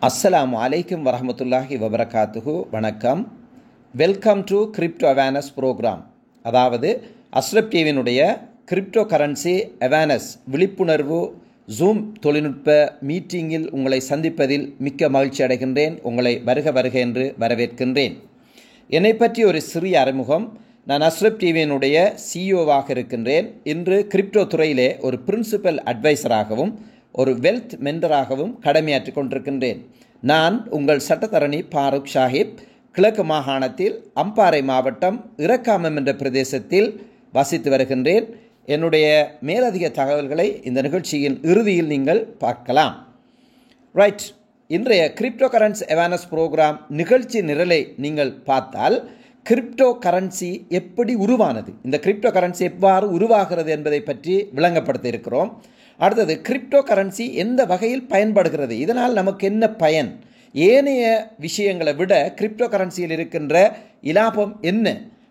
அஸ்ஸலாமு அலைக்கும் வரஹ்மத்துல்லாஹி வபரகாத்துஹு. வணக்கம். Welcome to crypto awareness program. அதாவது அஸ்ரப் டிவியினுடைய கிரிப்டோ கரன்சி அவேர்னஸ் விழிப்புணர்வு ஜூம் தொழில்நுட்ப மீட்டிங்கில் உங்களை சந்திப்பதில் மிக்க மகிழ்ச்சி அடைகின்றேன். உங்களை வருக வருக என்று வரவேற்கின்றேன். என்னை பற்றி ஒரு சிறிய அறிமுகம். நான் அஸ்ரப் டிவியினுடைய சிஇஓவாக இருக்கின்றேன். இன்று கிரிப்டோ துறையிலே ஒரு பிரின்சிபல் அட்வைசராகவும் ஒரு வெல்த் மென்டராகவும் கடமையாற்றிக் கொண்டிருக்கின்றேன். நான் உங்கள் சட்டத்தரணி பாரூக் ஷாஹிப், கிழக்கு மாகாணத்தில் அம்பாறை மாவட்டம் இறக்காமம் என்ற பிரதேசத்தில் வசித்து வருகின்றேன். என்னுடைய மேலதிக தகவல்களை இந்த நிகழ்ச்சியின் இறுதியில் நீங்கள் பார்க்கலாம். ரைட். இன்றைய கிரிப்டோ கரன்சி அவேர்னஸ் ப்ரோக்ராம் நிகழ்ச்சி நிரலை நீங்கள் பார்த்தால் கிரிப்டோ கரன்சி எப்படி உருவானது, இந்த கிரிப்டோ கரன்சி எவ்வாறு உருவாகிறது என்பதை பற்றி விளங்கப்படுத்த இருக்கிறோம். அடுத்தது, கிரிப்டோ கரன்சி எந்த வகையில் பயன்படுகிறது, இதனால் நமக்கு என்ன பயன், ஏனைய விஷயங்களை விட கிரிப்டோ கரன்சியில் இருக்கின்ற இலாபம் என்ன,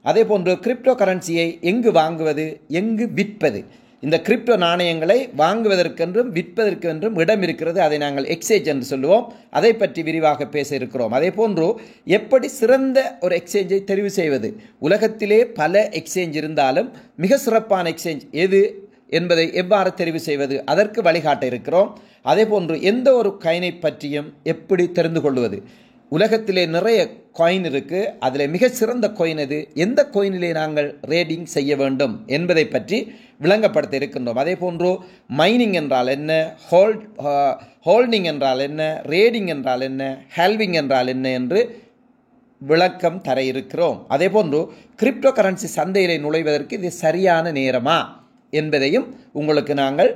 அதே போன்று கிரிப்டோ கரன்சியை எங்கு வாங்குவது, எங்கு விற்பது, இந்த கிரிப்டோ நாணயங்களை வாங்குவதற்கென்றும் விற்பதற்கென்றும் இடம் இருக்கிறது, அதை நாங்கள் எக்ஸ்சேஞ்ச் என்று சொல்லுவோம். அதை பற்றி விரிவாக பேச இருக்கிறோம். அதே போன்று எப்படி சிறந்த ஒரு எக்ஸ்சேஞ்சை தெரிவு செய்வது, உலகத்திலே பல எக்ஸ்சேஞ்ச் இருந்தாலும் மிக சிறப்பான எக்ஸ்சேஞ்ச் எது என்பதை எவ்வாறு தெரிவு செய்வது, அதற்கு வழிகாட்ட இருக்கிறோம். அதே போன்று எந்த ஒரு காயினை பற்றியும் எப்படி தெரிந்து கொள்வது, உலகத்திலே நிறைய காயின் இருக்குது, அதில் மிக சிறந்த காயின் எது, எந்த காயினிலே நாங்கள் ரேடிங் செய்ய வேண்டும் என்பதை பற்றி விளங்கப்படுத்த இருக்கின்றோம். அதே போன்று மைனிங் என்றால் என்ன, ஹோல்டிங் என்றால் என்ன, ரேடிங் என்றால் என்ன, ஹேல்விங் என்றால் என்ன என்று விளக்கம் தர இருக்கிறோம். அதே போன்று கிரிப்டோ கரன்சி சந்தையிலே நுழைவதற்கு இது சரியான நேரமா என்பதையும் உங்களுக்கு நாங்கள்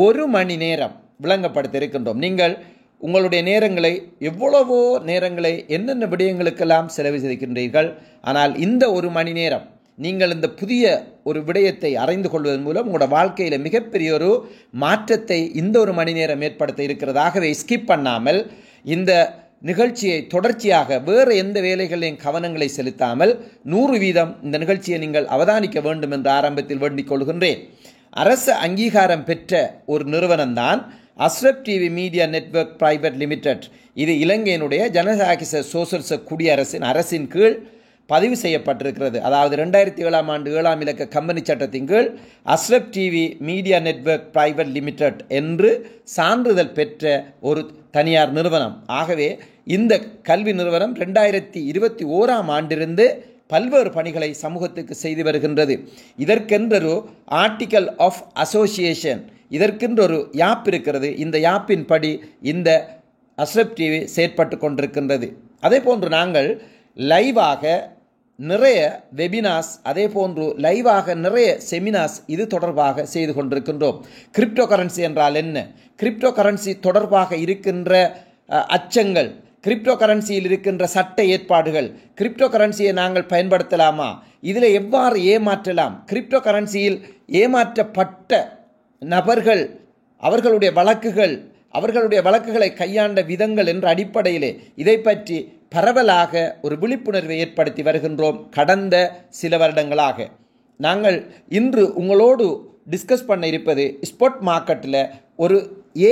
1 மணி நேரம் விளங்கப்படுத்த இருக்கின்றோம். நீங்கள் உங்களுடைய நேரங்களை, எவ்வளவோ நேரங்களை என்னென்ன விடயங்களுக்கெல்லாம் செலவு செய்கின்றீர்கள். ஆனால் இந்த 1 மணி நேரம் நீங்கள் இந்த புதிய ஒரு விடயத்தை அறிந்து கொள்வதன் மூலம் உங்களோட வாழ்க்கையில் மிகப்பெரிய ஒரு மாற்றத்தை இந்த 1 மணி நேரம் ஏற்படுத்த இருக்கிறதாகவே ஸ்கிப் பண்ணாமல் இந்த நிகழ்ச்சியை தொடர்ச்சியாக வேறு எந்த வேலைகளையும் கவனங்களை செலுத்தாமல் 100% இந்த நிகழ்ச்சியை நீங்கள் அவதானிக்க வேண்டும் என்று ஆரம்பத்தில் வேண்டிக் கொள்கின்றேன். அரசு அங்கீகாரம் பெற்ற ஒரு நிறுவனம்தான் Ashraf TV media network private limited. இது இலங்கையினுடைய ஜனநாயக சோசலிச குடியரசின் அரசின் கீழ் பதிவு செய்யப்பட்டிருக்கிறது. அதாவது 2007ஆம் ஆண்டு 7ஆம் இலக்க கம்பெனி சட்டத்தின் கீழ் Ashraf TV media network private limited என்று சான்றிதழ் பெற்ற ஒரு தனியார் நிறுவனம். ஆகவே இந்த கல்வி நிறுவனம் 2021ஆம் ஆண்டிலிருந்து பல்வேறு பணிகளை சமூகத்துக்கு செய்து வருகின்றது. இதற்கென்றொரு ஆர்டிக்கல் ஆஃப் அசோசியேஷன், இதற்கென்றொரு யாப் இருக்கிறது. இந்த யாப்பின் படி இந்த அஸ்ரப் டிவி செயற்பட்டு கொண்டிருக்கின்றது. அதே போன்று நாங்கள் லைவாக நிறைய வெபினார்ஸ், அதே போன்று லைவாக நிறைய செமினார்ஸ் இது தொடர்பாக செய்து கொண்டிருக்கின்றோம். கிரிப்டோ கரன்சி என்றால் என்ன, கிரிப்டோ கரன்சி தொடர்பாக இருக்கின்ற அச்சங்கள், கிரிப்டோ கரன்சியில் இருக்கின்ற சட்ட ஏற்பாடுகள், கிரிப்டோ கரன்சியை நாங்கள் பயன்படுத்தலாமா, இதில் எவ்வாறு ஏமாற்றலாம், கிரிப்டோ கரன்சியில் ஏமாற்றப்பட்ட நபர்கள், அவர்களுடைய வழக்குகளை கையாண்ட விதங்கள் என்ற அடிப்படையிலே இதை பற்றி பரவலாக ஒரு விழிப்புணர்வை ஏற்படுத்தி வருகின்றோம். கடந்த சில வருடங்களாக நாங்கள் இன்று உங்களோடு டிஸ்கஸ் பண்ண இருப்பது ஸ்பாட் மார்க்கெட்டில் ஒரு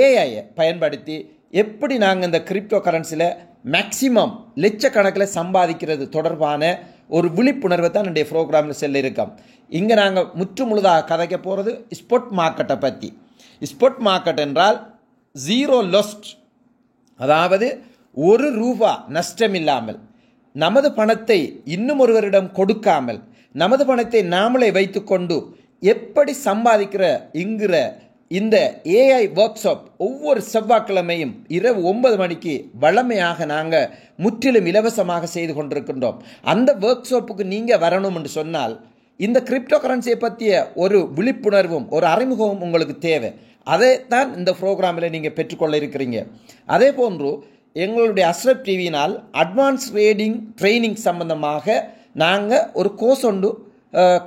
ஏஐயை பயன்படுத்தி எப்படி நாங்கள் இந்த கிரிப்டோ கரன்சியில் மேக்சிமம் லட்சக்கணக்கில் சம்பாதிக்கிறது தொடர்பான ஒரு விழிப்புணர்வை தான் என்னுடைய ப்ரோக்ராமில் செல்ல இருக்கோம். இங்கே நாங்கள் முற்று முழுதாக கதைக்க போகிறது ஸ்பாட் மார்க்கெட்டை பற்றி. ஸ்பாட் மார்க்கெட் என்றால் ஜீரோ லாஸ்ட், அதாவது ₹1 நஷ்டமில்லாமல், நமது பணத்தை இன்னும் ஒருவரிடம் கொடுக்காமல், நமது பணத்தை நாமளே வைத்துக்கொண்டு எப்படி சம்பாதிக்கிற என்கிற இந்த ஏஐ ஒர்க் ஷாப் ஒவ்வொரு செவ்வாய்க்கிழமையும் இரவு 9 மணிக்கு வழமையாக நாங்கள் முற்றிலும் இலவசமாக செய்து கொண்டிருக்கின்றோம். அந்த ஒர்க் ஷாப்புக்கு நீங்கள் வரணும் என்று சொன்னால் இந்த கிரிப்டோ கரன்சியை பற்றிய ஒரு விழிப்புணர்வும் ஒரு அறிமுகமும் உங்களுக்கு தேவை. அதை தான் இந்த ப்ரோக்ராமில் நீங்கள் பெற்றுக்கொள்ள இருக்கிறீங்க. அதே போன்று எங்களுடைய அஸ்ரப் டிவியினால் அட்வான்ஸ் ட்ரைனிங் சம்பந்தமாக நாங்கள் ஒரு கோர்ஸ் ஒன்று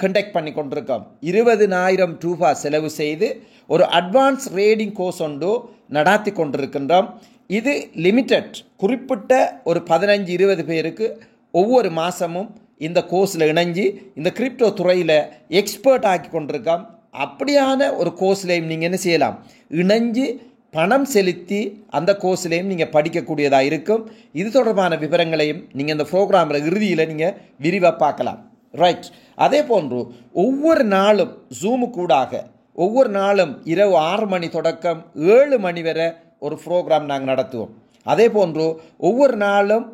கண்டக்ட் பண்ணி கொண்டிருக்கோம். ₹20,000 செலவு செய்து ஒரு அட்வான்ஸ் ரேடிங் கோர்ஸ் ஒன்று நடாத்தி கொண்டிருக்கின்றோம். இது லிமிட்டட், குறிப்பிட்ட ஒரு 15-20 பேருக்கு ஒவ்வொரு மாதமும் இந்த கோர்ஸில் இணைஞ்சு இந்த கிரிப்டோ துறையில் எக்ஸ்பர்ட் ஆக்கி கொண்டிருக்கோம். அப்படியான ஒரு கோர்ஸ்லையும் நீங்கள் என்ன செய்யலாம், இணைஞ்சு பணம் செலுத்தி அந்த கோர்ஸ்லேயும் நீங்கள் படிக்கக்கூடியதாக இருக்கும். இது தொடர்பான விவரங்களையும் நீங்கள் இந்த ப்ரோக்ராமில் இறுதியில் நீங்கள் விரிவாக பார்க்கலாம். ரைட். அதே போன்று ஒவ்வொரு நாளும் ஜூமு கூடாக ஒவ்வொரு நாளும் இரவு 6 மணி தொடக்கம் 7 மணி வரை ஒரு ப்ரோக்ராம் நாங்கள் நடத்துவோம். அதே போன்று ஒவ்வொரு நாளும்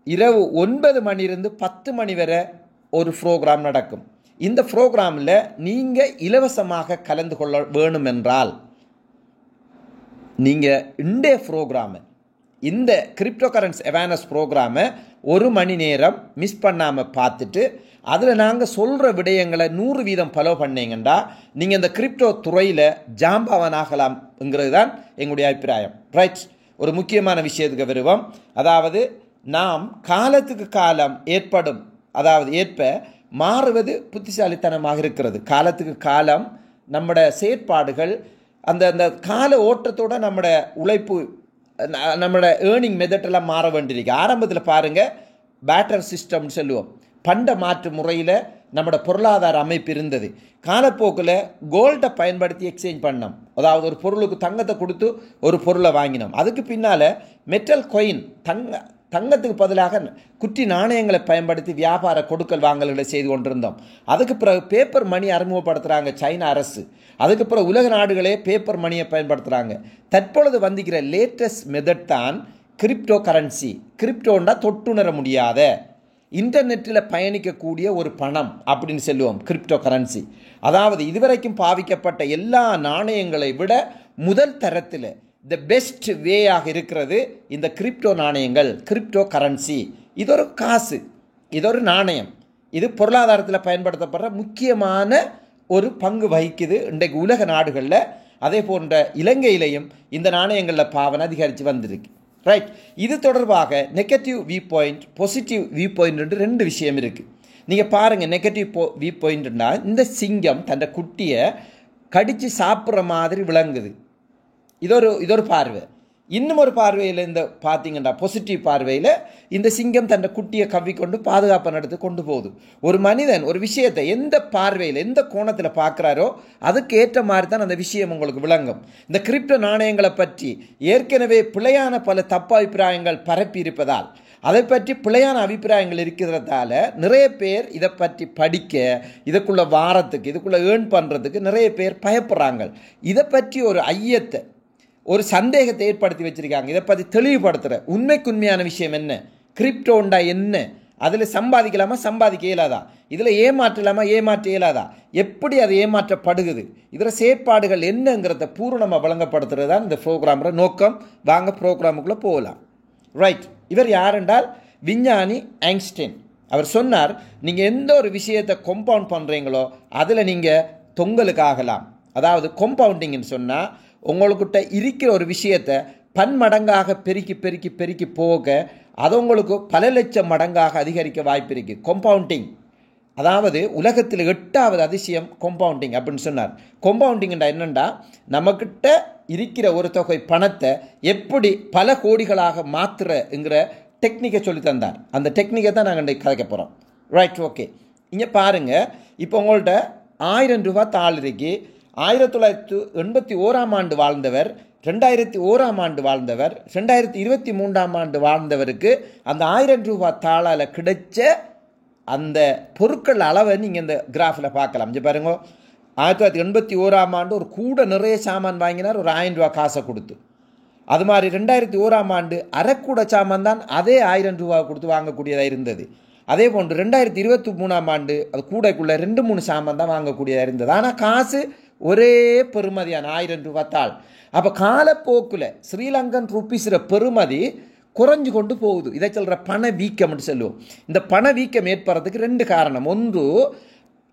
இரவு 9 மணிலிருந்து 10 மணி வரை ஒரு ப்ரோக்ராம் நடக்கும். இந்த ப்ரோக்ராமில் நீங்கள் இலவசமாக கலந்து கொள்ள வேணும் என்றால் நீங்கள் இன்றைய ப்ரோக்ராமை, இந்த கிரிப்டோ கரன்சி அவேர்னஸ் ப்ரோக்ராமை 1 மணி நேரம் மிஸ் பண்ணாமல் பார்த்துட்டு அதில் நாங்கள் சொல்கிற விடயங்களை 100% ஃபாலோ பண்ணீங்கன்னா நீங்கள் இந்த கிரிப்டோ துறையில் ஜாம்பவனாகலாம்ங்கிறது தான் எங்களுடைய அபிப்பிராயம். ரைட். ஒரு முக்கியமான விஷயத்துக்கு வருவோம். அதாவது நாம் காலத்துக்கு காலம் ஏற்ப மாறுவது புத்திசாலித்தனமாக இருக்கிறது. காலத்துக்கு காலம் நம்முடைய செயற்பாடுகள் அந்த கால ஓட்டத்தோட நம்முடைய உழைப்பு, நம்மளோட ஏர்னிங் மெத்தடெல்லாம் மாற வேண்டியிருக்கு. ஆரம்பத்தில் பாருங்கள், பேட்டர் சிஸ்டம்னு சொல்லுவோம். பண்ட மாற்று முறையில் நம்மளோட பொருளாதார அமைப்பு இருந்தது. காலப்போக்கில் கோல்டை பயன்படுத்தி எக்ஸ்சேஞ்ச் பண்ணோம். அதாவது ஒரு பொருளுக்கு தங்கத்தை கொடுத்து ஒரு பொருளை வாங்கினோம். அதுக்கு பின்னால் மெட்டல் கொயின், தங்கத்துக்கு பதிலாக குட்டி நாணயங்களை பயன்படுத்தி வியாபார கொடுக்கல் வாங்கல்களை செய்து கொண்டிருந்தோம். அதுக்கு பிறகு பேப்பர் மணி அறிமுகப்படுத்துகிறாங்க சைனா அரசு. அதுக்கு பிறகு உலக நாடுகளே பேப்பர் மணியை பயன்படுத்துகிறாங்க. தற்பொழுது வந்திருக்கிற லேட்டஸ்ட் மெத்தட் தான் கிரிப்டோ கரன்சி. கிரிப்டோன்னா தொட்டுணர முடியாத, இன்டர்நெட்டில் பயணிக்கக்கூடிய ஒரு பணம் அப்படின்னு சொல்லுவோம் கிரிப்டோ கரன்சி. அதாவது இதுவரைக்கும் பாவிக்கப்பட்ட எல்லா நாணயங்களை விட முதல் தரத்தில் த பெஸ்ட் வேயாக இருக்கிறது இந்த கிரிப்டோ நாணயங்கள், கிரிப்டோ கரன்சி. இது ஒரு காசு, இது ஒரு நாணயம். இது பொருளாதாரத்தில் பயன்படுத்தப்படுற முக்கியமான ஒரு பங்கு வகிக்குது இன்றைக்கு உலக நாடுகளில். அதே போன்ற இலங்கையிலையும் இந்த நாணயங்களில் பாவனை அதிகரித்து வந்திருக்கு. ரைட். இது தொடர்பாக negative view point, positive view point 2 விஷயம் இருக்குது. நீங்கள் பாருங்கள், நெகட்டிவ் வியூ பாயிண்ட்னா இந்த சிங்கம் தன் குட்டியை கடித்து சாப்பிட்ற மாதிரி விளங்குது. இதொரு பார்வை. இன்னும் ஒரு பார்வையில் இந்த பார்த்தீங்கன்னா பாசிட்டிவ் பார்வையில் இந்த சிங்கம் தன் குட்டியை கவ்விக்கொண்டு பாதுகாப்பு நடத்தி கொண்டு போகுது. ஒரு மனிதன் ஒரு விஷயத்தை எந்த பார்வையில், எந்த கோணத்தில் பார்க்குறாரோ அதுக்கு ஏற்ற மாதிரி தான் அந்த விஷயம் உங்களுக்கு விளங்கும். இந்த கிரிப்டோ நாணயங்களை பற்றி ஏற்கனவே பிழையான பல தப்பு அபிப்பிராயங்கள் பரப்பி இருப்பதால், அதை பற்றி பிழையான அபிப்பிராயங்கள் இருக்கிறதால நிறைய பேர் இதை பற்றி படிக்க, இதுக்குள்ளே வாரத்துக்கு, இதுக்குள்ளே ஏர்ன் பண்ணுறதுக்கு நிறைய பேர் பயப்படுறாங்க. இதை பற்றி ஒரு ஐயத்தை, ஒரு சந்தேகத்தை ஏற்படுத்தி வச்சுருக்காங்க. இதை பற்றி தெளிவுபடுத்துகிற உண்மையான விஷயம் என்ன, கிரிப்டோண்டா என்ன, அதில் சம்பாதிக்கலாமா, சம்பாதிக்க இயலாதா, இதில் ஏமாற்றலாமா, ஏமாற்ற இயலாதா, எப்படி அது ஏமாற்றப்படுகிறது, இதில் செயற்பாடுகள் என்னங்கிறத பூரணமாக வழங்கப்படுத்துறது தான் இந்த ப்ரோக்ராமோட நோக்கம். வாங்க ப்ரோக்ராமுக்குள்ளே போகலாம். ரைட். இவர் யார் என்றால் விஞ்ஞானி ஐன்ஸ்டைன். அவர் சொன்னார், நீங்கள் எந்த ஒரு விஷயத்தை கம்பவுண்ட் பண்ணுறீங்களோ அதில் நீங்கள் தொங்கலுக்கு ஆகலாம். அதாவது கம்பவுண்டிங்னு சொன்னால் உங்களுக்கிட்ட இருக்கிற ஒரு விஷயத்தை பன்மடங்காக பெருக்கி போக அது உங்களுக்கு பல லட்சம் மடங்காக அதிகரிக்க வாய்ப்பு இருக்குது. கம்பவுண்டிங், அதாவது உலகத்தில் 8வது அதிசயம் கம்பவுண்டிங் அப்படின்னு சொன்னார். கம்பவுண்டிங்னா என்னென்னா, நம்மக்கிட்ட இருக்கிற ஒரு தொகை பணத்தை எப்படி பல கோடிகளாக மாற்றுறங்கிற டெக்னிக்கை சொல்லி தந்தார். அந்த டெக்னிக்கை தான் நாங்கள் இன்றைக்கு கதைக்க போகிறோம். ரைட். ஓகே. இங்கே பாருங்கள், இப்போ உங்கள்கிட்ட 1000 ரூபாய் தாள் இருக்கு. 1981ஆம் ஆண்டு வாழ்ந்தவர், 2001ஆம் ஆண்டு வாழ்ந்தவர், 2023ஆம் ஆண்டு வாழ்ந்தவருக்கு அந்த 1000 ரூபாய் தாளால் கிடைச்ச அந்த பொருட்கள் அளவை நீங்கள் இந்த கிராஃபில் பார்க்கலாம். இங்கே பாருங்க, 1981ஆம் ஆண்டு ஒரு கூட நிறைய சாமான் வாங்கினார், ஒரு 1000 ரூபா காசை கொடுத்து. அது மாதிரி 2001ஆம் ஆண்டு அரைக்கூட சாமான் தான் அதே 1000 ரூபா கொடுத்து வாங்கக்கூடியதாக இருந்தது. அதே போன்று 2023ஆம் ஆண்டு அது கூடைக்குள்ளே 2-3 சாமான் தான் வாங்கக்கூடியதாக இருந்தது. ஆனால் காசு ஒரே பெறுமதியான 1000 ரூபாய் தாள். அப்போ காலப்போக்கில் ஸ்ரீலங்கன் ருப்பீஸில் பெறுமதி குறைஞ்சு கொண்டு போகுது. இதை சொல்கிற பணவீக்கம்னு சொல்லுவோம். இந்த பணவீக்கம் ஏற்படுறதுக்கு 2 காரணம். ஒன்று,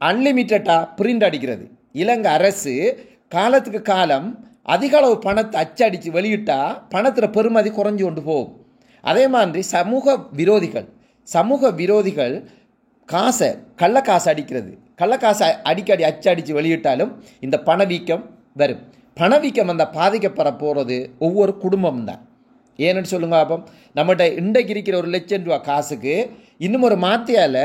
அன்லிமிட்டடாக பிரிண்ட் அடிக்கிறது. இலங்கை அரசு காலத்துக்கு காலம் அதிக அளவு பணத்தை அச்சடித்து வெளியிட்டால் பணத்தில் பெறுமதி குறைஞ்சு கொண்டு போகும். அதே மாதிரி சமூக விரோதிகள் காசை, கள்ளக்காசை அடிக்கிறது. கள்ளக்காசை அடிக்கடி அச்சடித்து வெளியிட்டாலும் இந்த பணவீக்கம் வரும். பணவீக்கம் அந்த பாதிக்கப்பட போகிறது ஒவ்வொரு குடும்பம் தான். ஏன்னு சொல்லுங்க. அப்போ நம்மகிட்ட இன்றைக்கு இருக்கிற 1 லட்சம் ரூபா காசுக்கு இன்னும் ஒரு மாத்தியால்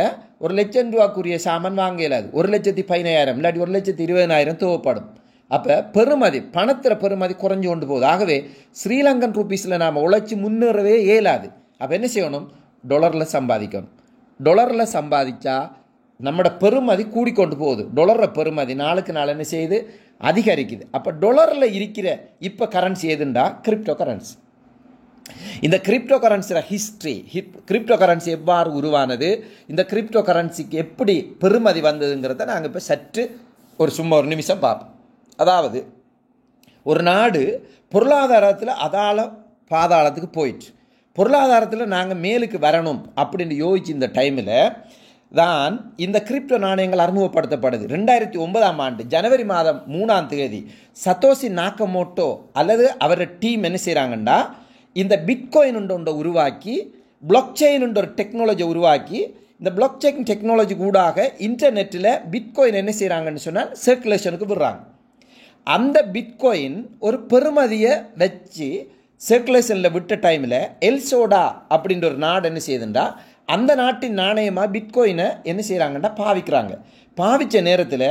1 லட்சம் ரூபாக்குரிய சாமான் வாங்க இயலாது. 1,15,000 இல்லாட்டி 1,20,000 தேவைப்படும். அப்போ பெறுமதி பணத்தில் பெறுமதி குறைஞ்சு கொண்டு போகுது. ஆகவே ஸ்ரீலங்கன் ரூபீஸில் நாம் உழைச்சி முன்னேறவே இயலாது. அப்போ என்ன செய்யணும்? டொலரில் சம்பாதிக்கணும். டொலரில் சம்பாதிச்சா நம்மளோட பெறுமதி கூடிக்கொண்டு போகுது. டொலரில் பெறுமதி நாளுக்கு நாள் என்ன செய்யுது? அதிகரிக்குது. அப்போ டொலரில் இருக்கிற இப்போ கரன்சி எதுண்டா? Crypto currency. இந்த கிரிப்டோ கரன்சியோட ஹிஸ்ட்ரி, கிரிப்டோ கரன்சி எவ்வாறு உருவானது, இந்த கிரிப்டோ கரன்சிக்கு எப்படி பெறுமதி வந்ததுங்கிறத நாங்கள் இப்போ சற்று சும்மா ஒரு நிமிஷம் பார்ப்போம். அதாவது ஒரு நாடு பொருளாதாரத்தில் பாதாளத்துக்கு போயிட்டு பொருளாதாரத்தில் நாங்கள் மேலுக்கு வரணும் அப்படின்னு யோசிச்சு இந்த டைமில் தான் இந்த கிரிப்டோ நாணயங்கள் அறிமுகப்படுத்தப்படுது. 2009 ஜனவரி மாதம் 3 சத்தோஷி நாக்கமோட்டோ அல்லது அவரோட டீம் என்ன செய்கிறாங்கன்னா இந்த பிட்காயின் ஒன்றை உருவாக்கி பிளாக் செயின் ஒரு டெக்னாலஜி உருவாக்கி இந்த பிளாக் செயின் டெக்னாலஜி கூடாக இன்டர்நெட்டில் பிட்காயின் என்ன செய்கிறாங்கன்னு சொன்னால் சர்க்குலேஷனுக்கு விடுறாங்க. அந்த பிட்காயின் ஒரு பெறுமதியை வச்சு சர்க்குலேஷனில் விட்ட டைமில் எல்சோடா அப்படின்ற ஒரு நாடு என்ன செய்யுதுண்டா அந்த நாட்டின் நாணயமாக பிட்காயினை என்ன செய்கிறாங்கன்னா பாவிக்கிறாங்க. பாவித்த நேரத்தில்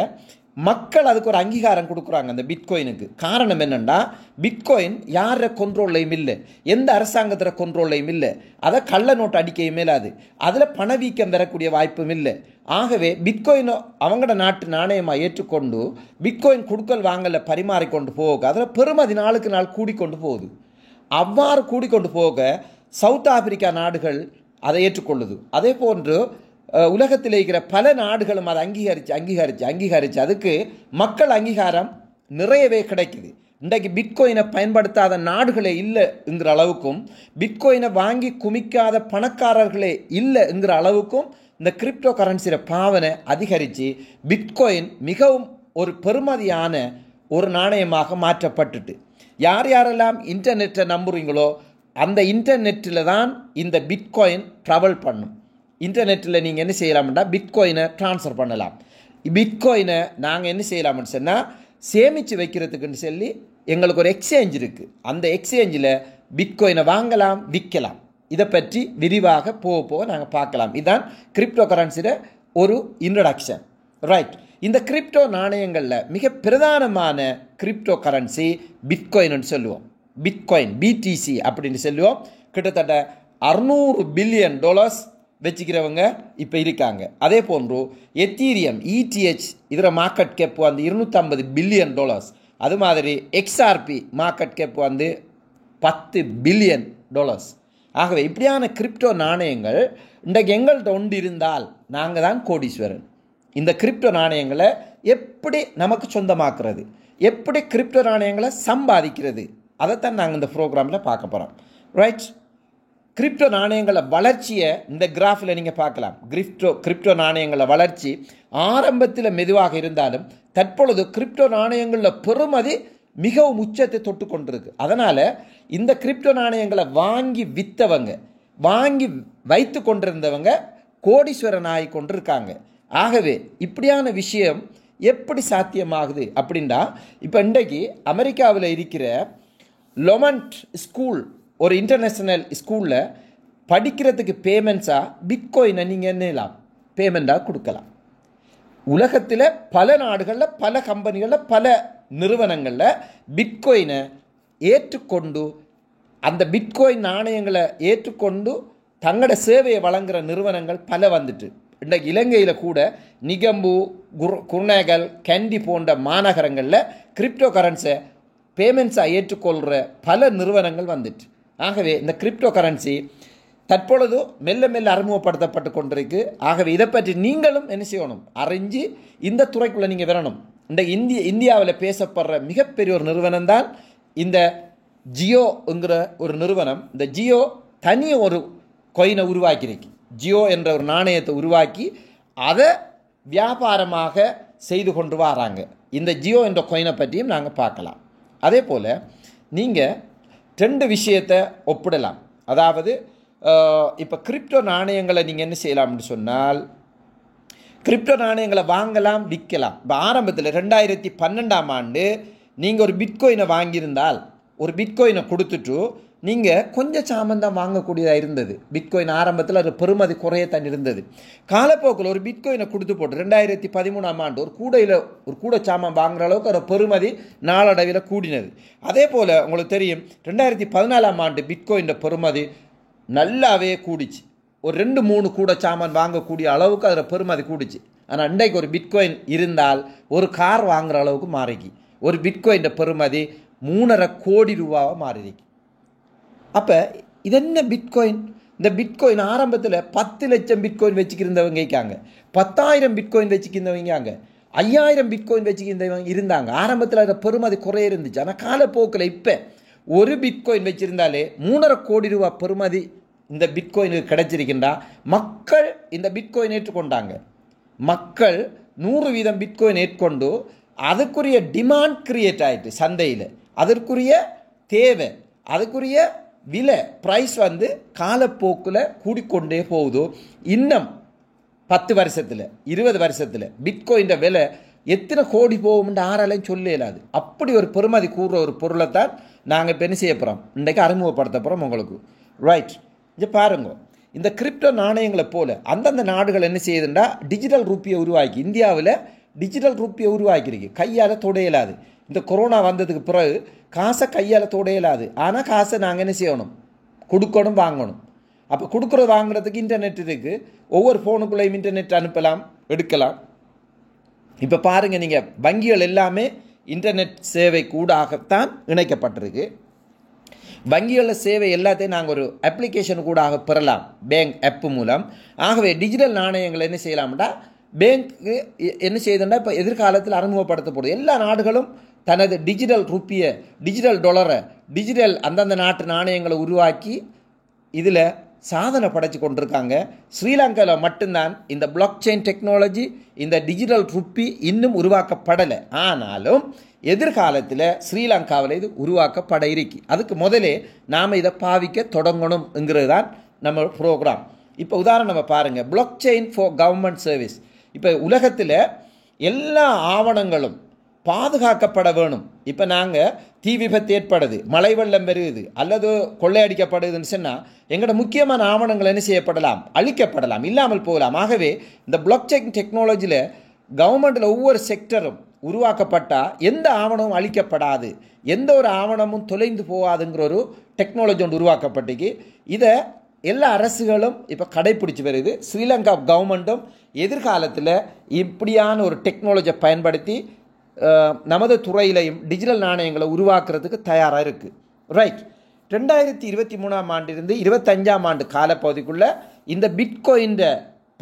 மக்கள் அதுக்கு ஒரு அங்கீகாரம் கொடுக்குறாங்க அந்த பிட்காயினுக்கு. காரணம் என்னென்னா பிட்காயின் யார கண்ட்ரோல்லையும் இல்லை, எந்த அரசாங்கத்தில் கண்ட்ரோல்லையும் இல்லை, அதை கள்ள நோட்டு அடிக்கையும் மேலாது, அதில் பணவீக்கம் பெறக்கூடிய வாய்ப்பும் இல்லை. ஆகவே பிட்காயினை அவங்களோட நாட்டு நாணயமாக ஏற்றுக்கொண்டு பிட்காயின் கொடுக்கல் வாங்கல பரிமாறிக்கொண்டு போக அதில் பெறுமதி நாளுக்கு நாள் கூடிக்கொண்டு போகுது. அவ்வாறு கூடிக்கொண்டு போக சவுத் ஆப்பிரிக்கா நாடுகள் அதை ஏற்றுக்கொள்ளுது. அதே போன்று உலகத்தில் இருக்கிற பல நாடுகளும் அதை அங்கீகரித்து அதுக்கு மக்கள் அங்கீகாரம் நிறையவே கிடைக்குது. இன்றைக்கு பிட்காயினை பயன்படுத்தாத நாடுகளே இல்லைங்கிற அளவுக்கும் பிட்காயினை வாங்கி குமிக்காத பணக்காரர்களே இல்லைங்கிற அளவுக்கும் இந்த கிரிப்டோ கரன்சியோட பாவனை அதிகரித்து பிட்காயின் மிகவும் ஒரு பெறுமதியான ஒரு நாணயமாக மாற்றப்பட்டுட்டு யாரெல்லாம் இன்டர்நெட்டை நம்புறீங்களோ அந்த இன்டர்நெட்டில் தான் இந்த பிட்காயின் ட்ராவல் பண்ணும். இன்டர்நெட்டில் நீங்கள் என்ன செய்யலாம்னா பிட்காயினை ட்ரான்ஸ்ஃபர் பண்ணலாம். பிட்காயினை நாங்கள் என்ன செய்யலாம்னு சொன்னால் சேமித்து வைக்கிறதுக்குன்னு சொல்லி எங்களுக்கு ஒரு எக்ஸ்சேஞ்ச் இருக்குது. அந்த எக்ஸ்சேஞ்சில் பிட்காயினை வாங்கலாம், விற்கலாம். இதை பற்றி விரிவாக போக நாங்கள் பார்க்கலாம். இதுதான் கிரிப்டோ கரன்சியோட ஒரு இன்ட்ரடக்ஷன். ரைட். இந்த கிரிப்டோ நாணயங்களில் மிக பிரதானமான கிரிப்டோ கரன்சி பிட்காயின்னு சொல்லுவோம். பிட்காயின் பிடிசி அப்படின்னு சொல்லுவோம். கிட்டத்தட்ட $600 பில்லியன் வச்சுக்கிறவங்க இப்போ இருக்காங்க. அதே போன்று எத்தீரியம் ETH இதர மார்க்கெட் கேப் வந்து $250 பில்லியன். அது மாதிரி XRP மார்க்கெட் கேப் வந்து $10 பில்லியன். ஆகவே இப்படியான கிரிப்டோ நாணயங்கள் இன்றைக்கு எங்கள்கிட்ட ஒன்று இருந்தால் நாங்கள் தான் கோடீஸ்வரன். இந்த கிரிப்டோ நாணயங்களை எப்படி நமக்கு சொந்தமாக்குறது, எப்படி கிரிப்டோ நாணயங்களை சம்பாதிக்கிறது, அதைத்தான் நாங்கள் இந்த ப்ரோக்ராமில் பார்க்க போகிறோம். ரைட். கிரிப்டோ நாணயங்களை வளர்ச்சியை இந்த கிராஃபில் நீங்கள் பார்க்கலாம். கிரிப்டோ நாணயங்கள வளர்ச்சி ஆரம்பத்தில் மெதுவாக இருந்தாலும் தற்பொழுது கிரிப்டோ நாணயங்களில் பெறுமதி மிகவும் உச்சத்தை தொட்டு கொண்டிருக்கு. அதனால் இந்த கிரிப்டோ நாணயங்களை வாங்கி விற்றவங்க, வாங்கி வைத்து கொண்டிருந்தவங்க கோடீஸ்வரன் ஆகி கொண்டிருக்காங்க. ஆகவே இப்படியான விஷயம் எப்படி சாத்தியமாகுது அப்படின்னா, இப்போ இன்றைக்கு அமெரிக்காவில் இருக்கிற லொமண்ட் ஸ்கூல் ஒரு இன்டர்நேஷ்னல் ஸ்கூலில் படிக்கிறதுக்கு பேமெண்ட்ஸாக பிட்காயினை நீங்கள் என்னலாம் பேமெண்ட்டாக கொடுக்கலாம். உலகத்தில் பல நாடுகளில் பல கம்பெனிகளில் பல நிறுவனங்களில் பிட்காயினை ஏற்றுக்கொண்டு அந்த பிட்காயின் நாணயங்களை ஏற்றுக்கொண்டு தங்களோட சேவையை வழங்குகிற நிறுவனங்கள் பல வந்துட்டு இன்றைக்கு இலங்கையில் கூட நிகம்பு, குர்நேகல், கேண்டி போன்ற மாநகரங்களில் கிரிப்டோ கரன்சியை பேமெண்ட்ஸாக ஏற்றுக்கொள்கிற பல நிறுவனங்கள் வந்துட்டு. ஆகவே இந்த கிரிப்டோ கரன்சி தற்பொழுது மெல்ல மெல்ல அறிமுகப்படுத்தப்பட்டு கொண்டிருக்கு. ஆகவே இதை பற்றி நீங்களும் என்ன செய்யணும், அறிஞ்சு இந்த துறைக்குள்ளே நீங்கள் வரணும். இந்த இந்தியாவில் பேசப்படுற மிகப்பெரிய ஒரு நிறுவனம் தான் இந்த ஜியோங்கிற ஒரு நிறுவனம். இந்த ஜியோ தனி ஒரு கொயினை உருவாக்கியிருக்கு. ஜியோ என்ற ஒரு நாணயத்தை உருவாக்கி அதை வியாபாரமாக செய்து கொண்டு வராங்க. இந்த ஜியோ என்ற கொயினை பற்றியும் நாங்கள் பார்க்கலாம். அதே போல் நீங்கள் 2 விஷயத்தை ஒப்பிடலாம். அதாவது இப்போ கிரிப்டோ நாணயங்களை நீங்கள் என்ன செய்யலாம்னு சொன்னால், கிரிப்டோ நாணயங்களை வாங்கலாம், விற்கலாம். இப்போ ஆரம்பத்தில் 2012 நீங்கள் ஒரு பிட்காயினை வாங்கியிருந்தால், ஒரு பிட்காயினை கொடுத்துட்டு நீங்கள் கொஞ்சம் சாமான் தான் வாங்கக்கூடியதாக இருந்தது. பிட்காயின் ஆரம்பத்தில் அது பெறுமதி குறையத்தான் இருந்தது. காலப்போக்கில் ஒரு பிட்காயினை கொடுத்து போட்டு 2013ஆம் ஆண்டு ஒரு கூட சாமான் வாங்குற அளவுக்கு ஒரு பெறுமதி நாளடைவில் கூடினது. அதே போல் உங்களுக்கு தெரியும் 2014ஆம் ஆண்டு பிட்காயின் பெறுமதி நல்லாவே கூடிச்சு. ஒரு 2-3 கூட சாமான் வாங்கக்கூடிய அளவுக்கு அதில் பெறுமதி கூடிச்சு. ஆனால் இன்றைக்கு ஒரு பிட்காயின் இருந்தால் ஒரு கார் வாங்குகிற அளவுக்கு மாறிக்கு. ஒரு பிட்காயின் பெறுமதி 3.5 கோடி ரூபாவாக மாறிருக்கு. அப்போ இது என்ன பிட்காயின்? இந்த பிட்காயின் ஆரம்பத்தில் 10 லட்சம் பிட்காயின் வச்சுக்கிருந்தவங்க இருக்காங்க, 10,000 பிட்காயின் வச்சுக்கிருந்தவங்க, 5,000 பிட்காயின் வச்சுக்கிருந்தவங்க இருந்தாங்க. ஆரம்பத்தில் அதில் பெறுமதி குறைய இருந்துச்சு. ஆனால் காலப்போக்கில் இப்போ ஒரு பிட்காயின் வச்சுருந்தாலே 3.5 கோடி ரூபா பெறுமதி இந்த பிட்காயினுக்கு கிடைச்சிருக்கின்றா. மக்கள் இந்த பிட்காயின் ஏற்றுக்கொண்டாங்க. மக்கள் 100% பிட்காயின் ஏற்கொண்டு அதுக்குரிய டிமாண்ட் கிரியேட் ஆகிட்டு சந்தையில். அதற்குரிய தேவை, அதுக்குரிய விலை ப்ரைஸ் காலப்போக்கில் கூடிக்கொண்டே போகுது. இன்னும் 10 வருஷத்தில் 20 வருஷத்தில் பிட்காயின் விலை எத்தனை கோடி போகும்னு ஆறாலையும் சொல்ல இயலாது. அப்படி ஒரு பெறுமதி கூறுற ஒரு பொருளைத்தான் நாங்கள் இப்போ என்ன செய்ய போகிறோம், இன்றைக்கு அறிமுகப்படுத்த போகிறோம் உங்களுக்கு. ரைட், இங்கே பாருங்க. இந்த கிரிப்டோ நாணயங்களை போல அந்தந்த நாடுகள் என்ன செய்யுதுண்டா டிஜிட்டல் ரூபியை உருவாக்கி, இந்தியாவில் டிஜிட்டல் ரூபியை உருவாக்கிருக்கு. கையால் தொடையலாது. இந்த கொரோனா வந்ததுக்கு பிறகு காசை கையால் தொடையலாது. ஆனால் காசை நாங்கள் என்ன செய்யணும், கொடுக்கணும், வாங்கணும். அப்போ கொடுக்குறது வாங்குறதுக்கு இன்டர்நெட் இருக்குது. ஒவ்வொரு ஃபோனுக்குள்ளேயும் இன்டர்நெட் அனுப்பலாம், எடுக்கலாம். இப்போ பாருங்கள், நீங்கள் வங்கிகள் எல்லாமே இன்டர்நெட் சேவை கூடாகத்தான் இணைக்கப்பட்டிருக்கு. வங்கிகளில் சேவை எல்லாத்தையும் நாங்கள் ஒரு அப்ளிகேஷன் கூடாக பெறலாம், பேங்க் ஆப்பு மூலம். ஆகவே டிஜிட்டல் நாணயங்களை என்ன செய்யலாம்டா, பேங்க்கு என்ன செய்யுதுன்னா இப்போ எதிர்காலத்தில் அறிமுகப்படுத்தப்படுது. எல்லா நாடுகளும் தனது டிஜிட்டல் ரூபியை, டிஜிட்டல் டாலரை, டிஜிட்டல் அந்தந்த நாட்டு நாணயங்களை உருவாக்கி இதில் சாதனை படைச்சு கொண்டிருக்காங்க. ஸ்ரீலங்காவில் மட்டும்தான் இந்த பிளாக் செயின் டெக்னாலஜி, இந்த டிஜிட்டல் ரூபி இன்னும் உருவாக்கப்படலை. ஆனாலும் எதிர்காலத்தில் ஸ்ரீலங்காவில் இது உருவாக்கப்பட இருக்கு. அதுக்கு முதலே நாம் இதை பாவிக்க தொடங்கணுங்கிறது தான் நம்ம ப்ரோக்ராம். இப்போ உதாரணம் நம்ம பாருங்கள், block chain for government service. இப்போ உலகத்தில் எல்லா ஆவணங்களும் பாதுகாக்கப்பட வேணும். இப்போ நாங்கள் தீ விபத்து ஏற்படுது, மழை வெள்ளம் பெருகுது, அல்லது கொள்ளையடிக்கப்படுதுன்னு சொன்னால் எங்களோட முக்கியமான ஆவணங்கள் என்ன செய்யப்படலாம், அழிக்கப்படலாம், இல்லாமல் போகலாம். ஆகவே இந்த பிளாக் செயின் டெக்னாலஜியில் கவர்மெண்ட்டில் ஒவ்வொரு செக்டரும் உருவாக்கப்பட்டால் எந்த ஆவணமும் அழிக்கப்படாது, எந்த ஒரு ஆவணமும் தொலைந்து போகாதுங்கிற ஒரு டெக்னாலஜி ஒன்று உருவாக்கப்பட்டுக்கு. இதை எல்லா அரசுகளும் இப்போ கடைப்பிடிச்சு வருது. ஸ்ரீலங்கா கவர்மெண்ட்டும் எதிர்காலத்தில் இப்படியான ஒரு டெக்னாலஜியை பயன்படுத்தி நமது துறையிலையும் டிஜிட்டல் நாணயங்களை உருவாக்குறதுக்கு தயாராக இருக்குது. ரைட், 2023ஆம் ஆண்டிலிருந்து 25ஆம் ஆண்டு காலப்பகுதிக்குள்ளே இந்த பிட்காயின்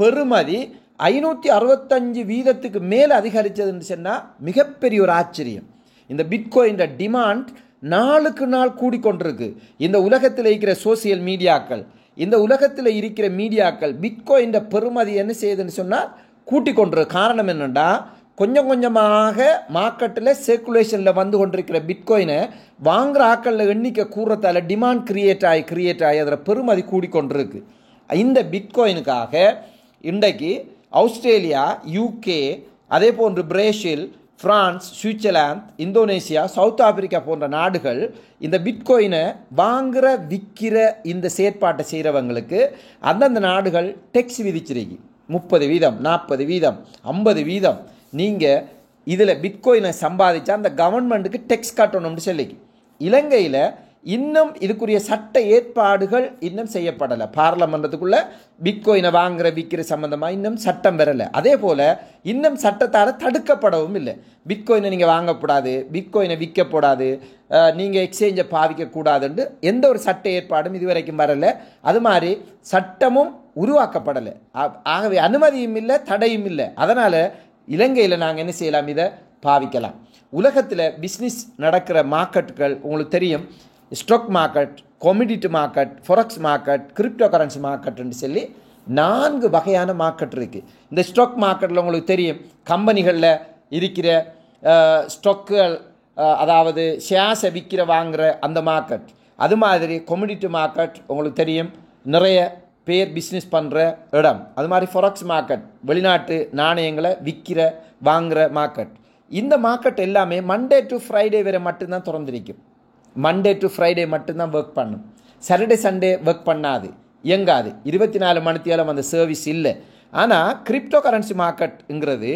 பெறுமதி 565% மேலே அதிகரித்ததுன்னு சொன்னால் மிகப்பெரிய ஒரு ஆச்சரியம். இந்த பிட்காயின் டிமாண்ட் நாளுக்கு நாள் கூடிக்கொண்டிருக்கு. இந்த உலகத்தில் இருக்கிற சோசியல் மீடியாக்கள், இந்த உலகத்தில் இருக்கிற மீடியாக்கள் பிட்காயின் பெறுமதி என்ன செய்யுதுன்னு சொன்னால் கூட்டிக் கொண்டிருக்கு. காரணம் என்னென்னா, கொஞ்சம் கொஞ்சமாக மார்க்கெட்டில் சர்க்குலேஷனில் வந்து கொண்டிருக்கிற பிட்காயினை வாங்குகிற ஆக்களில் எண்ணிக்கை கூறத்தால் டிமாண்ட் கிரியேட் ஆகி அதில் பெறுமதி கூடிக்கொண்டிருக்கு. இந்த பிட்காயினுக்காக இன்றைக்கு ஆஸ்திரேலியா, யூகே, அதே போன்று Brazil, France, Switzerland, Indonesia, south Africa போன்ற நாடுகள் இந்த பிட்காயினை வாங்குகிற விற்கிற இந்த செயற்பாட்டை செய்கிறவங்களுக்கு அந்தந்த நாடுகள் டெக்ஸ் விதிச்சிருக்கு. 30%, 40%, 50% நீங்கள் இதில் பிட்காயினை சம்பாதிச்சா அந்த கவர்மெண்ட்டுக்கு டெக்ஸ் கட்டணும்னு சொல்லி. இலங்கையில் இன்னும் இதுக்குரிய சட்ட ஏற்பாடுகள் இன்னும் செய்யப்படலை. பார்லமெண்ட்டுக்குள்ளே பிட்காயினை வாங்குகிற விற்கிற சம்மந்தமாக இன்னும் சட்டம் வரலை. அதே போல் இன்னும் சட்டத்தால் தடுக்கப்படவும் இல்லை. பிட்காயினை நீங்கள் வாங்கக்கூடாது, பிட்காயினை விற்கக்கூடாது, நீங்கள் எக்ஸ்சேஞ்சை பாவிக்கக்கூடாதுன்னு எந்த ஒரு சட்ட ஏற்பாடும் இதுவரைக்கும் வரலை. அது மாதிரி சட்டமும் உருவாக்கப்படலை. ஆகவே அனுமதியும் இல்லை, தடையும் இல்லை. அதனால் இலங்கையில் நாங்கள் என்ன செய்யலாம், இதை பாவிக்கலாம். உலகத்தில் பிஸ்னஸ் நடக்கிற மார்க்கெட்டுகள் உங்களுக்கு தெரியும். Stock market, commodity market, forex market, crypto currency மார்க்கெட்டுன்னு சொல்லி 4 வகையான மார்க்கெட் இருக்குது. இந்த ஸ்டாக் மார்க்கெட்டில் உங்களுக்கு தெரியும், கம்பெனிகளில் இருக்கிற ஸ்டாக்குகள், அதாவது ஷேர்ஸை விற்கிற வாங்குகிற அந்த மார்க்கெட். அது மாதிரி கமோடிட்டி மார்க்கெட் உங்களுக்கு தெரியும், நிறைய பேர் பிஸ்னஸ் பண்ணுற இடம். அது மாதிரி ஃபொரெக்ஸ் மார்க்கெட், வெளிநாட்டு நாணயங்களை விற்கிற வாங்குகிற மார்க்கெட். இந்த மார்க்கெட் எல்லாமே மண்டே டு ஃப்ரைடே வரை மட்டும்தான் திறந்திருக்கும். மண்டே டு ஃப்ரைடே மட்டும்தான் ஒர்க் பண்ணும். சாட்டர்டே சண்டே ஒர்க் பண்ணாது, இயங்காது. 24 மணித்தியாலம் அந்த சர்வீஸ் இல்லை. ஆனால் கிரிப்டோ கரன்சி மார்க்கெட்டுங்கிறது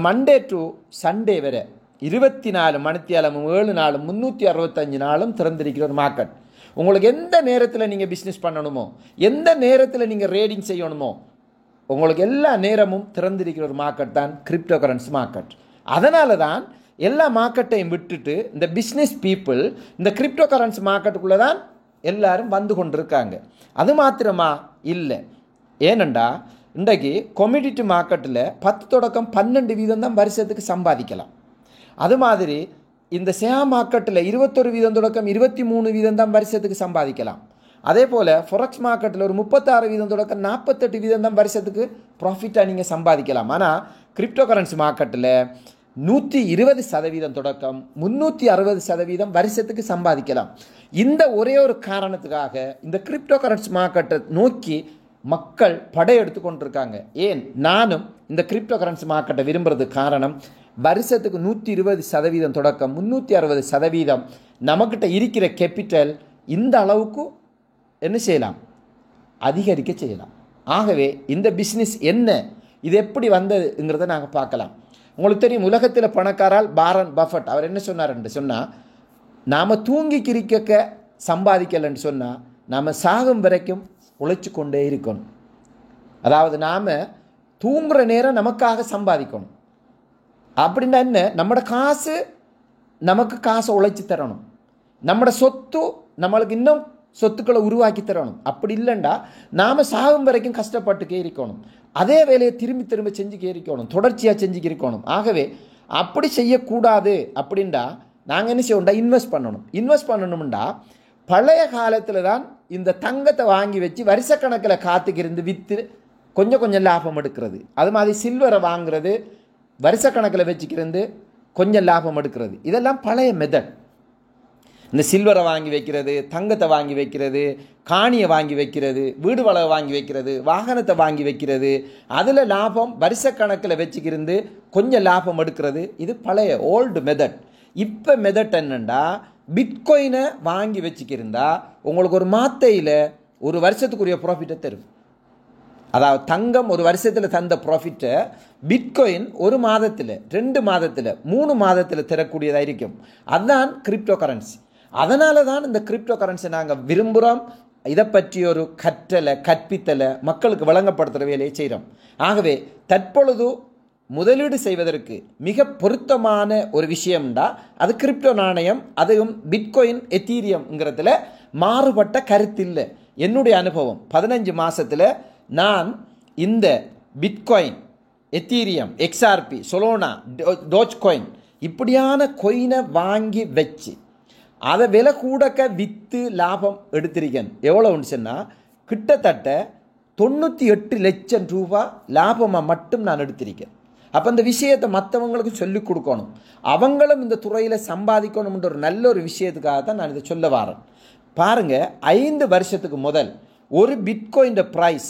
மண்டே டு சண்டே வரை 24 மணித்தியாலமும் 7 நாளும் 365 நாளும் திறந்திருக்கிற ஒரு மார்க்கெட். உங்களுக்கு எந்த நேரத்தில் நீங்கள் பிஸ்னஸ் பண்ணணுமோ, எந்த நேரத்தில் நீங்கள் ரேடிங் செய்யணுமோ, உங்களுக்கு எல்லா நேரமும் திறந்திருக்கிற ஒரு மார்க்கெட் தான் கிரிப்டோ கரன்சி மார்க்கெட். அதனால தான் எல்லா மார்க்கெட்டையும் விட்டுட்டு இந்த பிஸ்னஸ் பீப்புள் இந்த கிரிப்டோ கரன்சி மார்க்கெட்டுக்குள்ளே தான் எல்லாரும் வந்து கொண்டிருக்காங்க. அது மாத்திரமா இல்லை. ஏனெண்டா இன்றைக்கு கொமிடிட்டி மார்க்கெட்டில் 10 தொடக்கம் 12 வீதம் தான் வருஷத்துக்கு சம்பாதிக்கலாம். அது மாதிரி இந்த ஷேர் மார்க்கெட்டில் 21 வீதம் தொடக்கம் 23 வீதம் தான் வருஷத்துக்கு சம்பாதிக்கலாம். அதே போல் ஃபொரெக்ஸ் மார்க்கெட்டில் ஒரு 36 வீதம் தொடக்கம் 48 வீதம் தான் வருஷத்துக்கு ப்ராஃபிட்டாக நீங்கள் சம்பாதிக்கலாம். ஆனால் கிரிப்டோ கரன்சி மார்க்கெட்டில் 120% தொடக்கம் 360% வருஷத்துக்கு சம்பாதிக்கலாம். இந்த ஒரே ஒரு காரணத்துக்காக இந்த கிரிப்டோ கரன்சி மார்க்கெட்டை நோக்கி மக்கள் படையெடுத்து கொண்டிருக்காங்க. ஏன் நானும் இந்த கிரிப்டோ கரன்சி மார்க்கெட்டை விரும்புறதுக்கு காரணம், வருஷத்துக்கு 120% தொடக்கம் 360% நம்மக்கிட்ட இருக்கிற கேபிட்டல் இந்த அளவுக்கு என்ன செய்யலாம், அதிகரிக்க செய்யலாம். ஆகவே இந்த பிஸ்னஸ் என்ன, இது எப்படி வந்ததுங்கிறத நாங்கள் பார்க்கலாம். உங்களுக்கு தெரியும், உலகத்தில் பணக்காரால் வாரன் பஃபட் அவர் என்ன சொன்னார்ன்னு சொன்னால், நாம் தூங்கி கிரிக்க சம்பாதிக்கலைன்னு சொன்னால் நாம் சாகும் வரைக்கும் உழைச்சி கொண்டே இருக்கணும். அதாவது நாம் தூங்குகிற நேரம் நமக்காக சம்பாதிக்கணும். அப்படின்னா என்ன, நம்மளோட காசு நமக்கு காசை உழைச்சி தரணும், நம்மளோட சொத்து நம்மளுக்கு இன்னும் சொத்துக்களை உருவாக்கி தரணும். அப்படி இல்லைண்டா நாம் சாகும் வரைக்கும் கஷ்டப்பட்டுக்கே இருக்கணும், அதே வேலையை திரும்பி திரும்ப செஞ்சுக்கே இருக்கணும், தொடர்ச்சியாக செஞ்சுக்கே இருக்கணும். ஆகவே அப்படி செய்யக்கூடாது. அப்படின்டா நாங்கள் என்ன செய்வோம்டா, இன்வெஸ்ட் பண்ணணும். இன்வெஸ்ட் பண்ணணும்டா பழைய காலத்தில் தான் இந்த தங்கத்தை வாங்கி வச்சு வருஷக்கணக்கில் காத்துக்கிருந்து விற்று கொஞ்சம் கொஞ்சம் லாபம் எடுக்கிறது. அது மாதிரி சில்வரை வாங்குறது, வருஷக்கணக்கில் வச்சுக்கிருந்து கொஞ்சம் லாபம் எடுக்கிறது. இதெல்லாம் பழைய மெத்தட். இந்த சில்வரை வாங்கி வைக்கிறது, தங்கத்தை வாங்கி வைக்கிறது, காணியை வாங்கி வைக்கிறது, வீடு வளவை வாங்கி வைக்கிறது, வாகனத்தை வாங்கி வைக்கிறது, அதில் லாபம் வருஷக்கணக்கில் வச்சுக்கிருந்து கொஞ்சம் லாபம் எடுக்கிறது, இது பழைய ஓல்டு மெத்தட். இப்போ மெத்தட் என்னென்னா, பிட்காயினை வாங்கி வச்சுக்கிருந்தா உங்களுக்கு ஒரு மாத்தையில் ஒரு வருஷத்துக்குரிய ப்ராஃபிட்டை தரும். அதாவது தங்கம் ஒரு வருஷத்தில் தந்த ப்ராஃபிட்டை பிட்காயின் ஒரு மாதத்தில், 2 மாதத்தில், 3 மாதத்தில் தரக்கூடியதாக இருக்கும். அதுதான் கிரிப்டோ கரன்சி. அதனால தான் இந்த கிரிப்டோ கரன்சி நாங்கள் விரும்புகிறோம். இதை பற்றி ஒரு கற்பித்தலை மக்களுக்கு வழங்கப்படுத்துகிற வேலையை செய்கிறோம். ஆகவே தற்பொழுது முதலீடு செய்வதற்கு மிக பொருத்தமான ஒரு விஷயம்டா அது கிரிப்டோ நாணயம், அதுவும் பிட்காயின் எத்தீரியம்ங்கிறதுல மாறுபட்ட கருத்து இல்லை. என்னுடைய அனுபவம் 15 மாதத்தில் நான் இந்த Bitcoin, Ethereum, XRP, Solana, Dogecoin இப்படியான கொயினை வாங்கி வச்சு அதை விலை கூடக்க விற்று லாபம் எடுத்திருக்கேன். எவ்வளோ சொன்னால் கிட்டத்தட்ட 98 லட்சம் ரூபாய் லாபமாக மட்டும் நான் எடுத்திருக்கேன். அப்போ இந்த விஷயத்தை மற்றவங்களுக்கு சொல்லிக் கொடுக்கணும், அவங்களும் இந்த துறையில் சம்பாதிக்கணும்ன்ற ஒரு நல்ல ஒரு விஷயத்துக்காக தான் நான் இதை சொல்ல வரேன். பாருங்கள், 5 வருஷத்துக்கு முதல் ஒரு பிட்காயின் ப்ரைஸ்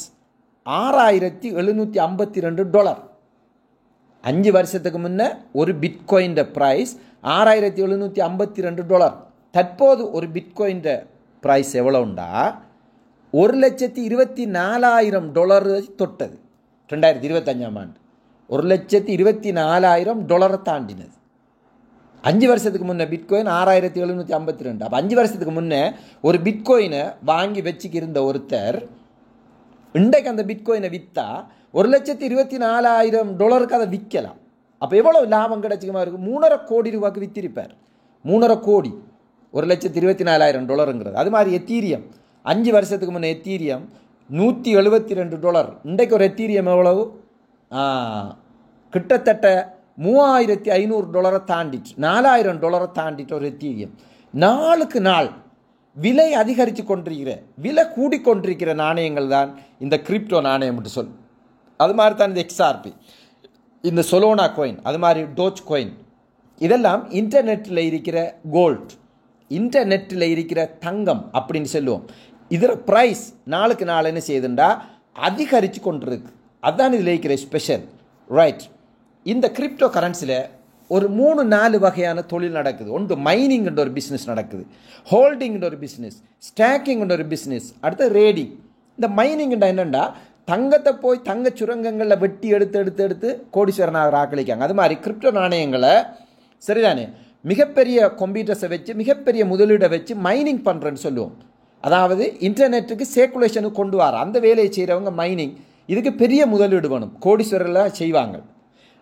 $6,752. 5 வருஷத்துக்கு முன்னே ஒரு பிட்காயின் ப்ரைஸ் $6,752. தற்போது ஒரு பிட்காயின் ப்ரைஸ் எவ்வளோண்டா $1,24,000 தொட்டது. 2025ஆம் ஆண்டு $1,24,000 தாண்டினது. 5 வருஷத்துக்கு முன்னே பிட்காயின் 6,752. அப்போ 5 வருஷத்துக்கு முன்னே ஒரு பிட்காயினை வாங்கி வச்சுக்கிருந்த ஒருத்தர் இன்றைக்கு அந்த பிட்காயினை விற்றா $1,24,000 அதை விற்கலாம். அப்போ எவ்வளோ லாபம் கிடைச்சிக்கமா இருக்குது? 3.5 கோடி ரூபாய்க்கு விற்றிருப்பார். 3.5 கோடி, $1,24,000. அது மாதிரி எத்தீரியம் 5 வருஷத்துக்கு முன்னே எத்தீரியம் $172. இன்றைக்கு ஒரு எத்தீரியம் எவ்வளவு? கிட்டத்தட்ட $3,500 தாண்டிட்டு, $4,000 தாண்டிட்டு ஒரு எத்தீரியம். நாளுக்கு நாள் விலை அதிகரித்து கொண்டிருக்கிற, விலை கூடிக்கொண்டிருக்கிற நாணயங்கள் தான் இந்த கிரிப்டோ நாணயம் என்று சொல். அது மாதிரி தான் இந்த எக்ஸ்ஆர்பி, இந்த சொலோனா காயின், அது மாதிரி டோஜ் காயின், இதெல்லாம் இன்டர்நெட்டில் இருக்கிற கோல்ட், இன்டர்நெட்டில் இருக்கிற தங்கம் அப்படின்னு சொல்லுவோம். இதில் ப்ரைஸ் நாளுக்கு நாள் என்ன செய்யுதுண்டா அதிகரித்து கொண்டிருக்கு. அதுதான் இதில் இருக்கிற ஸ்பெஷல். ரைட், இந்த கிரிப்டோ கரன்சியில் ஒரு 3-4 வகையான தொழில் நடக்குது. ஒன்று மைனிங்ன்ற ஒரு பிஸ்னஸ் நடக்குது, ஹோல்டிங்ன்ற ஒரு பிஸ்னஸ், ஸ்டாக்கிங்ன்ற ஒரு பிஸ்னஸ், அடுத்து ரேடிங். இந்த மைனிங்ன்ற என்னென்னா தங்கத்தை போய் தங்க சுரங்கங்களில் வெட்டி எடுத்து எடுத்து எடுத்து கோடீஸ்வரனாக ஆக்களிக்காங்க. அது மாதிரி கிரிப்டோ நாணயங்களை சரிதானே மிகப்பெரிய கம்ப்யூட்டர்ஸை வச்சு மிகப்பெரிய முதலீடை வச்சு மைனிங் பண்ணுறேன்னு சொல்லுவோம். அதாவது இன்டர்நெட்டுக்கு சேக்குலேஷனுக்கு கொண்டு வர அந்த வேலையை செய்கிறவங்க மைனிங். இதுக்கு பெரிய முதலீடு வேணும், கோடீஸ்வரர்களாக செய்வாங்க.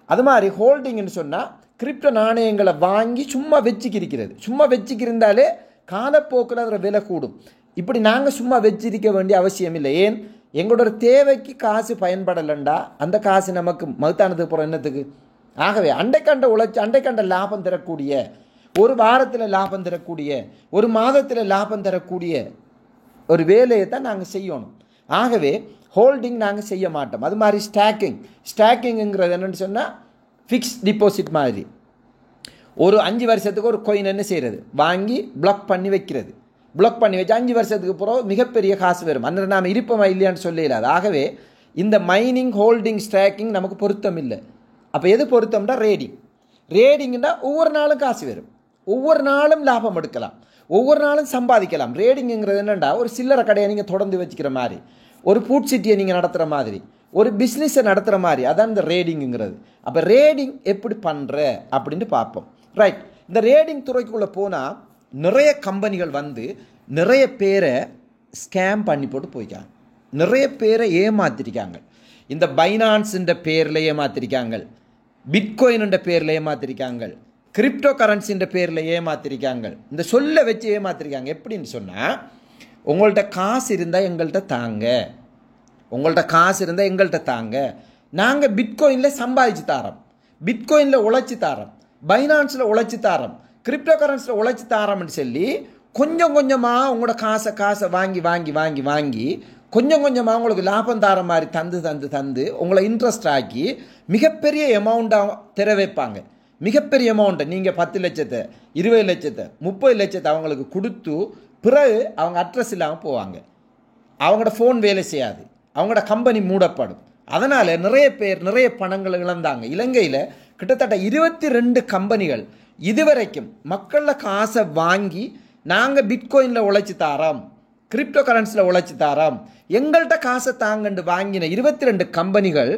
அது மாதிரி ஹோல்டிங்னு சொன்னால் கிரிப்டோ நாணயங்களை வாங்கி சும்மா வச்சுக்கிருக்கிறது. சும்மா வச்சுக்கிருந்தாலே காலப்போக்கில் அதில் விலை கூடும். இப்படி நாங்கள் சும்மா வச்சிருக்க வேண்டிய அவசியம் இல்லை. ஏன் எங்களோட தேவைக்கு காசு பயன்படலைண்டா அந்த காசு நமக்கு மகத்தானதுக்கு போகிற என்னத்துக்கு? ஆகவே அண்டைக்கண்ட லாபம் தரக்கூடிய, ஒரு வாரத்தில் லாபம் தரக்கூடிய, ஒரு மாதத்தில் லாபம் தரக்கூடிய ஒரு வேலையை தான் நாங்கள் செய்யணும். ஆகவே ஹோல்டிங் நாங்கள் செய்ய மாட்டோம். அது மாதிரி ஸ்டாக்கிங்கிறது என்னென்னு சொன்னால் ஃபிக்ஸ் டிபாசிட் மாதிரி. ஒரு 5 வருஷத்துக்கு ஒரு coin என்ன செய்கிறது, வாங்கி பிளாக் பண்ணி வைக்கிறது. பிளாக் பண்ணி வச்சு 5 வருஷத்துக்கு பிறகு மிகப்பெரிய காசு வரும். அந்த நாம் இருப்போமா இல்லையான்னு சொல்லலாது. ஆகவே இந்த மைனிங், ஹோல்டிங், ஸ்டாக்கிங் நமக்கு பொருத்தம் இல்லை. அப்போ எது பொருத்தம்னா ரேடிங்னா ஒவ்வொரு நாளும் காசு வரும், ஒவ்வொரு நாளும் லாபம் எடுக்கலாம், ஒவ்வொரு நாளும் சம்பாதிக்கலாம். ரேடிங்கிறது என்னென்னா ஒரு சில்லறை கடையை நீங்கள் தொடர்ந்து வச்சுக்கிற மாதிரி, ஒரு ஃபுட் சிட்டியை நீங்கள் நடத்துகிற மாதிரி, ஒரு பிஸ்னஸை நடத்துகிற மாதிரி, அதான் இந்த ரேடிங்கிறது. அப்போ ரேடிங் எப்படி பண்ணுற அப்படின்ட்டு பார்ப்போம். ரைட். இந்த ரேடிங் துறைக்குள்ளே போனால் நிறைய கம்பெனிகள் வந்து நிறைய பேரை ஸ்கேம் பண்ணி போட்டு போய்க்காங்க, நிறைய பேரை ஏமாத்திருக்காங்க. இந்த பைனான்ஸுன்ற பேரில் ஏமாத்திருக்காங்க, பிட்காயின்ன்ற பேரில் ஏமாத்திருக்காங்க, கிரிப்டோ கரன்சின்ற பேரில் ஏமாத்திருக்காங்க. இந்த சொல்ல வச்சு ஏமாத்திருக்காங்க. எப்படின்னு சொன்னால், உங்கள்கிட்ட காசு இருந்தால் எங்கள்கிட்ட தாங்க, உங்கள்கிட்ட காசு இருந்தால் எங்கள்கிட்ட தாங்க, நாங்கள் பிட்காயினில் சம்பாதிச்சு தாரோம், பிட்காயினில் உழைச்சி தாரோம், பைனான்ஸில் உழைச்சி தாரோம், கிரிப்டோ கரன்சியில் உழைச்சி தாரோம்னு சொல்லி கொஞ்சம் கொஞ்சமாக உங்களோட காசை வாங்கி வாங்கி வாங்கி வாங்கி கொஞ்சம் கொஞ்சமாக உங்களுக்கு லாபம் தார மாதிரி தந்து உங்களை இன்ட்ரெஸ்ட் ஆக்கி மிகப்பெரிய அமௌண்ட்டாக திற வைப்பாங்க. மிகப்பெரிய அமௌண்ட்டை நீங்கள் 10 லட்சத்தை, 20 லட்சத்தை, 30 லட்சத்தை அவங்களுக்கு கொடுத்து பிறகு அவங்க அட்ரஸ் இல்லாமல் போவாங்க. அவங்களோட ஃபோன் வேலை செய்யாது, அவங்களோட கம்பெனி மூடப்படும். அதனால் நிறைய பேர் நிறைய பணங்களை இழந்தாங்க. இலங்கையில் கிட்டத்தட்ட 22 கம்பெனிகள் இதுவரைக்கும் மக்களில் காசை வாங்கி நாங்கள் பிட்காயினில் உழைச்சி தாரோம், கிரிப்டோ கரன்சியில் உழைச்சி தாரோம், எங்கள்கிட்ட காசை தாங்கண்டு வாங்கின 22 கம்பெனிகள்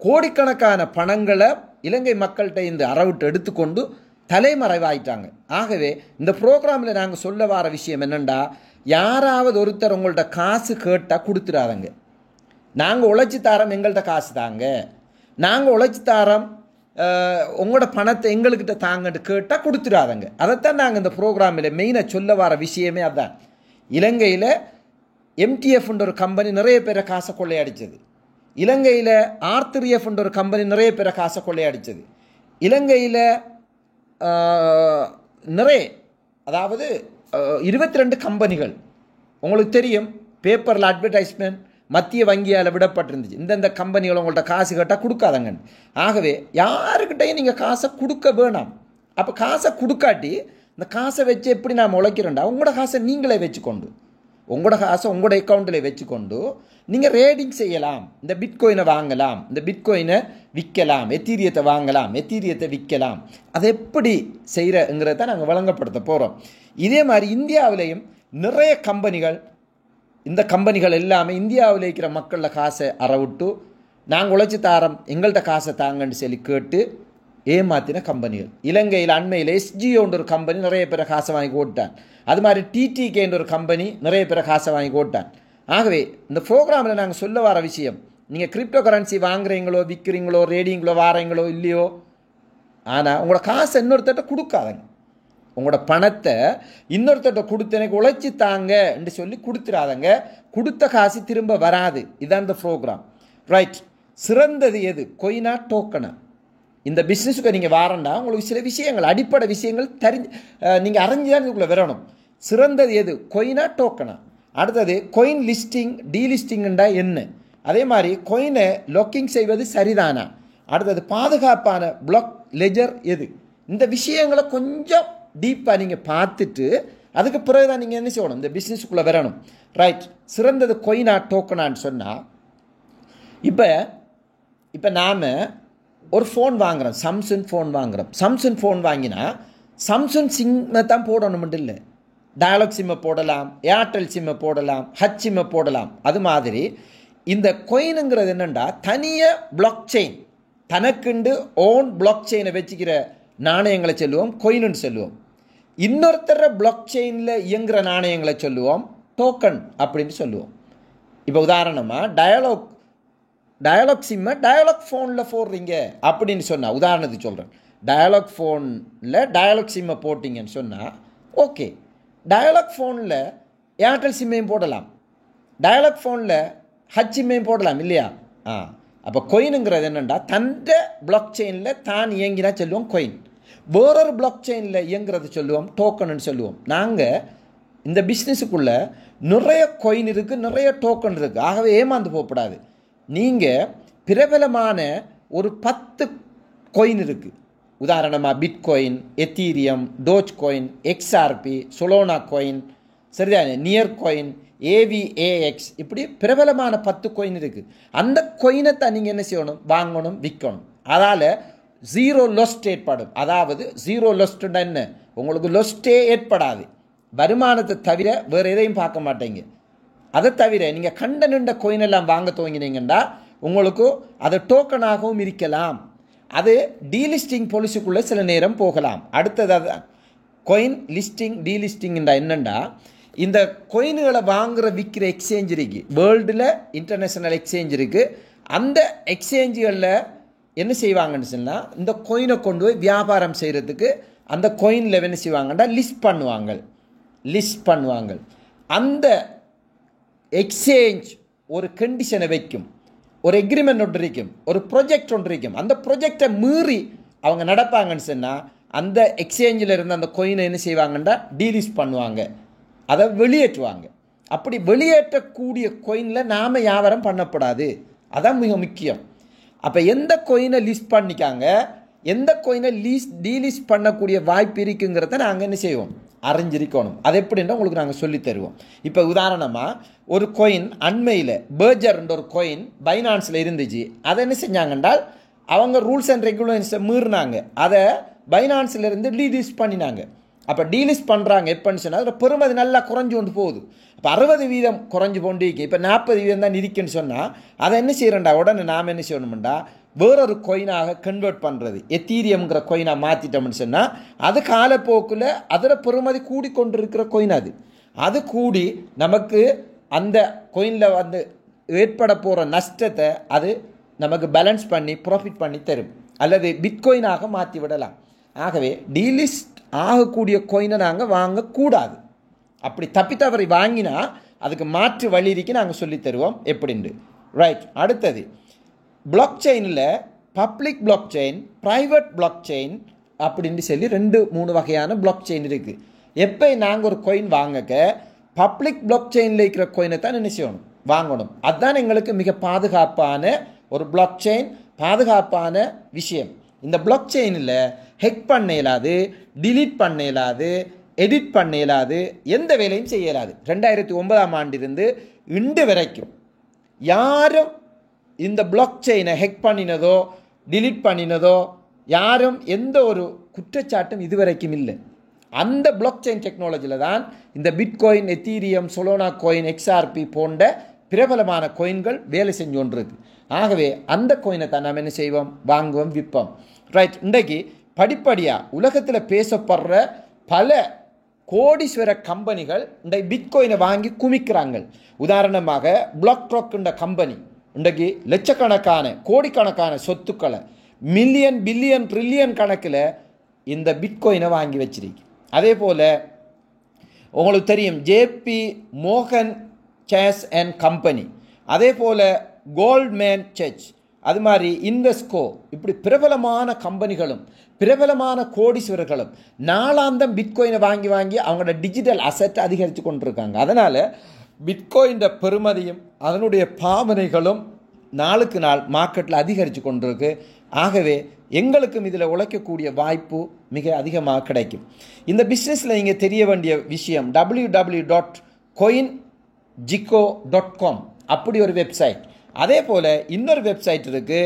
கோடிக்கணக்கான பணங்களை இலங்கை மக்கள்கிட்ட இந்த அறவிட்டு எடுத்துக்கொண்டு தலைமறைவாயிட்டாங்க. ஆகவே இந்த ப்ரோக்ராமில் நாங்கள் சொல்ல வர விஷயம் என்னென்னா, யாராவது ஒருத்தர் உங்கள்கிட்ட காசு கேட்டால் கொடுத்துடாதங்க. நாங்கள் உழைச்சி தாரோம், எங்கள்கிட்ட காசு தாங்க, நாங்கள் உழைச்சி தாரோம், உங்களோட பணத்தை எங்கள்கிட்ட தாங்கன்னு கேட்டால் கொடுத்துடாதங்க. அதைத்தான் நாங்கள் இந்த ப்ரோக்ராமில் மெயினாக சொல்ல வர விஷயமே அதுதான். இலங்கையில் எம்டிஎஃப்ன்ற ஒரு கம்பெனி நிறைய பேரை காசை கொள்ளையடிச்சது, இலங்கையில் R3Fன்ற ஒரு கம்பெனி நிறைய பேரை காசை கொள்ளையடிச்சது, இலங்கையில் நிறைய, அதாவது 22 கம்பெனிகள் உங்களுக்கு தெரியும், பேப்பரில் அட்வர்டைஸ்மெண்ட் மத்திய வங்கியால் விடப்பட்டிருந்துச்சு, இந்தந்த கம்பெனிகள் உங்கள்கிட்ட காசு கேட்டால் கொடுக்காதங்க. ஆகவே யாருக்கிட்டையும் நீங்கள் காசை கொடுக்க வேணாம். அப்போ காசை கொடுக்காட்டி இந்த காசை வச்சு எப்படி நாம் உழைக்கிறோண்டா, உங்களோட காசை நீங்களே வச்சுக்கொண்டு, உங்களோட காசை உங்களோட அக்கௌண்ட்டில் வச்சுக்கொண்டு நீங்கள் ரேடிங் செய்யலாம். இந்த பிட்காயினை வாங்கலாம், இந்த பிட்காயினை விற்கலாம், எத்தீரியத்தை வாங்கலாம், எத்தீரியத்தை விற்கலாம். அதை எப்படி செய்கிறங்கிறத நாங்கள் வழங்கப்படுத்த போகிறோம். இதே மாதிரி இந்தியாவிலேயும் நிறைய கம்பெனிகள், இந்த கம்பெனிகள் எல்லாமே இந்தியாவில் இருக்கிற மக்களில் காசை அறவிட்டு நாங்கள் உழைச்சி தாரோம், எங்கள்கிட்ட காசை தாங்கன்னு சொல்லி கேட்டு ஏமாத்தின கம்பெனிகள். இலங்கையில் அண்மையில் SGOன்ற ஒரு கம்பெனி நிறைய பேரை காசை வாங்கி ஓட்டான். அது மாதிரி TTKன்ற ஒரு கம்பெனி நிறைய பேரை காசை வாங்கி ஓட்டான். ஆகவே இந்த ப்ரோக்ராமில் நாங்கள் சொல்ல வர விஷயம், நீங்கள் கிரிப்டோ கரன்சி வாங்குறீங்களோ, விற்கிறீங்களோ, ரேடிங்களோ, வாரீங்களோ இல்லையோ, ஆனால் உங்களோட காசை இன்னொருத்தட்ட கொடுக்காதங்க. உங்களோட பணத்தை இன்னொருத்தட்ட கொடுத்து எனக்கு உழைச்சி தாங்க என்று சொல்லி கொடுத்துடாதங்க. கொடுத்த காசு திரும்ப வராது. இதுதான் இந்த ப்ரோக்ராம். ரைட். சிறந்தது எது, கொயினா டோக்கனா? இந்த பிஸ்னஸுக்கு நீங்கள் வாரண்டா உங்களுக்கு சில விஷயங்கள், அடிப்படை விஷயங்கள் நீங்கள் அறிஞ்சுதான் இதுக்குள்ளே வரணும். சிறந்தது எது, கொயினா டோக்கனா? அடுத்தது கொயின் லிஸ்டிங், டீலிஸ்டிங்ண்டா என்ன? அதே மாதிரி கொயினை லாக்கிங் செய்வது சரிதானா? அடுத்தது பாதுகாப்பான பிளாக் லெஜர் எது? இந்த விஷயங்களை கொஞ்சம் டீப்பாக நீங்கள் பார்த்துட்டு அதுக்கு பிறகு தான் நீங்கள் என்ன செய்யணும், இந்த பிஸ்னஸுக்குள்ளே வரணும். ரைட். சிறந்தது கொயினா டோக்கனான்னு சொன்னால், இப்போ நாம் ஒரு ஃபோன் வாங்குகிறோம், சாம்சங் ஃபோன் வாங்குகிறோம். சாம்சங் ஃபோன் வாங்கினா சாம்சங் சிம்மை தான் போடணும்னு இல்லை, டயலாக் சிம்மை போடலாம், ஏர்டெல் சிம்மை போடலாம், ஹச் சிம்மை போடலாம். அது மாதிரி இந்த கொயினுங்கிறது என்னென்னா தனியாக பிளாக் செயின், தனக்குண்டு ஓன் பிளாக் செயினை வச்சுக்கிற நாணயங்களை சொல்லுவோம் கொயின்னு சொல்லுவோம். இன்னொருத்தர பிளாக் செயினில் இயங்குகிற நாணயங்களை சொல்லுவோம் டோக்கன் அப்படின்னு சொல்லுவோம். இப்போ உதாரணமாக டயலாக் சிம்மை டயலாக் ஃபோனில் போடுறீங்க அப்படின்னு சொன்னால், உதாரணத்துக்கு சொல்கிறேன், டயலாக் ஃபோனில் டயலாக் சிம்மை போட்டிங்கன்னு சொன்னால் ஓகே, டயலாக் ஃபோனில் ஏர்டெல் சிம்மையும் போடலாம், டயலாக் ஃபோனில் ஹச் சிம்மையும் போடலாம் இல்லையா? அப்போ கொயினுங்கிறது என்னென்னா தந்த பிளாக் செயினில் தான் இயங்கினா சொல்லுவோம் கொயின், வேறொரு பிளாக் செயினில் இயங்குறது சொல்லுவோம் டோக்கன்னு சொல்லுவோம். நாங்கள் இந்த பிஸ்னஸுக்குள்ளே நிறைய கொயின் இருக்குது, நிறைய டோக்கன் இருக்குது. ஆகவே ஏமாந்து போகக்கூடாது. நீங்கள் பிரபலமான ஒரு 10 கொயின் இருக்குது. உதாரணமாக Bitcoin, Ethereum, Dogecoin, XRP, Solana coin, சரிதானே, நியர் கோயின், ஏவிஏஎக்ஸ், இப்படி பிரபலமான 10 கொயின் இருக்குது. அந்த கொயினை தான் நீங்கள் என்ன செய்யணும், வாங்கணும், விற்கணும். அதால் ஜீரோ லொஸ்ட் ஏற்படும். அதாவது ஜீரோ லொஸ்ட்டுன்னா என்ன, உங்களுக்கு லொஸ்ட்டே ஏற்படாது. வருமானத்தை தவிர வேறு எதையும் பார்க்க மாட்டேங்க. அதை தவிர நீங்கள் கண்ட நின்ற கொயின் எல்லாம் வாங்க துவங்கினீங்கன்னா உங்களுக்கு அது டோக்கனாகவும் இருக்கலாம். அது டீலிஸ்டிங் பாலிசிக்குள்ளே சில நேரம் போகலாம். அடுத்தது கொயின் லிஸ்டிங் டீலிஸ்டிங் என்னென்னா, இந்த கொயின்களை வாங்குகிற விற்கிற எக்ஸ்சேஞ்ச் இருக்குது, வேர்ல்டில் இன்டர்நேஷ்னல் எக்ஸ்சேஞ்ச் இருக்குது. அந்த எக்ஸ்சேஞ்சுகளில் என்ன செய்வாங்கன்னு சொன்னால், இந்த கொயினை கொண்டு போய் வியாபாரம் செய்கிறதுக்கு அந்த கொயினில் என்ன செய்வாங்கன்னா லிஸ்ட் பண்ணுவாங்க. அந்த எக்ஸ்சேஞ்ச் ஒரு கண்டிஷனை வைக்கும், ஒரு எக்ரிமெண்ட் ஒன்று இருக்கும், ஒரு ப்ரொஜெக்ட் ஒன்று இருக்கும். அந்த ப்ரொஜெக்டை மீறி அவங்க நடப்பாங்கன்னு சொன்னால் அந்த எக்ஸ்சேஞ்சில் இருந்து அந்த கொயினை என்ன செய்வாங்கன்னா டீலிஸ்ட் பண்ணுவாங்க, அதை வெளியேற்றுவாங்க. அப்படி வெளியேற்றக்கூடிய கொயினில் நாம் வியாபாரம் பண்ணக்கூடாது. அதான் மிக முக்கியம். அப்போ எந்த கொயினை லிஸ்ட் பண்ணிக்காங்க, எந்த கொயினை டீலிஸ்ட் பண்ணக்கூடிய வாய்ப்பு இருக்குங்கிறத நாங்கள் என்ன செய்வோம், அறிஞ்சிருக்கணும். அது எப்படின்னா உங்களுக்கு நாங்கள் சொல்லித்தருவோம். இப்போ உதாரணமாக ஒரு கொயின் அண்மையில் பேர்ஜர்ன்ற ஒரு கொயின் பைனான்ஸில் இருந்துச்சு. அதை என்ன செஞ்சாங்கன்றால் அவங்க ரூல்ஸ் அண்ட் ரெகுலேஷன்ஸை மீறினாங்க, அதை பைனான்ஸிலேருந்து டீலிஸ்ட் பண்ணினாங்க. அப்போ டீலிஸ்ட் பண்ணுறாங்க எப்போன்னு சொன்னால் அதில் பெருமதி நல்லா குறைஞ்சி கொண்டு போகுது. இப்போ 60% குறைஞ்சி கொண்டு இருக்கு, இப்போ 40% தான் இருக்குன்னு சொன்னால் அதை என்ன செய்கிறேன்டா, உடனே நாம் என்ன செய்யணும்டா வேறொரு கொயினாக கன்வெர்ட் பண்ணுறது, எத்தீரியம்ங்கிற கொயினாக மாற்றிட்டோம்னு சொன்னால் அது காலப்போக்கில் அதில் பெருமதி கூடிக்கொண்டு இருக்கிற கொயின். அது கூடி நமக்கு அந்த கொயினில் வந்து ஏற்பட போகிற நஷ்டத்தை அது நமக்கு பேலன்ஸ் பண்ணி ப்ராஃபிட் பண்ணி தரும், அல்லது பிட்கோயினாக மாற்றி விடலாம். ஆகவே டீலிஸ்ட் ஆகக்கூடிய கொயினை நாங்கள் வாங்கக்கூடாது. அப்படி தப்பித்தவரை வாங்கினா அதுக்கு மாற்று வழி இருக்கு, நாங்கள் சொல்லித்தருவோம் எப்படின்னு. ரைட். அடுத்தது பிளாக் செயினில் public block chain, private block chain அப்படின்னு சொல்லி 2-3 வகையான பிளாக் செயின் இருக்குது. எப்போ நாங்கள் ஒரு கொயின் வாங்கக்க பப்ளிக் பிளாக் செயினில் இருக்கிற கொயினை தான் என்ன செய்யணும், வாங்கணும். அதுதான் எங்களுக்கு மிக பாதுகாப்பான ஒரு பிளாக் செயின், பாதுகாப்பான விஷயம். இந்த பிளாக் செயினில் ஹேக் பண்ண இயலாது, டிலீட் பண்ண இயலாது, எடிட் பண்ண இயலாது, எந்த வேலையும் செய்ய இயலாது. 2009ஆம் ஆண்டிலிருந்து இன்று வரைக்கும் யாரும் இந்த பிளாக் செயினை ஹேக் பண்ணினதோ டிலீட் பண்ணினதோ யாரும் எந்த ஒரு குற்றச்சாட்டும் இதுவரைக்கும் இல்லை. அந்த பிளாக் செயின் டெக்னாலஜியில் தான் இந்த பிட்கோயின், எத்தீரியம், சொலோனா கோயின், எக்ஸ்ஆர்பி போன்ற பிரபலமான கோயின்கள் வேலை செஞ்சு கொண்டிருக்கு. ஆகவே அந்த கோயினை தான் நாம் என்ன செய்வோம், வாங்குவோம், விற்போம். ரைட். இன்றைக்கு படிப்படியாக உலகத்தில் பேசப்படுற பல கோடீஸ்வர கம்பெனிகள் இந்த பிட்கோயினை வாங்கி குமிக்கிறாங்க. உதாரணமாக பிளாக் ராக்ன்ற கம்பெனி இன்றைக்கு லட்சக்கணக்கான கோடிக்கணக்கான சொத்துக்களை மில்லியன் பில்லியன் ட்ரில்லியன் கணக்கில் இந்த பிட்கோயினை வாங்கி வச்சிருக்கு. அதே போல் உங்களுக்கு தெரியும் ஜேபி மோகன் சேஸ் அண்ட் கம்பெனி, அதே போல் கோல்ட்மேன் சர்ச், அது மாதிரி இன்வெஸ்கோ, இப்படி பிரபலமான கம்பெனிகளும் பிரபலமான கோடீஸ்வரர்களும் நாளாந்தம் பிட்கோயினை வாங்கி வாங்கி அவங்களோட டிஜிட்டல் அசெட் அதிகரித்து கொண்டிருக்காங்க. அதனால் பிட்கோயின் பெறுமதியும் அதனுடைய பாவனைகளும் நாளுக்கு நாள் மார்க்கெட்டில் அதிகரித்து கொண்டிருக்கு. ஆகவே எங்களுக்கும் இதில் உழைக்கக்கூடிய வாய்ப்பு மிக அதிகமாக கிடைக்கும். இந்த பிஸ்னஸில் நீங்கள் தெரிய வேண்டிய விஷயம் www.coinjico.com அப்படி ஒரு வெப்சைட். அதே போல் இன்னொரு வெப்சைட் இருக்குது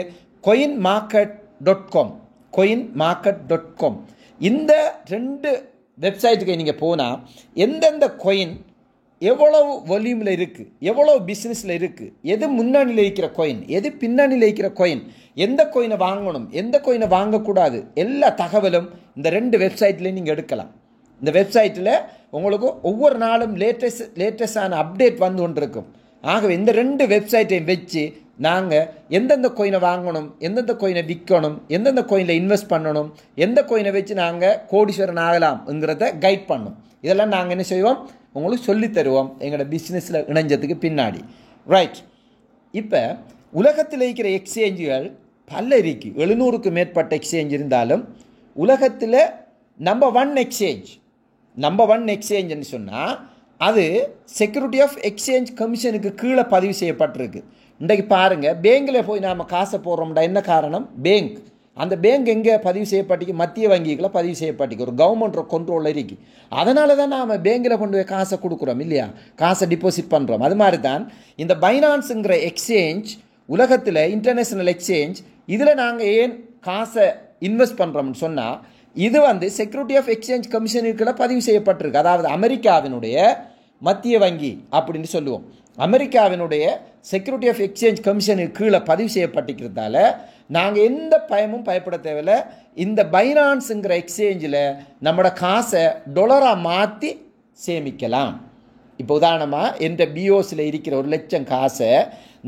coinmarket coinmarket.com coinmarket.com இந்த 2 வெப்சைட்டுக்கு நீங்கள் போனால் எந்தெந்த coin எவ்வளவு வால்யூமில் இருக்குது, எவ்வளவு பிஸ்னஸில் இருக்குது, எது முன்னணியில் இருக்கிற coin, எது பின்னணியில் இருக்கிற coin, எந்த கோயினை வாங்கணும், எந்த கோயினை வாங்கக்கூடாது, எல்லா தகவலும் இந்த 2 வெப்சைட்லேயும் நீங்கள் எடுக்கலாம். இந்த வெப்சைட்டில் உங்களுக்கு ஒவ்வொரு நாளும் லேட்டஸ்டான அப்டேட் வந்து கொண்டு இருக்கும். ஆகவே இந்த 2 வெப்சைட்டையும் வச்சு நாங்கள் எந்தெந்த கோயினை வாங்கணும், எந்தெந்த கோயினை விற்கணும், எந்தெந்த கோயினில் இன்வெஸ்ட் பண்ணணும், எந்த கோயினை வச்சு நாங்கள் கோடீஸ்வரன் ஆகலாம்ங்கிறத கைட் பண்ணணும். இதெல்லாம் நாங்கள் என்ன செய்வோம், உங்களுக்கு சொல்லி தருவோம் எங்களோட பிஸ்னஸில் இணைஞ்சதுக்கு பின்னாடி. ரைட். இப்போ உலகத்தில் இருக்கிற எக்ஸ்சேஞ்சுகள் பல இருக்குது. 700க்கு மேற்பட்ட எக்ஸ்சேஞ்ச் இருந்தாலும் உலகத்தில் நம்பர் 1 எக்ஸ்சேஞ்சுன்னு சொன்னால் அது செக்யூரிட்டி ஆஃப் எக்ஸ்சேஞ்ச் கமிஷனுக்கு கீழே பதிவு செய்யப்பட்டிருக்கு. இன்றைக்கு பாருங்கள், பேங்கில் போய் நாம் காசை போடுறோம்டா, என்ன காரணம்? பேங்க். அந்த பேங்க் எங்கே பதிவு செய்யப்பட்டிக்கு? மத்திய வங்கிகளை பதிவு செய்யப்பட்டிக்கு, ஒரு கவர்மெண்ட் கண்ட்ரோலில் இருக்குது. அதனால தான் நாம் பேங்கில் கொண்டு போய் காசை கொடுக்குறோம் இல்லையா, காசை டிபாசிட் பண்ணுறோம். அது மாதிரி தான் இந்த பைனான்ஸுங்கிற எக்ஸ்சேஞ்ச் உலகத்தில் இன்டர்நேஷ்னல் எக்ஸ்சேஞ்ச், இதில் நாங்கள் ஏன் காசை இன்வெஸ்ட் பண்ணுறோம்னு சொன்னால் இது வந்து செக்யூரிட்டி ஆஃப் எக்ஸ்சேஞ்ச் கமிஷனுக்குள்ள பதிவு செய்யப்பட்டிருக்கு. அதாவது அமெரிக்காவினுடைய மத்திய வங்கி அப்படின்னு சொல்லுவோம். அமெரிக்காவினுடைய செக்யூரிட்டி ஆஃப் எக்ஸ்சேஞ்ச் கமிஷனுக்கு கீழே பதிவு செய்யப்பட்டிருக்கிறதால நாங்கள் எந்த பயமும் பயப்பட தேவையில்லை. இந்த பைனான்ஸுங்கிற எக்ஸ்சேஞ்சில் நம்மளோட காசை டொலராக மாற்றி சேமிக்கலாம். இப்போ உதாரணமாக என்ற பிஓஸில் இருக்கிற 1 லட்சம் காசை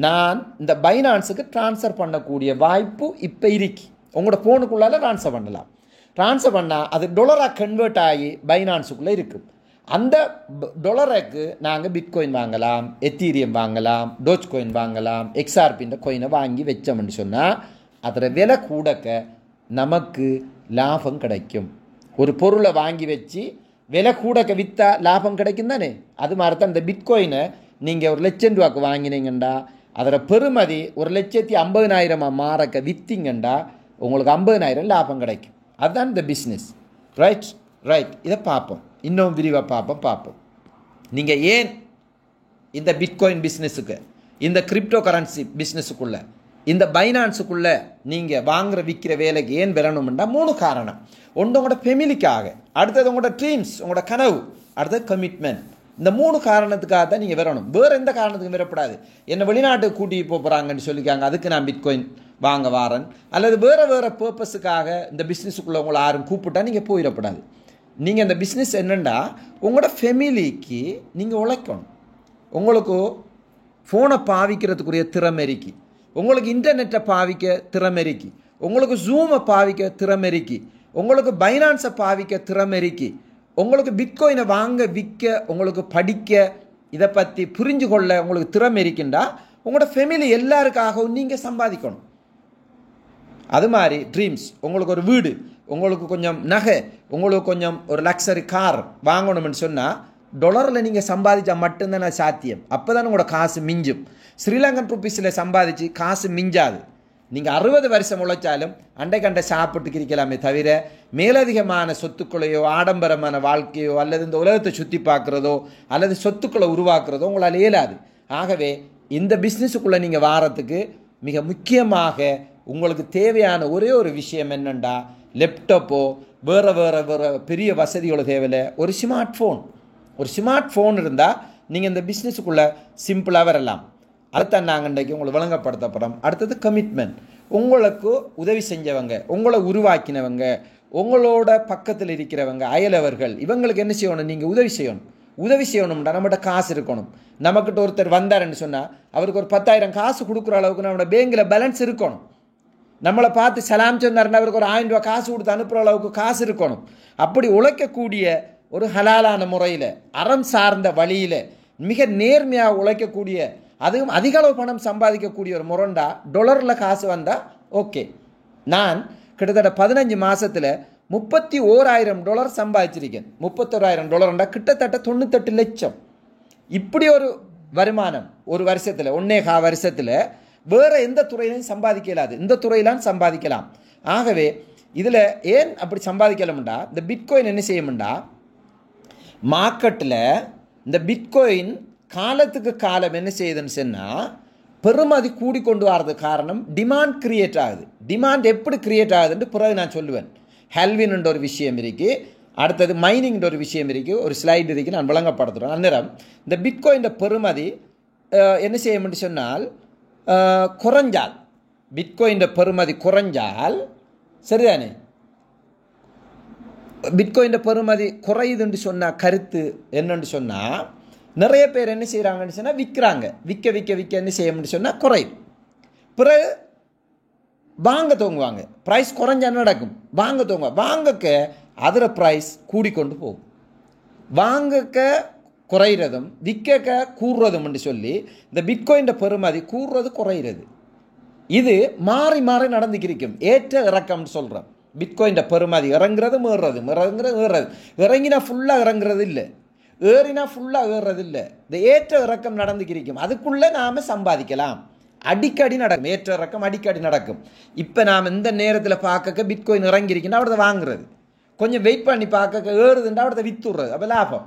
நான் இந்த பைனான்ஸுக்கு ட்ரான்ஸ்ஃபர் பண்ணக்கூடிய வாய்ப்பு இப்போ இருக்கு. உங்களோட ஃபோனுக்குள்ளால ட்ரான்ஸ்ஃபர் பண்ணலாம். ட்ரான்ஸ்ஃபர் பண்ணால் அது டொலராக கன்வெர்ட் ஆகி பைனான்ஸுக்குள்ளே இருக்கும். அந்த டொலருக்கு நாங்கள் பிட்காயின் வாங்கலாம், எத்தீரியம் வாங்கலாம், டோஜ் காயின் வாங்கலாம், எக்ஸ்ஆர்பின்ற கோயினை வாங்கி வச்சோம்னு சொன்னால் அதில் விலை கூடக்க நமக்கு லாபம் கிடைக்கும். ஒரு பொருளை வாங்கி வச்சு விலை கூடக்க விற்றா லாபம் கிடைக்கும் தானே. அது மாதிரி தான் இந்த பிட்காயினை நீங்கள் 1 லட்சம் ரூபாய்க்கு வாங்கினீங்கண்டா அதில் பெறுமதி 1,50,000 மாறக்க விற்றீங்கண்டா உங்களுக்கு 50,000 லாபம் கிடைக்கும். அதுதான் இந்த பிஸ்னஸ். ரைட். இதை பார்ப்போம், இன்னும் விரிவாக பார்ப்போம். நீங்கள் ஏன் இந்த பிட்காயின் பிஸ்னஸுக்கு, இந்த கிரிப்டோ கரன்சி பிஸ்னஸுக்குள்ளே, இந்த பைனான்ஸுக்குள்ளே நீங்கள் வாங்குகிற விற்கிற வேலைக்கு ஏன் வரணும்னா 3 காரணம். ஒன்று உங்களோட ஃபெமிலிக்காக, அடுத்தது உங்களோட ட்ரீம்ஸ், உங்களோட கனவு, அடுத்தது கமிட்மெண்ட். இந்த 3 காரணத்துக்காக தான் நீங்கள் வரணும். வேறு எந்த காரணத்துக்கும் வரப்படாது. என்னை வெளிநாட்டுக்கு கூட்டிகிட்டு போகிறாங்கன்னு சொல்லிக்காங்க, அதுக்கு நான் பிட்காயின் வாங்க வாரன், அல்லது வேறு பர்பஸுக்காக இந்த பிஸ்னஸுக்குள்ளே உங்களை யாரும் கூப்பிட்டா நீங்கள் போயிடப்படாது. நீங்கள் இந்த பிஸ்னஸ் என்னென்னா உங்களோட ஃபெமிலிக்கு நீங்கள் உழைக்கணும். உங்களுக்கு ஃபோனை பாவிக்கிறதுக்குரிய திறமை இருக்கு, உங்களுக்கு இன்டர்நெட்டை பாவிக்க திறமை இருக்கு, உங்களுக்கு ஜூமை பாவிக்க திறமை இருக்கு, உங்களுக்கு பைனான்ஸை பாவிக்க திறமை இருக்கு, உங்களுக்கு பிட்காயினை வாங்க விற்க, உங்களுக்கு படிக்க, இதை பற்றி புரிஞ்சு கொள்ள உங்களுக்கு திறமை இருக்குண்டா உங்களோட ஃபெமிலி எல்லாருக்காகவும் நீங்கள் சம்பாதிக்கணும். அது மாதிரி ட்ரீம்ஸ், உங்களுக்கு ஒரு வீடு, உங்களுக்கு கொஞ்சம் நகை, உங்களுக்கு கொஞ்சம் ஒரு லக்ஸரி கார் வாங்கணும்னு சொன்னால் டொலரில் நீங்கள் சம்பாதிச்சா மட்டும்தான் சாத்தியம். அப்போ தான் உங்களோட காசு மிஞ்சும். ஸ்ரீலங்கன் ருப்பீஸில் சம்பாதிச்சு காசு மிஞ்சாது. நீங்கள் 60 வருஷம் உழைச்சாலும் அண்டை சாப்பிட்டுக்கு இருக்கலாமே தவிர மேலதிகமான சொத்துக்களையோ ஆடம்பரமான வாழ்க்கையோ அல்லது இந்த உலகத்தை சுற்றி பார்க்குறதோ அல்லது சொத்துக்களை உருவாக்குறதோ உங்களால் இயலாது. ஆகவே இந்த பிஸ்னஸுக்குள்ளே நீங்கள் வாரத்துக்கு மிக முக்கியமாக உங்களுக்கு தேவையான ஒரே ஒரு விஷயம் என்னென்னா லேப்டாப்போ வேறு பெரிய வசதிகளோ தேவையில்லை, ஒரு ஸ்மார்ட் ஃபோன் இருந்தால் நீங்கள் இந்த பிஸ்னஸுக்குள்ளே சிம்பிளாக வரலாம். அதுதான் நாங்கள் இன்றைக்கு உங்களை விளங்கப்படுத்தப்படும். அடுத்தது கமிட்மெண்ட். உங்களுக்கு உதவி செஞ்சவங்க, உங்களை உருவாக்கினவங்க, உங்களோட பக்கத்தில் இருக்கிறவங்க, அயலவர்கள், இவங்களுக்கு என்ன செய்யணும்? நீங்கள் உதவி செய்யணும்டா. நம்மகிட்ட காசு இருக்கணும். நம்மக்கிட்ட ஒருத்தர் வந்தாருன்னு சொன்னால் அவருக்கு ஒரு 10,000 காசு கொடுக்குற அளவுக்கு நம்மளோட பேங்கில் பேலன்ஸ் இருக்கணும். நம்மளை பார்த்து சலாம் சொன்னார்னா அவருக்கு ஒரு 1000 ரூபா காசு கொடுத்து அனுப்புகிற அளவுக்கு காசு இருக்கணும். அப்படி உழைக்கக்கூடிய ஒரு ஹலாலான முறையில், அறம் சார்ந்த வழியில், மிக நேர்மையாக உழைக்கக்கூடிய, அதுவும் அதிக அளவு பணம் சம்பாதிக்கக்கூடிய ஒரு முரண்டா டொலரில் காசு வந்தால் ஓகே. நான் கிட்டத்தட்ட 15 மாதத்தில் $31,000 சம்பாதிச்சிருக்கேன். $31,000 கிட்டத்தட்ட 98 லட்சம். இப்படி ஒரு வருமானம் ஒரு வருஷத்தில், 1.25 வருஷத்தில் வேறு எந்த துறையிலையும் சம்பாதிக்கலாது. இந்த துறையிலாம் சம்பாதிக்கலாம். ஆகவே இதில் ஏன் அப்படி சம்பாதிக்கலாம்டா, இந்த பிட்காயின் என்ன செய்யும்டா, மார்க்கெட்டில் இந்த பிட்காயின் காலத்துக்கு காலம் என்ன செய்யுதுன்னு சொன்னால் பெருமதி கூடிக்கொண்டு வரது காரணம் டிமாண்ட் கிரியேட் ஆகுது. டிமாண்ட் எப்படி கிரியேட் ஆகுதுன்னு பிறகு நான் சொல்லுவேன். ஹெல்வின் ஒரு விஷயம் இருக்குது, அடுத்தது மைனிங் ஒரு விஷயம் இருக்குது, ஒரு ஸ்லைடு இருக்குது, நான் விளங்கப்படுத்துகிறேன். அந்நேரம் இந்த பிட்காயின் பெறுமதி என்ன செய்யணும்னு சொன்னால் குறைஞ்சால், பிட்காயின் பெறுமதி குறைஞ்சால் சரிதானே, பிட்காயின் பெறுமதி குறையுதுன்னு சொன்னால் கருத்து என்னன்னு சொன்னால் நிறைய பேர் என்ன செய்கிறாங்கன்னு சொன்னால் விற்கிறாங்க. விற்க விற்க விற்க என்ன செய்யணும்னு சொன்னால் குறையும். பிறகு வாங்க தூங்குவாங்க. ப்ரைஸ் குறைஞ்சா நடக்கும், வாங்க தூங்க வாங்கக்க அதில் ப்ரைஸ் கூடிக்கொண்டு போகும். வாங்கக்க குறைகிறதும் விற்க கூறுறதும்னு சொல்லி இந்த பிட்காயின் பெறுமதி கூறுறது குறைகிறது. இது மாறி மாறி நடந்துக்கிருக்கும். ஏற்ற இறக்கம்னு சொல்கிறேன். பிட்காயின் பெறுமதி இறங்குறது மேறுறது, ஏறுறது, இறங்கினா ஃபுல்லாக இறங்குறது இல்லை, ஏறினா ஃபுல்லாக ஏறுறது இல்லை. இந்த ஏற்ற இறக்கம் நடந்துக்கிருக்கும். அதுக்குள்ளே நாம் சம்பாதிக்கலாம். அடிக்கடி நடக்கும், ஏற்ற இறக்கம் அடிக்கடி நடக்கும். இப்போ நாம் இந்த நேரத்தில் பார்க்க பிட்காயின் இறங்கிருக்குன்னா அவரதை வாங்குறது, கொஞ்சம் வெயிட் பண்ணி பார்க்க ஏறுதுண்டா அவரதை வித்துடுறது, அப்போ லாபம்.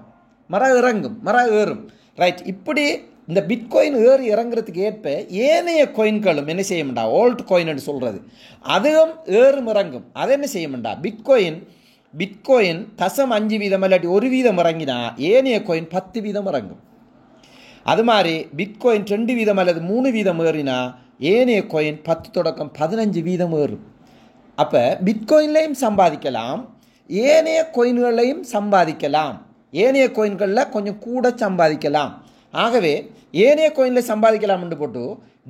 மரம் இறங்கும், மரம் ஏறும். ரைட். இப்படி இந்த பிட்காயின் ஏறி இறங்குறதுக்கு ஏற்ப ஏனைய கோயின்களும் என்ன செய்யமுண்டா, ஓல்ட் கோயின்னு சொல்கிறது, அதுவும் ஏறும் இறங்கும். அதை என்ன செய்யமுண்டா, பிட்காயின் 0.5% இல்லாட்டி 1% இறங்கினா ஏனைய கோயின் 10% இறங்கும். அது மாதிரி பிட்காயின் 2% அல்லது 3% ஏறினா ஏனைய கோயின் 10 தொடக்கம் 15% ஏறும். அப்போ பிட்காயின்லையும் சம்பாதிக்கலாம், ஏனைய கோயின்களையும் சம்பாதிக்கலாம், ஏனைய கோயின்களில் கொஞ்சம் கூட சம்பாதிக்கலாம். ஆகவே ஏனைய கோயினில் சம்பாதிக்கலாம்னு போட்டு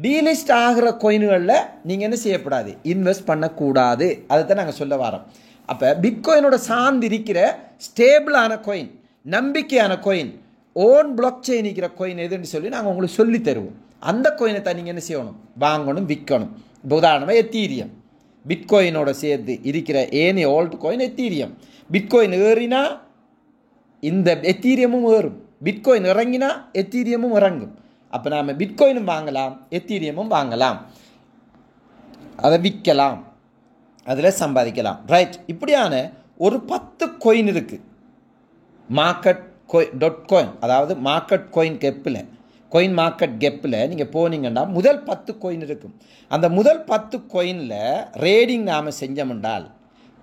டீலிஸ்ட் ஆகிற கோயின்களில் நீங்கள் என்ன செய்யக்கூடாது, இன்வெஸ்ட் பண்ணக்கூடாது. அதை தான் நாங்கள் சொல்ல வரோம். அப்போ பிட்காயினோட சார்ந்து இருக்கிற ஸ்டேபிளான கோயின், நம்பிக்கையான கோயின், ஓன் பிளாக் செயின் இருக்கிற கோயின் எதுன்னு சொல்லி நாங்கள் உங்களுக்கு சொல்லி தருவோம். அந்த கோயினை தான் நீங்கள் என்ன செய்யணும், வாங்கணும், விற்கணும். இப்போ உதாரணமாக எத்தீரியம், பிட்காயினோட சேர்த்து இருக்கிற ஏனைய ஓல்ட் கோயின் எத்தீரியம். பிட்காயின் ஏறினா இந்த எத்தீரியமும் ஏறும், பிட்காயின் இறங்கினா எத்தீரியமும் இறங்கும். அப்போ நாம் பிட்காயினும் வாங்கலாம், எத்தீரியமும் வாங்கலாம், அதை விற்கலாம், அதில் சம்பாதிக்கலாம். ரைட். இப்படியான ஒரு 10 கோயின் இருக்குது மார்க்கெட் .coin, அதாவது மார்க்கெட் கோயின் கெப்பில், கோயின் மார்க்கெட் கெப்பில் நீங்கள் போனீங்கன்னா முதல் 10 கோயின் இருக்கும். அந்த முதல் 10 கோயினில் ரேடிங் நாம் செஞ்சோம்னால்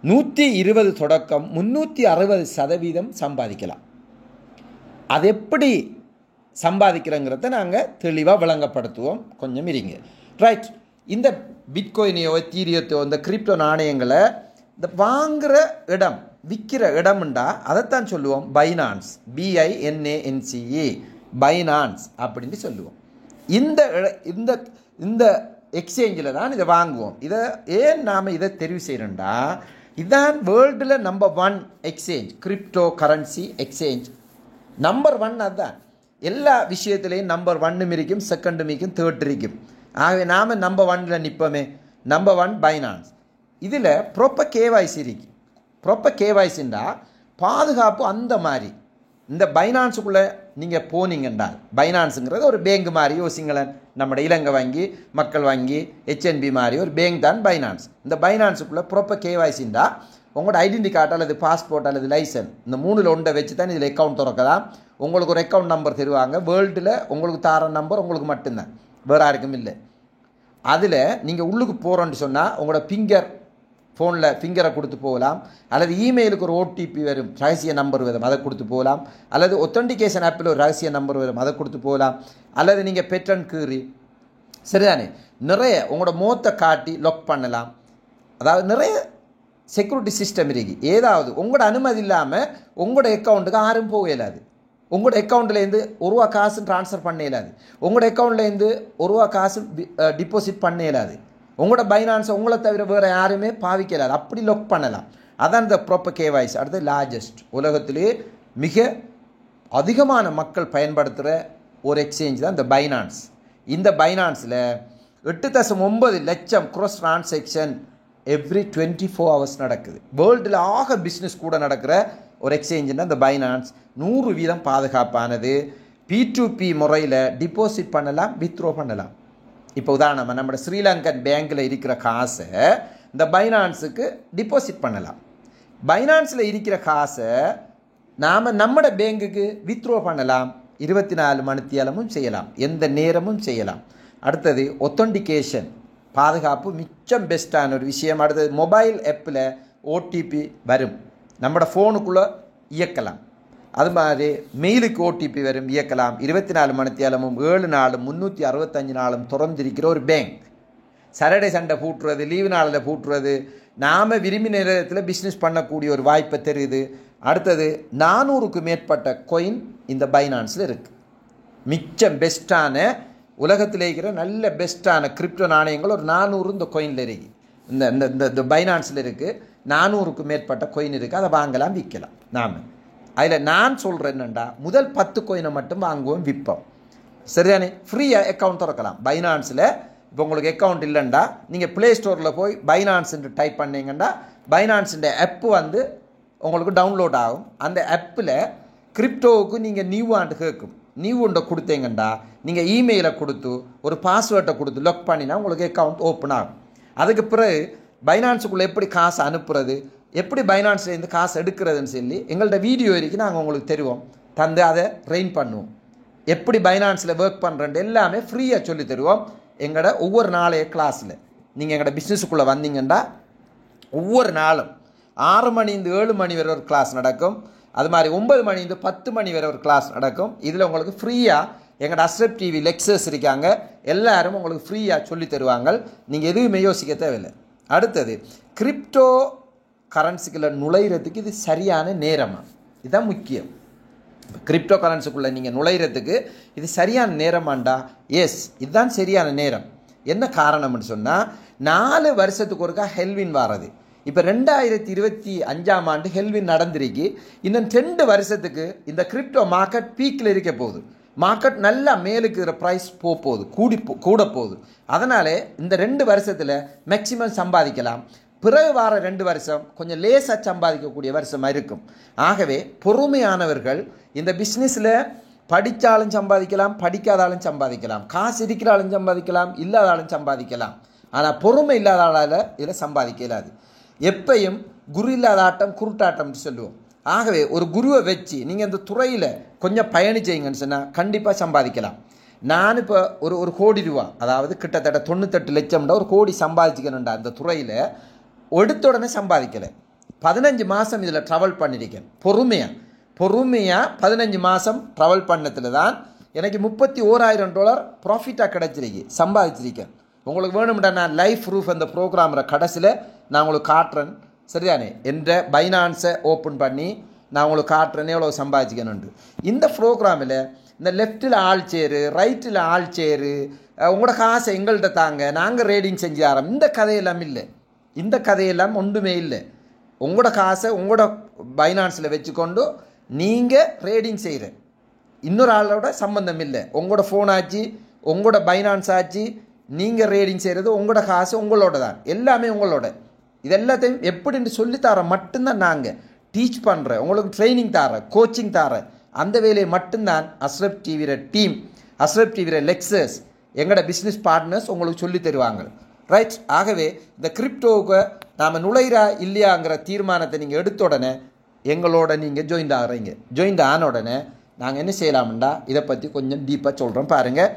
120 தொடக்கம் 360% சம்பாதிக்கலாம். அது எப்படி சம்பாதிக்கிறோங்கிறத நாங்கள் தெளிவாக விளங்கப்படுத்துவோம், கொஞ்சம் இருங்க. ரைட். இந்த பிட்காயினையோ எத்தீரியத்தையோ இந்த கிரிப்டோ நாணயங்களை இந்த வாங்குகிற இடம், விற்கிற இடம்ண்டா அதைத்தான் சொல்லுவோம் பைனான்ஸ், BINANCE, பைனான்ஸ் அப்படின்னு சொல்லுவோம். இந்த இந்த இந்த எக்ஸ்சேஞ்சில் தான் இதை வாங்குவோம். இதை ஏன் நாம் இதை தெரிவு செய்கிறோம்டா, இதுதான் வேர்ல்டில் number 1 exchange, crypto currency exchange number 1. அதுதான் எல்லா விஷயத்துலேயும் நம்பர் 1 இருக்கும், 2 இருக்கும், 3 இருக்கும். ஆகவே நாம் நம்பர் 1 நிற்போமே. Number 1 Binance. இதில் ப்ராப்பர் கேவைசி இருக்கு. ப்ராப்பர் கேவைசின்னா பாதுகாப்பு அந்த மாதிரி. இந்த பைனான்ஸுக்குள்ளே நீங்கள் போனீங்கன்றால், பைனான்ஸுங்கிறது ஒரு பேங்க் மாதிரி யோசிங்களேன். நம்மளோட இலங்கை வங்கி, மக்கள் வங்கி, HNB மாதிரி ஒரு பேங்க் தான் பைனான்ஸ். இந்த பைனான்ஸுக்குள்ளே ப்ராப்பர் கேவைசின்னா உங்களோட ஐடென்டி கார்டு அல்லது பாஸ்போர்ட் அல்லது லைசன்ஸ், இந்த 3ல் ஒன்றை வச்சு தான் இதில் அக்கௌண்ட் திறக்கலாம். உங்களுக்கு ஒரு அக்கௌண்ட் நம்பர் தருவாங்க. வேர்ல்டில் உங்களுக்கு தார நம்பர் உங்களுக்கு மட்டும்தான், வேறு யாருக்கும் இல்லை. அதில் நீங்கள் உள்ளுக்கு போகிறோன்னு சொன்னால் உங்களோட ஃபோனில் ஃபிங்கரை கொடுத்து போகலாம், அல்லது இமெயிலுக்கு ஒரு OTP வரும், ரகசிய நம்பர் வரும், அதை கொடுத்து போகலாம், அல்லது ஒத்தன்டிகேஷன் ஆப்பில் ஒரு ரகசிய நம்பர் வரும், அதை கொடுத்து போகலாம், அல்லது நீங்கள் பெட்டன் கீறி சரிதானே நிறைய உங்களோட முகத்தை காட்டி லாக் பண்ணலாம். அதாவது நிறைய செக்யூரிட்டி சிஸ்டம் இருக்குது. ஏதாவது உங்களோட அனுமதி இல்லாமல் உங்களோட அக்கௌண்ட்டுக்கு யாரும் போக இயலாது. உங்களோட அக்கௌண்ட்லேருந்து ₹1 காசு ட்ரான்ஸ்ஃபர் பண்ண இயலாது. உங்களோட அக்கௌண்ட்லேருந்து ₹1 காசு டிபாசிட் பண்ண இயலாது. உங்களோட பைனான்ஸை உங்களை தவிர வேறு யாருமே பாவிக்கலாது. அப்படி லாக் பண்ணலாம். அதான் இந்த ப்ராப்பர் கேவைசி. அடுத்து லார்ஜஸ்ட், உலகத்திலே மிக அதிகமான மக்கள் பயன்படுத்துகிற ஒரு எக்ஸ்சேஞ்ச் தான் இந்த பைனான்ஸ். இந்த பைனான்ஸில் 8.9 லட்சம் க்ராஸ் டிரான்சாக்ஷன் எவ்ரி 24 hours நடக்குது. வேர்ல்டில் ஆக பிஸ்னஸ் கூட நடக்கிற ஒரு எக்ஸ்சேஞ்சுன்னா இந்த பைனான்ஸ். 100% பாதுகாப்பானது. P2P முறையில் டிபாசிட் பண்ணலாம், வித்ட்ரா பண்ணலாம். இப்போ உதாரணமாக நம்ம ஸ்ரீலங்கன் பேங்கில் இருக்கிற காசை இந்த பைனான்ஸுக்கு டிபாசிட் பண்ணலாம். பைனான்ஸில் இருக்கிற காசை நாம் நம்மட பேங்குக்கு வித்ட்ரா பண்ணலாம். 24 மணித்தியாலமும் செய்யலாம், எந்த நேரமும் செய்யலாம். அடுத்தது ஒத்தன்டிகேஷன், பாதுகாப்பு மிச்சம் பெஸ்ட்டான ஒரு விஷயம். அடுத்தது மொபைல் ஆப்பில் ஓடிபி வரும், நம்மளோட ஃபோனுக்குள்ளே இயக்கலாம். அது மாதிரி மெயிலுக்கு ஓடிபி வரும், இயக்கலாம். 24 மணித்தியாலமும் 7 நாளும் 365 நாளும் திறந்திருக்கிற ஒரு பேங்க். சாட்டர்டே சண்டே பூட்டுறது, லீவு நாளில் பூட்டுறது, நாம் விரும்பி நேரத்தில் பிஸ்னஸ் பண்ணக்கூடிய ஒரு வாய்ப்பை தெரியுது. அடுத்தது 400க்கு மேற்பட்ட கொயின் இந்த பைனான்ஸில் இருக்குது. மிச்சம் பெஸ்ட்டான உலகத்தில் இருக்கிற நல்ல பெஸ்ட்டான கிரிப்டோ நாணயங்கள் ஒரு 400 இந்த கொயினில் இருக்குது, இந்த பைனான்ஸில் இருக்குது. 400க்கு மேற்பட்ட கொயின் இருக்குது. அதை வாங்கலாம், விற்கலாம். நாம் அதில் நான் சொல்கிறேன் என்னென்னா, முதல் 10 கொயினை மட்டும் வாங்குவோம், விற்போம். சரிதானே? ஃப்ரீயாக அக்கௌண்ட் திறக்கலாம் பைனான்ஸில். இப்போ உங்களுக்கு அக்கௌண்ட் இல்லைண்டா நீங்கள் ப்ளே ஸ்டோரில் போய் பைனான்ஸுன்னு டைப் பண்ணிங்கன்னா பைனான்ஸுன்ற ஆப்பு வந்து உங்களுக்கு டவுன்லோட் ஆகும். அந்த ஆப்பில் கிரிப்டோவுக்கு நீங்கள் நியூ ஆண்டு கேட்கும். நியூ ஒன்றை கொடுத்தீங்கண்டா நீங்கள் இமெயிலை கொடுத்து ஒரு பாஸ்வேர்டை கொடுத்து லாக் பண்ணினா உங்களுக்கு அக்கௌண்ட் ஓப்பன் ஆகும். அதுக்கு பிறகு பைனான்ஸுக்குள்ளே எப்படி காசு அனுப்புறது, எப்படி பைனான்ஸ்லேருந்து காசு எடுக்கிறதுன்னு சொல்லி எங்கள்கிட்ட வீடியோ இருக்குது, நாங்கள் உங்களுக்கு தருவோம், தந்து அதை ட்ரெயின் பண்ணுவோம். எப்படி பைனான்ஸில் ஒர்க் பண்ணுறேன்ட்டு எல்லாமே ஃப்ரீயாக சொல்லி தருவோம். எங்களோட ஒவ்வொரு நாளைய கிளாஸில் நீங்கள் எங்களோட பிஸ்னஸுக்குள்ளே வந்தீங்கன்னா ஒவ்வொரு நாளும் 6 மணிலேருந்து 7 மணி வரை ஒரு கிளாஸ் நடக்கும். அது மாதிரி 9 மணிலேருந்து 10 மணி வரை ஒரு கிளாஸ் நடக்கும். இதில் உங்களுக்கு ஃப்ரீயாக எங்களோட அஸ்ரப் டிவி லெக்சர்ஸ் இருக்காங்க, எல்லாரும் உங்களுக்கு ஃப்ரீயாக சொல்லி தருவாங்க. நீங்கள் எதுவுமே யோசிக்க தேவையில்லை. அடுத்தது கிரிப்டோ கரன்சிக்குள்ளே நுழையிறதுக்கு இது சரியான நேரமா? இதுதான் முக்கியம். கிரிப்டோ கரன்சிக்குள்ளே நீங்கள் நுழையிறதுக்கு இது சரியான நேரமாண்டா? எஸ், இதுதான் சரியான நேரம். என்ன காரணம்னு சொன்னால் 4 வருஷத்துக்கு ஒருக்கா ஹெல்வின் வாரது. இப்போ 2025ஆம் ஆண்டு ஹெல்வின் நடந்திருக்கு. இன்னும் 2 வருஷத்துக்கு இந்த கிரிப்டோ மார்க்கெட் பீக்கில் இருக்க போகுது. மார்க்கெட் நல்லா மேலுக்கு இருக்கிற ப்ரைஸ் போகுது, கூட போகுது. அதனால் இந்த 2 வருஷத்தில் மேக்சிமம் சம்பாதிக்கலாம். பிறகு வார 2 வருஷம் கொஞ்சம் லேசாக சம்பாதிக்கக்கூடிய வருஷமாக இருக்கும். ஆகவே பொறுமையானவர்கள் இந்த பிஸ்னஸில் படித்தாலும் சம்பாதிக்கலாம், படிக்காதாலும் சம்பாதிக்கலாம், காசு இருக்கிறாலும் சம்பாதிக்கலாம், இல்லாதாலும் சம்பாதிக்கலாம். ஆனால் பொறுமை இல்லாத ஆளால் இதில் சம்பாதிக்க இயலாது. எப்பையும் குரு இல்லாத ஆட்டம் குருட்டாட்டம்னு சொல்லுவோம். ஆகவே ஒரு குருவை வச்சு நீங்கள் இந்த துறையில் கொஞ்சம் பயணிச்சீங்கன்னு சொன்னால் கண்டிப்பாக சம்பாதிக்கலாம். நான் இப்போ ஒரு கோடி ரூபா, அதாவது கிட்டத்தட்ட 98 லட்சம்டா ஒரு கோடி சம்பாதிச்சுக்கணுண்டா இந்த துறையில் எடுத்த உடனே சம்பாதிக்கலை. 15 மாதம் இதில் ட்ராவல் பண்ணியிருக்கேன். பொறுமையாக 15 மாதம் ட்ராவல் பண்ணதில் தான் எனக்கு $31,000 ப்ராஃபிட்டாக கிடச்சிருக்கு, சம்பாதிச்சிருக்கேன். உங்களுக்கு வேணும்டா நான் லைஃப் ப்ரூஃப் அந்த ப்ரோக்ராமில் கடைசியில் நான் உங்களுக்கு காட்டுறேன். சரிதானே? என்ற பைனான்ஸை ஓப்பன் பண்ணி நான் உங்களுக்கு காட்டுறேன் எவ்வளோ சம்பாதிச்சிக்கணுண்டு. இந்த ப்ரோக்ராமில் இந்த லெஃப்ட்டில் ஆள் சேரு, ரைட்டில் ஆள் சேரு, உங்களோட காசை எங்கள்கிட்ட தாங்க, நாங்கள் ரேடிங் செஞ்சு தரோம், இந்த கதையெல்லாம் இல்லை. இந்த கதையெல்லாம் ஒன்றுமே இல்லை. உங்களோட காசை உங்களோட பைனான்ஸில் வச்சுக்கொண்டு நீங்கள் ரேடிங் செய்கிற இன்னொரு ஆளோட சம்பந்தம் இல்லை. உங்களோட ஃபோன் ஆச்சு, உங்களோட பைனான்ஸ் ஆச்சு, நீங்கள் ரேடிங் செய்கிறது உங்களோட காசு உங்களோட தான், எல்லாமே உங்களோட. இது எல்லாத்தையும் எப்படின்னு சொல்லித்தர மட்டும்தான் நாங்கள் டீச் பண்ணுறேன், உங்களுக்கு ட்ரைனிங் தரேன், கோச்சிங் தரேன். அந்த வேலையை மட்டும்தான் அஸ்ரப் டிவிர டீம், அஸ்ரப் டிவிர லெக்சர்ஸ், எங்களோட பிஸ்னஸ் பார்ட்னர்ஸ் உங்களுக்கு சொல்லி தருவாங்க. ரைட்? ஆகவே இந்த கிரிப்டோவுக்கு நாம் நுழைகிறா இல்லையாங்கிற தீர்மானத்தை நீங்கள் எடுத்த உடனே எங்களோட நீங்கள் ஜாயின் ஆகிறீங்க. ஜாயின் ஆன உடனே நாங்கள் என்ன செய்யலாம்டா இதை பற்றி கொஞ்சம் டீப்பாக சொல்கிறோம் பாருங்கள்.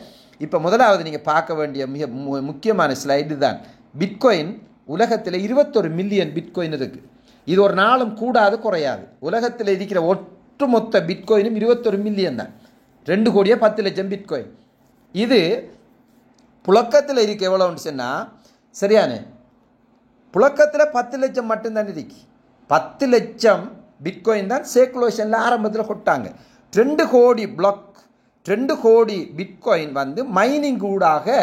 இப்போ முதலாவது நீங்கள் பார்க்க வேண்டிய மிக முக்கியமான ஸ்லைடு தான் பிட்காயின். உலகத்தில் 21 மில்லியன் பிட்காயின் இருக்குது. இது ஒரு நாளும் கூடாது குறையாது. உலகத்தில் இருக்கிற ஒட்டுமொத்த பிட்காயினும் 21 மில்லியன் தான், 2,10,00,000 பிட்காயின். இது புழக்கத்தில் இருக்க எவ்வளோன்னு சொன்னால் சரியானே, புழக்கத்தில் 10 லட்சம் மட்டும்தான் இருக்கு. 10 லட்சம் பிட்காயின் தான் சர்க்குலேஷனில் ஆரம்பத்தில் கொட்டாங்க. 2 கோடி பிளாக், 2 கோடி பிட்காயின் வந்து மைனிங் கூடாக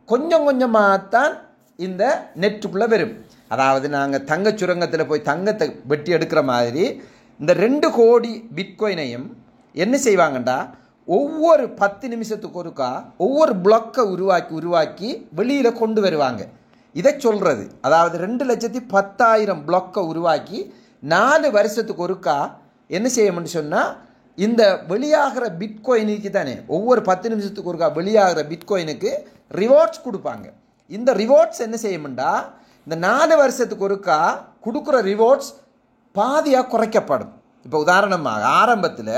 கொஞ்சம் கொஞ்சமாக தான் இந்த நெட்டுக்குள்ளே வரும். அதாவது நாங்கள் தங்க சுரங்கத்தில் போய் தங்கத்தை வெட்டி எடுக்கிற மாதிரி இந்த 2 கோடி பிட்காயினையும் என்ன செய்வாங்கண்டா, ஒவ்வொரு 10 நிமிஷத்துக்கு ஒருக்கா ஒவ்வொரு பிளாக்கை உருவாக்கி வெளியில் கொண்டு வருவாங்க. இதை சொல்கிறது, அதாவது 2,10,000 பிளாக்கை உருவாக்கி 4 வருஷத்துக்கு ஒருக்கா என்ன செய்யணும்னு சொன்னால் இந்த வெளியாகிற பிட்காயினுக்கு தானே ஒவ்வொரு 10 நிமிஷத்துக்கு ஒருக்கா வெளியாகிற பிட்காயினுக்கு ரிவார்ட்ஸ் கொடுப்பாங்க. இந்த ரிவார்ட்ஸ் என்ன செய்யணும்டா, இந்த 4 வருஷத்துக்கு ஒருக்கா கொடுக்குற ரிவார்ட்ஸ் பாதியாக குறைக்கப்படும். இப்போ உதாரணமாக ஆரம்பத்தில்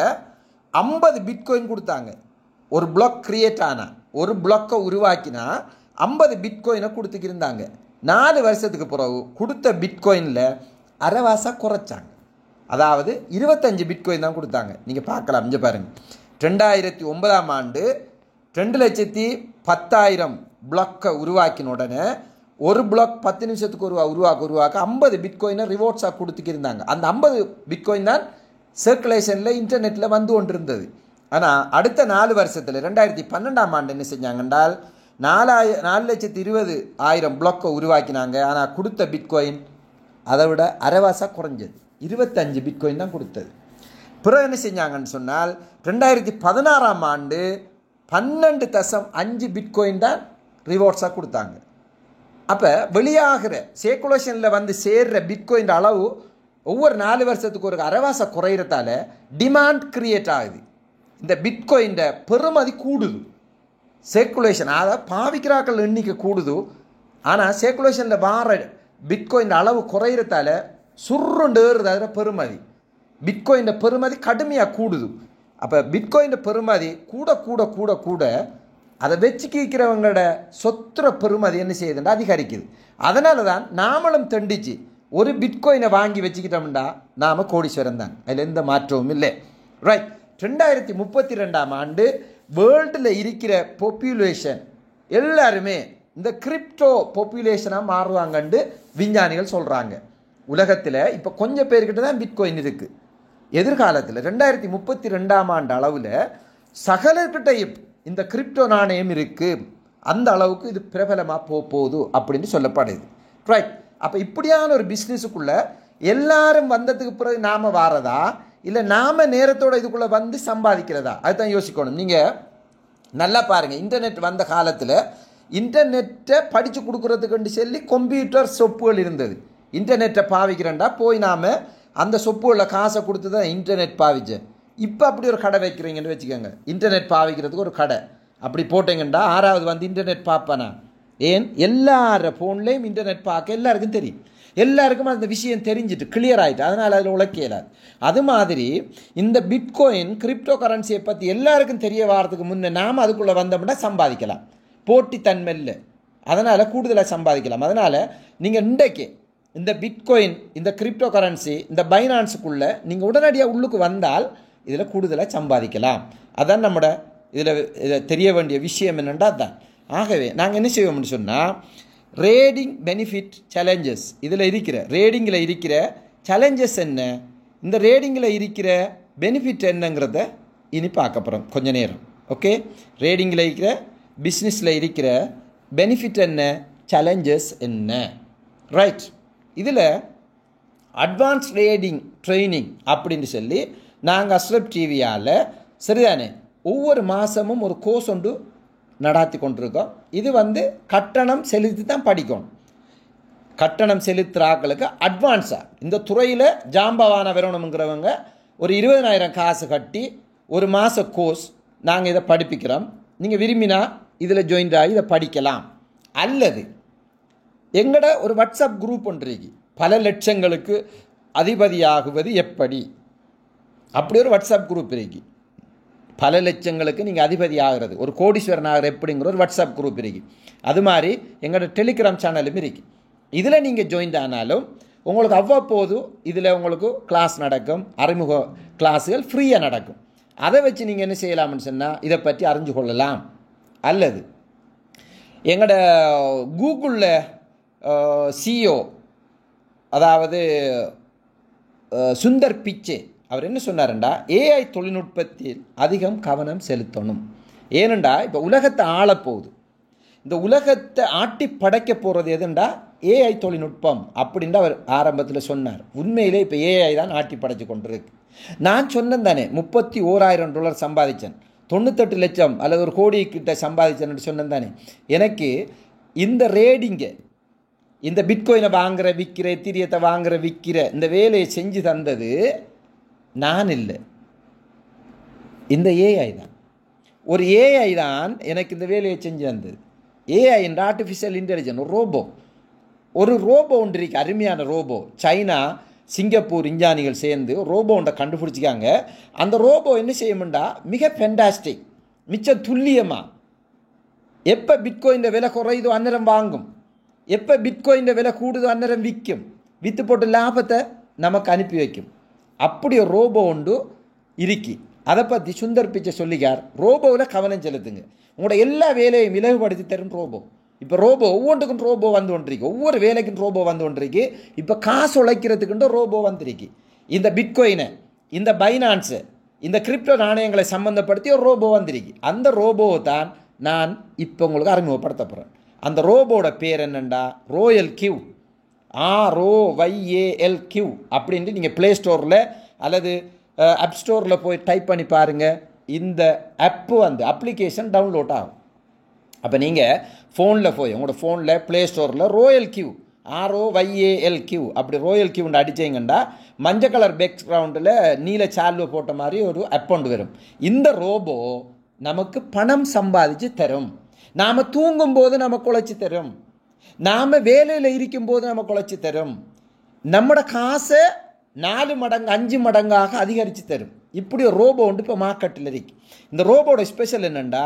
50 பிட்காயின் கொடுத்தாங்க. ஒரு பிளாக் கிரியேட் ஆனால், ஒரு பிளாக்கை உருவாக்கினா 50 பிட்காயினை கொடுத்துக்கிருந்தாங்க. 4 வருஷத்துக்கு பிறகு கொடுத்த பிட்காயினில் அரைவாசா குறைச்சாங்க. அதாவது 25 பிட்காயின் தான் கொடுத்தாங்க. நீங்கள் பார்க்கலாம், இங்கே பாருங்கள். 2009ஆம் ஆண்டு 2,10,000 பிளாக்கை உருவாக்கின உடனே ஒரு பிளாக் 10 நிமிஷத்துக்கு உருவாக்க 50 பிட்காயினை ரிவார்ட்ஸாக கொடுத்துக்கிருந்தாங்க. அந்த 50 பிட்காயின் தான் சர்க்குலேஷனில் இன்டர்நெட்டில் வந்து கொண்டிருந்தது. ஆனால் அடுத்த 4 வருஷத்தில் 2012ஆம் ஆண்டு என்ன செஞ்சாங்க என்றால் 4,20,000 பிளாக்கை உருவாக்கினாங்க. ஆனால் கொடுத்த பிட்காயின் அதை விட அரைவாசா குறைஞ்சது, 25 பிட்காயின் தான் கொடுத்தது. பிறகு என்ன செஞ்சாங்கன்னு சொன்னால் 2016ஆம் ஆண்டு 12.5 பிட்காயின் தான் ரிவார்ட்ஸாக கொடுத்தாங்க. அப்போ வெளியாகிற சர்க்குலேஷனில் வந்து சேர்ற பிட்காயின் அளவு ஒவ்வொரு 4 வருஷத்துக்கு ஒரு அரைவாசா குறையிறதால டிமாண்ட் கிரியேட் ஆகுது. இந்த பிட்காயின் பெறுமதி கூடுது. சர்க்குலேஷன் அதாவது பாவிக்கிறாக்கள் எண்ணிக்கை கூடுது. ஆனால் சர்க்குலேஷனில் வார பிட்காயின் அளவு குறையிறதால சுருண்டு ஏறுது. அதில் பெறுமதி பிட்காயின் பெறுமதி கடுமையாக கூடுது. அப்போ பிட்காயின் பெறுமதி கூட கூட கூட கூட அதை வச்சுக்கிறவங்களோட சொத்துற பெறுமதி என்ன செய்யுதுன்னா அதிகரிக்குது. அதனால தான் நாமளும் தண்டிச்சு ஒரு பிட்காயினை வாங்கி வச்சுக்கிட்டோம்னா நாம் கோடீஸ்வரன் தான், அதில் எந்த மாற்றமும் இல்லை. ரைட். 2032ஆம் ஆண்டு வேர்ல்டில் இருக்கிற பாப்புலேஷன் எல்லாருமே இந்த கிரிப்டோ பாப்புலேஷனாக மாறுவாங்கன்னு விஞ்ஞானிகள் சொல்கிறாங்க. உலகத்தில் இப்போ கொஞ்சம் பேர்கிட்ட தான் பிட்காயின் இருக்குது. எதிர்காலத்தில் 2032ஆம் ஆண்டு அளவில் சகலர்கிட்ட இந்த கிரிப்டோ நாணயம் இருக்குது. அந்த அளவுக்கு இது பிரபலமாக போகுது அப்படின்னு சொல்லப்படுது. ரைட். அப்போ இப்படியான ஒரு பிஸ்னஸுக்குள்ளே எல்லாரும் வந்ததுக்கு பிறகு நாம் வாரதா இல்லை நாம் நேரத்தோடு இதுக்குள்ளே வந்து சம்பாதிக்கிறதா, அதுதான் யோசிக்கணும். நீங்கள் நல்லா பாருங்கள், இன்டர்நெட் வந்த காலத்தில் இன்டர்நெட்டை படித்து கொடுக்குறதுக்குன்னு சொல்லி கம்ப்யூட்டர் சொப்புகள் இருந்தது. இன்டர்நெட்டை பாவிக்கிறேன்டா போய் நாம் அந்த சொப்புகளில் காசை கொடுத்து தான் இன்டர்நெட் பாவிச்சேன். இப்போ அப்படி ஒரு கடை வைக்கிறீங்கன்னு வச்சுக்கோங்க, இன்டர்நெட் பாவிக்கிறதுக்கு ஒரு கடை அப்படி போட்டீங்கண்டா 6வது வந்து இன்டர்நெட் பார்ப்பேனா? ஏன் எல்லார ஃபோன்லேயும் இன்டர்நெட் பார்க்க எல்லாருக்கும் தெரியும். எல்லாருக்கும் அந்த விஷயம் தெரிஞ்சுட்டு கிளியர் ஆகிட்டு, அதனால் அதில் உழைக்கலாது. அது மாதிரி இந்த பிட்காயின் கிரிப்டோ கரன்சியை பற்றி எல்லாருக்கும் தெரிய வாரத்துக்கு முன்னே நாம் அதுக்குள்ளே வந்தோம்னா சம்பாதிக்கலாம். போட்டித்தன்மை இல்லை, அதனால் கூடுதலாக சம்பாதிக்கலாம். அதனால் நீங்கள் இன்றைக்கு இந்த பிட்காயின் இந்த கிரிப்டோ கரன்சி இந்த பைனான்ஸுக்குள்ளே நீங்கள் உடனடியாக உள்ளுக்கு வந்தால் இதில் கூடுதலாக சம்பாதிக்கலாம். அதான் நம்மட இதில் தெரிய வேண்டிய விஷயம் என்னென்னா தான். ஆகவே நாங்கள் என்ன செய்வோம்னு சொன்னால் ரேடிங் பெனிஃபிட் சேலஞ்சஸ், இதில் இருக்கிற ரேடிங்கில் இருக்கிற சேலஞ்சஸ் என்ன, இந்த ரேடிங்கில் இருக்கிற பெனிஃபிட் என்னங்கிறத இனி பார்க்க போகிறோம் கொஞ்ச நேரம். ஓகே, ரேடிங்கில் இருக்கிற பிஸ்னஸில் இருக்கிற பெனிஃபிட் என்ன, சேலஞ்சஸ் என்ன. ரைட். இதில் அட்வான்ஸ் ரேடிங் ட்ரைனிங் அப்படின்னு சொல்லி நாங்கள் அஸ்ரப் டிவியால் சரிதானே ஒவ்வொரு மாதமும் ஒரு கோர்ஸ் ஒன்று நடாத்தி கொண்டிருக்கோம். இது வந்து கட்டணம் செலுத்தி தான் படிக்கணும். கட்டணம் செலுத்துகிறாக்களுக்கு அட்வான்ஸாக இந்த துறையில் ஜாம்பவான வரணுங்கிறவங்க ஒரு 20,000 காசு கட்டி ஒரு மாத கோர்ஸ் நாங்கள் இதை படிப்பிக்கிறோம். நீங்கள் விரும்பினா இதில் ஜாயின் ஆகி இதை படிக்கலாம். அல்லது எங்கட ஒரு வாட்ஸ்அப் குரூப் ஒன்று இருக்கு, பல லட்சங்களுக்கு அதிபதியாகுவது எப்படி, அப்படி ஒரு வாட்ஸ்அப் குரூப் இருக்கு. பல லட்சங்களுக்கு நீங்கள் அதிபதி ஆகிறது, ஒரு கோடீஸ்வரன் ஆகிற எப்படிங்கிற ஒரு வாட்ஸ்அப் குரூப் இருக்குது. அது மாதிரி எங்களோட டெலிகிராம் சேனலும் இருக்குது. இதில் நீங்கள் ஜாயின் ஆனாலும் உங்களுக்கு அவ்வப்போது இதில் உங்களுக்கு கிளாஸ் நடக்கும், அறிமுக கிளாஸுகள் ஃப்ரீயாக நடக்கும். அதை வச்சு நீங்கள் என்ன செய்யலாம்னு சொன்னால் இதை பற்றி அறிஞ்சு கொள்ளலாம். அல்லது எங்களோட கூகுளில் சிஇஓ அதாவது சுந்தர் பிச்சே அவர் என்ன சொன்னார்ண்டா, ஏஐ தொழில்நுட்பத்தில் அதிகம் கவனம் செலுத்தணும். ஏனெண்டா இப்போ உலகத்தை ஆளப்போகுது, இந்த உலகத்தை ஆட்டி படைக்க போகிறது எதுண்டா ஏஐ தொழில்நுட்பம் அப்படின்ட்டு அவர் ஆரம்பத்தில் சொன்னார். உண்மையிலே இப்போ ஏஐ தான் ஆட்டி படைச்சு கொண்டிருக்கு. நான் சொன்னேன் தானே $31,000 சம்பாதிச்சேன், 98 லட்சம் அல்லது 1 கோடி கிட்ட சம்பாதிச்சேன்னு சொன்னேன் தானே. எனக்கு இந்த ரேடிங்கை, இந்த பிட்காயினை வாங்குகிற விற்கிற, எத்திரியத்தை வாங்குகிற விற்கிற இந்த வேலையை செஞ்சு தந்தது நான் இல்லை, இந்த ஏஐ தான். ஒரு ஏஐ தான் எனக்கு இந்த வேலையை செஞ்சு தந்தது. ஏஐ என்ற ஆர்டிஃபிஷியல் இன்டெலிஜென்ஸ் ஒரு ரோபோ ஒன்று இருக்கு, அருமையான ரோபோ. சைனா சிங்கப்பூர் விஞ்ஞானிகள் சேர்ந்து ரோபோ ஒன்றை கண்டுபிடிச்சிக்காங்க. அந்த ரோபோ என்ன செய்யும்டா மிக ஃபென்டாஸ்டிக், மிச்ச துல்லியமாக எப்போ பிட்காயின் விலை குறையுதோ அந்நேரம் வாங்கும், எப்போ பிட்காயின் விலை கூடுதோ அந்நேரம் விற்கும், விற்று போட்டு லாபத்தை நமக்கு அனுப்பி வைக்கும். அப்படி ஒரு ரோபோ உண்டு இருக்கி. அதை பற்றி சுந்தர் பிச்சை சொல்லிக்கார். ரோபோவில் கவனம் செலுத்துங்க, உங்களோட எல்லா வேலையும் இலகுபடுத்தி தரும் ரோபோ. இப்போ ரோபோ ஒவ்வொன்றுக்கும் ரோபோ வந்து கொண்டிருக்கு, ஒவ்வொரு வேலைக்கும் ரோபோ வந்து கொண்டிருக்கு. இப்போ காசு உழைக்கிறதுக்குன்ற ரோபோ வந்திருக்கு. இந்த பிட்காயினை, இந்த பைனான்ஸு, இந்த கிரிப்டோ நாணயங்களை சம்மந்தப்படுத்தி ஒரு ரோபோ வந்திருக்கு. அந்த ரோபோவை தான் நான் இப்போ உங்களுக்கு அறிமுகப்படுத்த போகிறேன். அந்த ரோபோட பேர் என்னண்டா ரோயல் கியூ, ROYALQ அப்படின்ட்டு நீங்கள் ப்ளே ஸ்டோரில் அல்லது ஆப் ஸ்டோரில் போய் டைப் பண்ணி பாருங்கள். இந்த ஆப்பு வந்து அப்ளிகேஷன் டவுன்லோட் ஆகும். அப்போ நீங்கள் ஃபோனில் போய் உங்களோட ஃபோனில் ப்ளே ஸ்டோரில் ரோயல் கியூ, ROYALQ அப்படி ரோயல் கியூன்னு அடிச்சிங்கன்னா மஞ்சள் கலர் பேக்ரவுண்டில் நீல சால்வை போட்ட மாதிரி ஒரு அக்கௌண்ட் வரும். இந்த ரோபோ நமக்கு பணம் சம்பாதிச்சு தரும். நாம் தூங்கும்போது நமக்கு உழைச்சி தரும், நாம் வேலையில் இருக்கும்போது நமக்கு உழைச்சி தரும், நம்மளோட காசை 4 மடங்கு 5 மடங்காக அதிகரித்து தரும். இப்படி ஒரு ரோபோ உண்டு இப்போ மார்க்கெட்டில் இருக்கு. இந்த ரோபோட ஸ்பெஷல் என்னென்னா,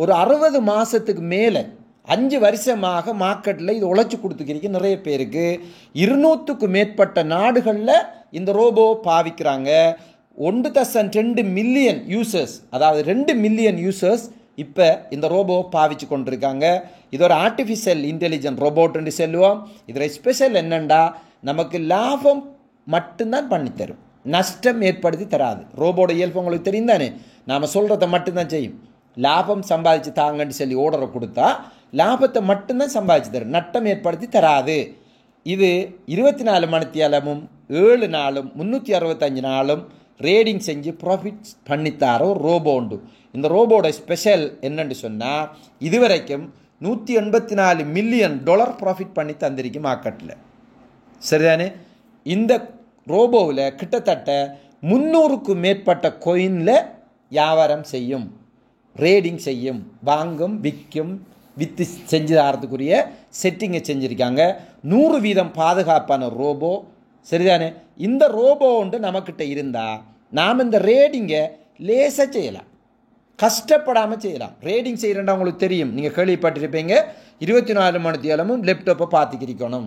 ஒரு 60 மாதத்துக்கு மேலே 5 வருஷமாக மார்க்கெட்டில் இது உழைச்சி கொடுத்துக்கிறீங்க நிறைய பேருக்கு. 200க்கும் மேற்பட்ட நாடுகளில் இந்த ரோபோ பாவிக்கிறாங்க. 1.2 மில்லியன் யூசர்ஸ், அதாவது 2 மில்லியன் யூசர்ஸ் இப்போ இந்த ரோபோ பாவிச்சு கொண்டிருக்காங்க. இது ஒரு ஆர்டிஃபிஷியல் இன்டெலிஜென்ட் ரோபோட்டுன்னு சொல்லுவோம். இதில் ஸ்பெஷல் என்னென்னா, நமக்கு லாபம் மட்டும்தான் பண்ணித்தரும், நஷ்டம் ஏற்படுத்தி தராது. ரோபோட இயல்பு உங்களுக்கு தெரியும் தானே, நாம் சொல்கிறத மட்டும்தான் செய்யும். லாபம் சம்பாதிச்சு தாங்கன்னு சொல்லி ஓர்டரை கொடுத்தா லாபத்தை மட்டும்தான் சம்பாதிச்சு தரும், நட்டம் ஏற்படுத்தி தராது. இது 24 மணித்தியாலமும் 7 நாளும் 365 நாளும் ரேடிங் செஞ்சு ப்ராஃபிட் பண்ணித்தார ஒரு ரோபோ உண்டு. இந்த ரோபோட ஸ்பெஷல் என்னன்னு சொன்னால், இதுவரைக்கும் $184 மில்லியன் ப்ராஃபிட் பண்ணி தந்திருக்கு மார்க்கெட்டில். சரிதானே? இந்த ரோபோவில் கிட்டத்தட்ட 300க்கும் மேற்பட்ட கோயினில் வியாபாரம் செய்யும், ரேடிங் செய்யும், வாங்கும், விற்கும், விற்று செஞ்சு தரத்துக்குரிய செட்டிங்கை செஞ்சுருக்காங்க. 100% பாதுகாப்பான ரோபோ. சரிதானே? இந்த ரோபோ ஒன்று நம்மக்கிட்ட இருந்தால் நாம் இந்த ரேடிங்கை லேசாக செய்யலாம், கஷ்டப்படாமல் செய்யலாம். ரேடிங் செய்கிறேன்டா உங்களுக்கு தெரியும், நீங்கள் கேள்விப்பட்டிருப்பீங்க. 24 மணித்தியாலமும் லேப்டாப்பை பார்த்துக்கிரிக்கணும்,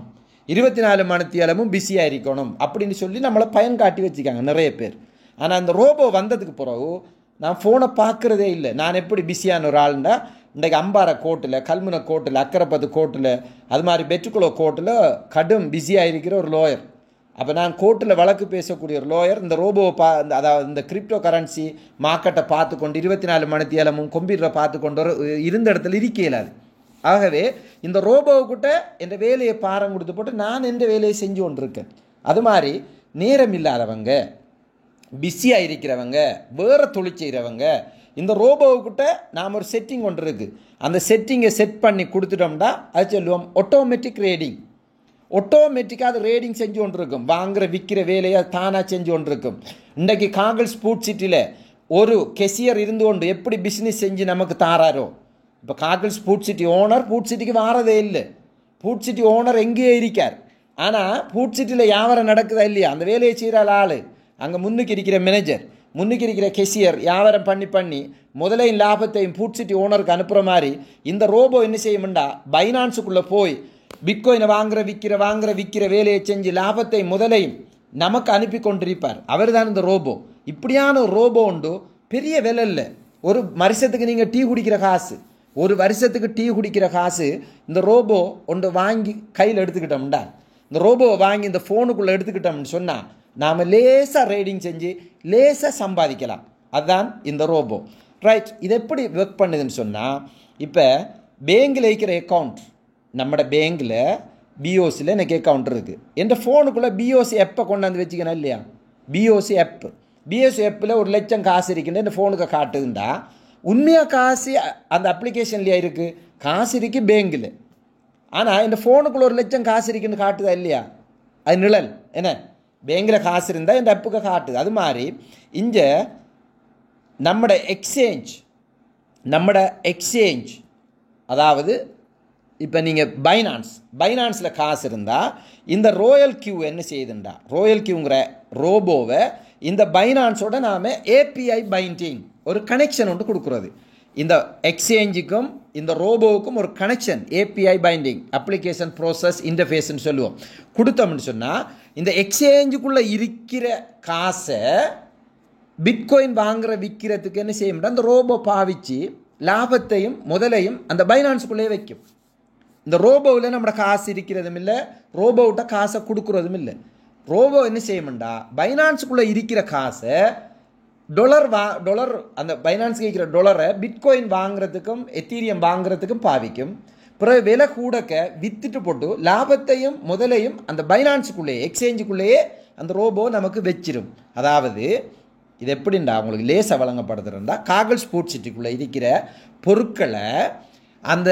24 மணித்தியாலமும் பிஸியாக இருக்கணும் அப்படின்னு சொல்லி நம்மளை பயன் காட்டி வச்சுக்காங்க நிறைய பேர். ஆனால் அந்த ரோபோ வந்ததுக்கு பிறகு நான் ஃபோனை பார்க்குறதே இல்லை. நான் எப்படி பிஸியான ஒரு ஆளுண்டா, இன்றைக்கு அம்பாறை கோட்டில், கல்முனை கோட்டில், அக்கரைப்பத்து கோட்டில், அது மாதிரி பெற்றுக்குளோ கோட்டில் கடும் பிஸியாக இருக்கிற ஒரு லோயர். அப்போ நான் கோர்ட்டில் வழக்கு பேசக்கூடிய ஒரு லோயர் இந்த ரோபோவை அதாவது இந்த கிரிப்டோ கரன்சி மார்க்கெட்டை பார்த்துக்கொண்டு 24 மணித்தியாலமும் கம்ப்யூட்டரை பார்த்துக்கொண்டு இருந்த இடத்துல இருக்க இயலாது. ஆகவே இந்த ரோபோவுக்கிட்ட என் வேலையை பாரம் கொடுத்து போட்டு நான் எந்த வேலையை செஞ்சு கொண்டிருக்கேன். அது மாதிரி நேரம் இல்லாதவங்க, பிஸியாக இருக்கிறவங்க, வேறு தொழில் செய்கிறவங்க, இந்த ரோபோவுக்கிட்ட நாம் ஒரு செட்டிங் ஒன்று இருக்குது. அந்த செட்டிங்கை செட் பண்ணி கொடுத்துட்டோம்னா அது சொல்லுவோம் ஆட்டோமேட்டிக் ரேடிங். ஆட்டோமேட்டிக்காக அது ரேடிங் செஞ்சு கொண்டு இருக்கும், வாங்குகிற விற்கிற வேலையை தானாக செஞ்சு கொண்டு இருக்கும். இன்றைக்கு காகல்ஸ் ஃபுட் சிட்டியில் ஒரு கெசியர் இருந்து கொண்டு எப்படி பிஸ்னஸ் செஞ்சு நமக்கு தாராரோ, இப்போ காகல்ஸ் ஃபுட் சிட்டி ஓனர் ஃபுட் சிட்டிக்கு வாரதே இல்லை. ஃபுட் சிட்டி ஓனர் எங்கேயே இருக்கார், ஆனால் ஃபுட் சிட்டியில் வியாபாரம் நடக்குதா இல்லையா, அந்த வேலையை செய்கிற ஆள், அங்கே முன்னுக்கு இருக்கிற மேனேஜர், முன்னுக்கு இருக்கிற கெசியர் வியாபாரம் பண்ணி முதலையும் லாபத்தையும் ஃபுட் சிட்டி ஓனருக்கு அனுப்புகிற மாதிரி இந்த ரோபோ என்ன செய்யும்டா, பைனான்ஸுக்குள்ளே போய் பிட்காயினை வாங்குற விற்கிற வேலையை செஞ்சு லாபத்தை முதலையும் நமக்கு அனுப்பி கொண்டிருப்பார். அவர் தான் இந்த ரோபோ. இப்படியான ஒரு ரோபோ உண்டு, பெரிய விலை இல்லை. ஒரு வருஷத்துக்கு நீங்கள் டீ குடிக்கிற காசு இந்த ரோபோ ஒன்று வாங்கி கையில் எடுத்துக்கிட்டோம்டா, இந்த ரோபோவை வாங்கி இந்த ஃபோனுக்குள்ளே எடுத்துக்கிட்டோம்னு சொன்னால் நாம் லேசாக ரேடிங் செஞ்சு லேசாக சம்பாதிக்கலாம். அதுதான் இந்த ரோபோ. ரைட், இது எப்படி ஒர்க் பண்ணுதுன்னு சொன்னால், இப்போ பேங்கில் இருக்கிற அக்கௌண்ட், நம்மளோட பேங்கில் பிஓசியில் எனக்கு அக்கௌண்ட் இருக்குது. என் ஃபோனுக்குள்ளே பிஓசி எப்போ கொண்டாந்து வச்சுக்கணும் இல்லையா, பிஓசி ஆப்பில் 1 லட்சம் காசு இருக்குன்னு என் ஃபோனுக்கு காட்டுதுண்டா, உண்மையாக காசு அந்த அப்ளிகேஷன்லையா இருக்குது, காசு இருக்கு பேங்கில். ஆனால் இந்த ஃபோனுக்குள்ளே 1 லட்சம் காசு இருக்குன்னு காட்டுதா இல்லையா, அது நிழல். என்ன, பேங்கில் காசு இருந்தால் இந்த ஆப்புக்கு காட்டுது. அது மாதிரி இங்கே நம்மட எக்ஸ்சேஞ்ச் அதாவது இப்போ நீங்கள் பைனான்ஸில் காசு இருந்தால் இந்த ரோயல் கியூ என்ன செய்யுதுண்டா, ரோயல் கியூங்கிற ரோபோவை இந்த பைனான்ஸோட நாம் ஏபிஐ பைண்டிங் ஒரு கனெக்ஷன் ஒன்று கொடுக்குறது. இந்த எக்ஸ்சேஞ்சுக்கும் இந்த ரோபோவுக்கும் ஒரு connection, API binding, application process இன்டர்ஃபேஸ்ன்னு சொல்லுவோம், கொடுத்தோம்னு சொன்னால் இந்த எக்ஸ்சேஞ்சுக்குள்ளே இருக்கிற காசை பிட்காயின் வாங்குற விற்கிறதுக்கு என்ன செய்ய முடியும், அந்த ரோபோ பாவிச்சு லாபத்தையும் முதலையும் அந்த பைனான்ஸுக்குள்ளேயே வைக்கும். இந்த ரோபோவில் நம்மளோட காசு இருக்கிறதும் இல்லை, ரோபோவிட்ட காசை கொடுக்குறதும் இல்லை. ரோபோ என்ன செய்யும்டா, பைனான்ஸுக்குள்ளே இருக்கிற காசை டொலர் அந்த பைனான்ஸுக்கு இருக்கிற டொலரை பிட்காயின் வாங்குறதுக்கும் எத்தீரியம் வாங்குறதுக்கும் பாவிக்கும். பிறகு விலை கூடக்க வித்துட்டு போட்டு லாபத்தையும் முதலையும் அந்த பைனான்ஸுக்குள்ளேயே எக்ஸ்சேஞ்சுக்குள்ளேயே அந்த ரோபோ நமக்கு வச்சிரும். அதாவது இது எப்படின்னா உங்களுக்கு லேசாக வழங்கப்படுதுன்னா, காகல்ஸ் பூட் சிட்டிக்குள்ளே இருக்கிற பொருட்களை அந்த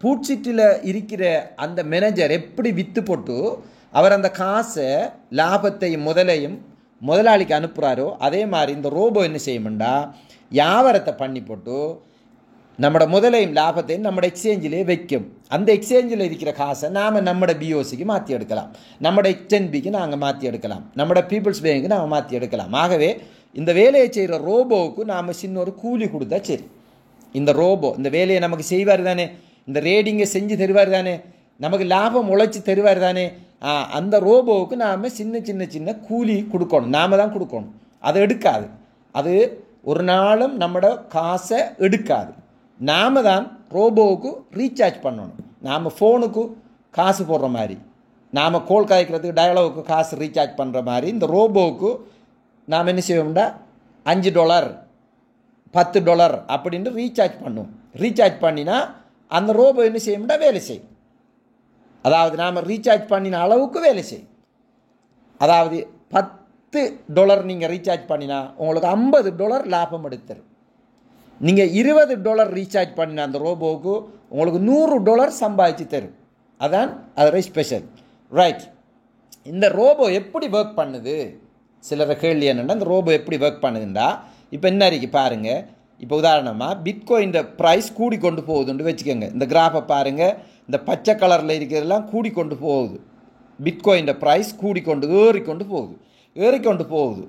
பூட் சிட்டியில் இருக்கிற அந்த மேனேஜர் எப்படி விற்று போட்டு அவர் அந்த காசை லாபத்தையும் முதலையும் முதலாளிக்கு அனுப்புகிறாரோ அதே மாதிரி இந்த ரோபோ என்ன செய்யும்டா, வியாபாரத்தை பண்ணி போட்டு நம்மளோட முதலையும் லாபத்தையும் நம்மளோட எக்ஸ்சேஞ்சிலே வைக்கும். அந்த எக்ஸ்சேஞ்சில் இருக்கிற காசை நாம் நம்மளோட பிஓசிக்கு மாற்றி எடுக்கலாம், நம்மளோட எச்என்பிக்கு நாங்கள் மாற்றி எடுக்கலாம், நம்மளோட பீப்புள்ஸ் பேங்க்கு நாங்கள் மாற்றி எடுக்கலாம். ஆகவே இந்த வேலையை செய்கிற ரோபோவுக்கு நாம் சின்ன ஒரு கூலி கொடுத்தா சரி. இந்த ரோபோ இந்த வேலையை நமக்கு செய்வார் தானே, இந்த ரேடிங்கை செஞ்சு தருவார் தானே, நமக்கு லாபம் உழைச்சி தருவார் தானே, அந்த ரோபோவுக்கு நாம் சின்ன சின்ன சின்ன கூலி கொடுக்கணும், நாம் தான் கொடுக்கணும். அது எடுக்காது, அது ஒரு நாளும் நம்மளோட காசை எடுக்காது. நாம் தான் ரோபோவுக்கு ரீசார்ஜ் பண்ணணும். நாம் ஃபோனுக்கு காசு போடுற மாதிரி, நாம் கோல் காய்க்கிறதுக்கு டயலாகுக்கு காசு ரீசார்ஜ் பண்ணுற மாதிரி இந்த ரோபோவுக்கு நாம் என்ன செய்வோம்டா, $5 $10 அப்படின்ட்டு ரீசார்ஜ் பண்ணுவோம். ரீசார்ஜ் பண்ணினா அந்த ரோபோ என்ன செய்யும்டா, வேலை செய்யும். அதாவது நாம் ரீசார்ஜ் பண்ணின அளவுக்கு வேலை செய்யும். அதாவது $10 நீங்கள் ரீசார்ஜ் பண்ணினா உங்களுக்கு $50 லாபம் எடுத்துரும். நீங்கள் $20 ரீசார்ஜ் பண்ணின அந்த ரோபோவுக்கு உங்களுக்கு $100 சம்பாதிச்சு தரும். அதான் அதோட ஸ்பெஷல். ரைட், இந்த ரோபோ எப்படி ஒர்க் பண்ணுது, சிலரை கேள்வி என்னென்னா இந்த ரோபோ எப்படி ஒர்க் பண்ணுதுண்டா, இப்போ என்ன இருக்கு பாருங்கள். இப்போ உதாரணமாக பிட்காயின் ப்ரைஸ் கூடிக்கொண்டு போகுதுன்னு வச்சுக்கோங்க. இந்த கிராஃபை பாருங்கள், இந்த பச்சை கலரில் இருக்கிறதெல்லாம் கூடிக்கொண்டு போகுது. பிட்காயின் ப்ரைஸ் கூடிக்கொண்டு ஏறிக்கொண்டு போகுது.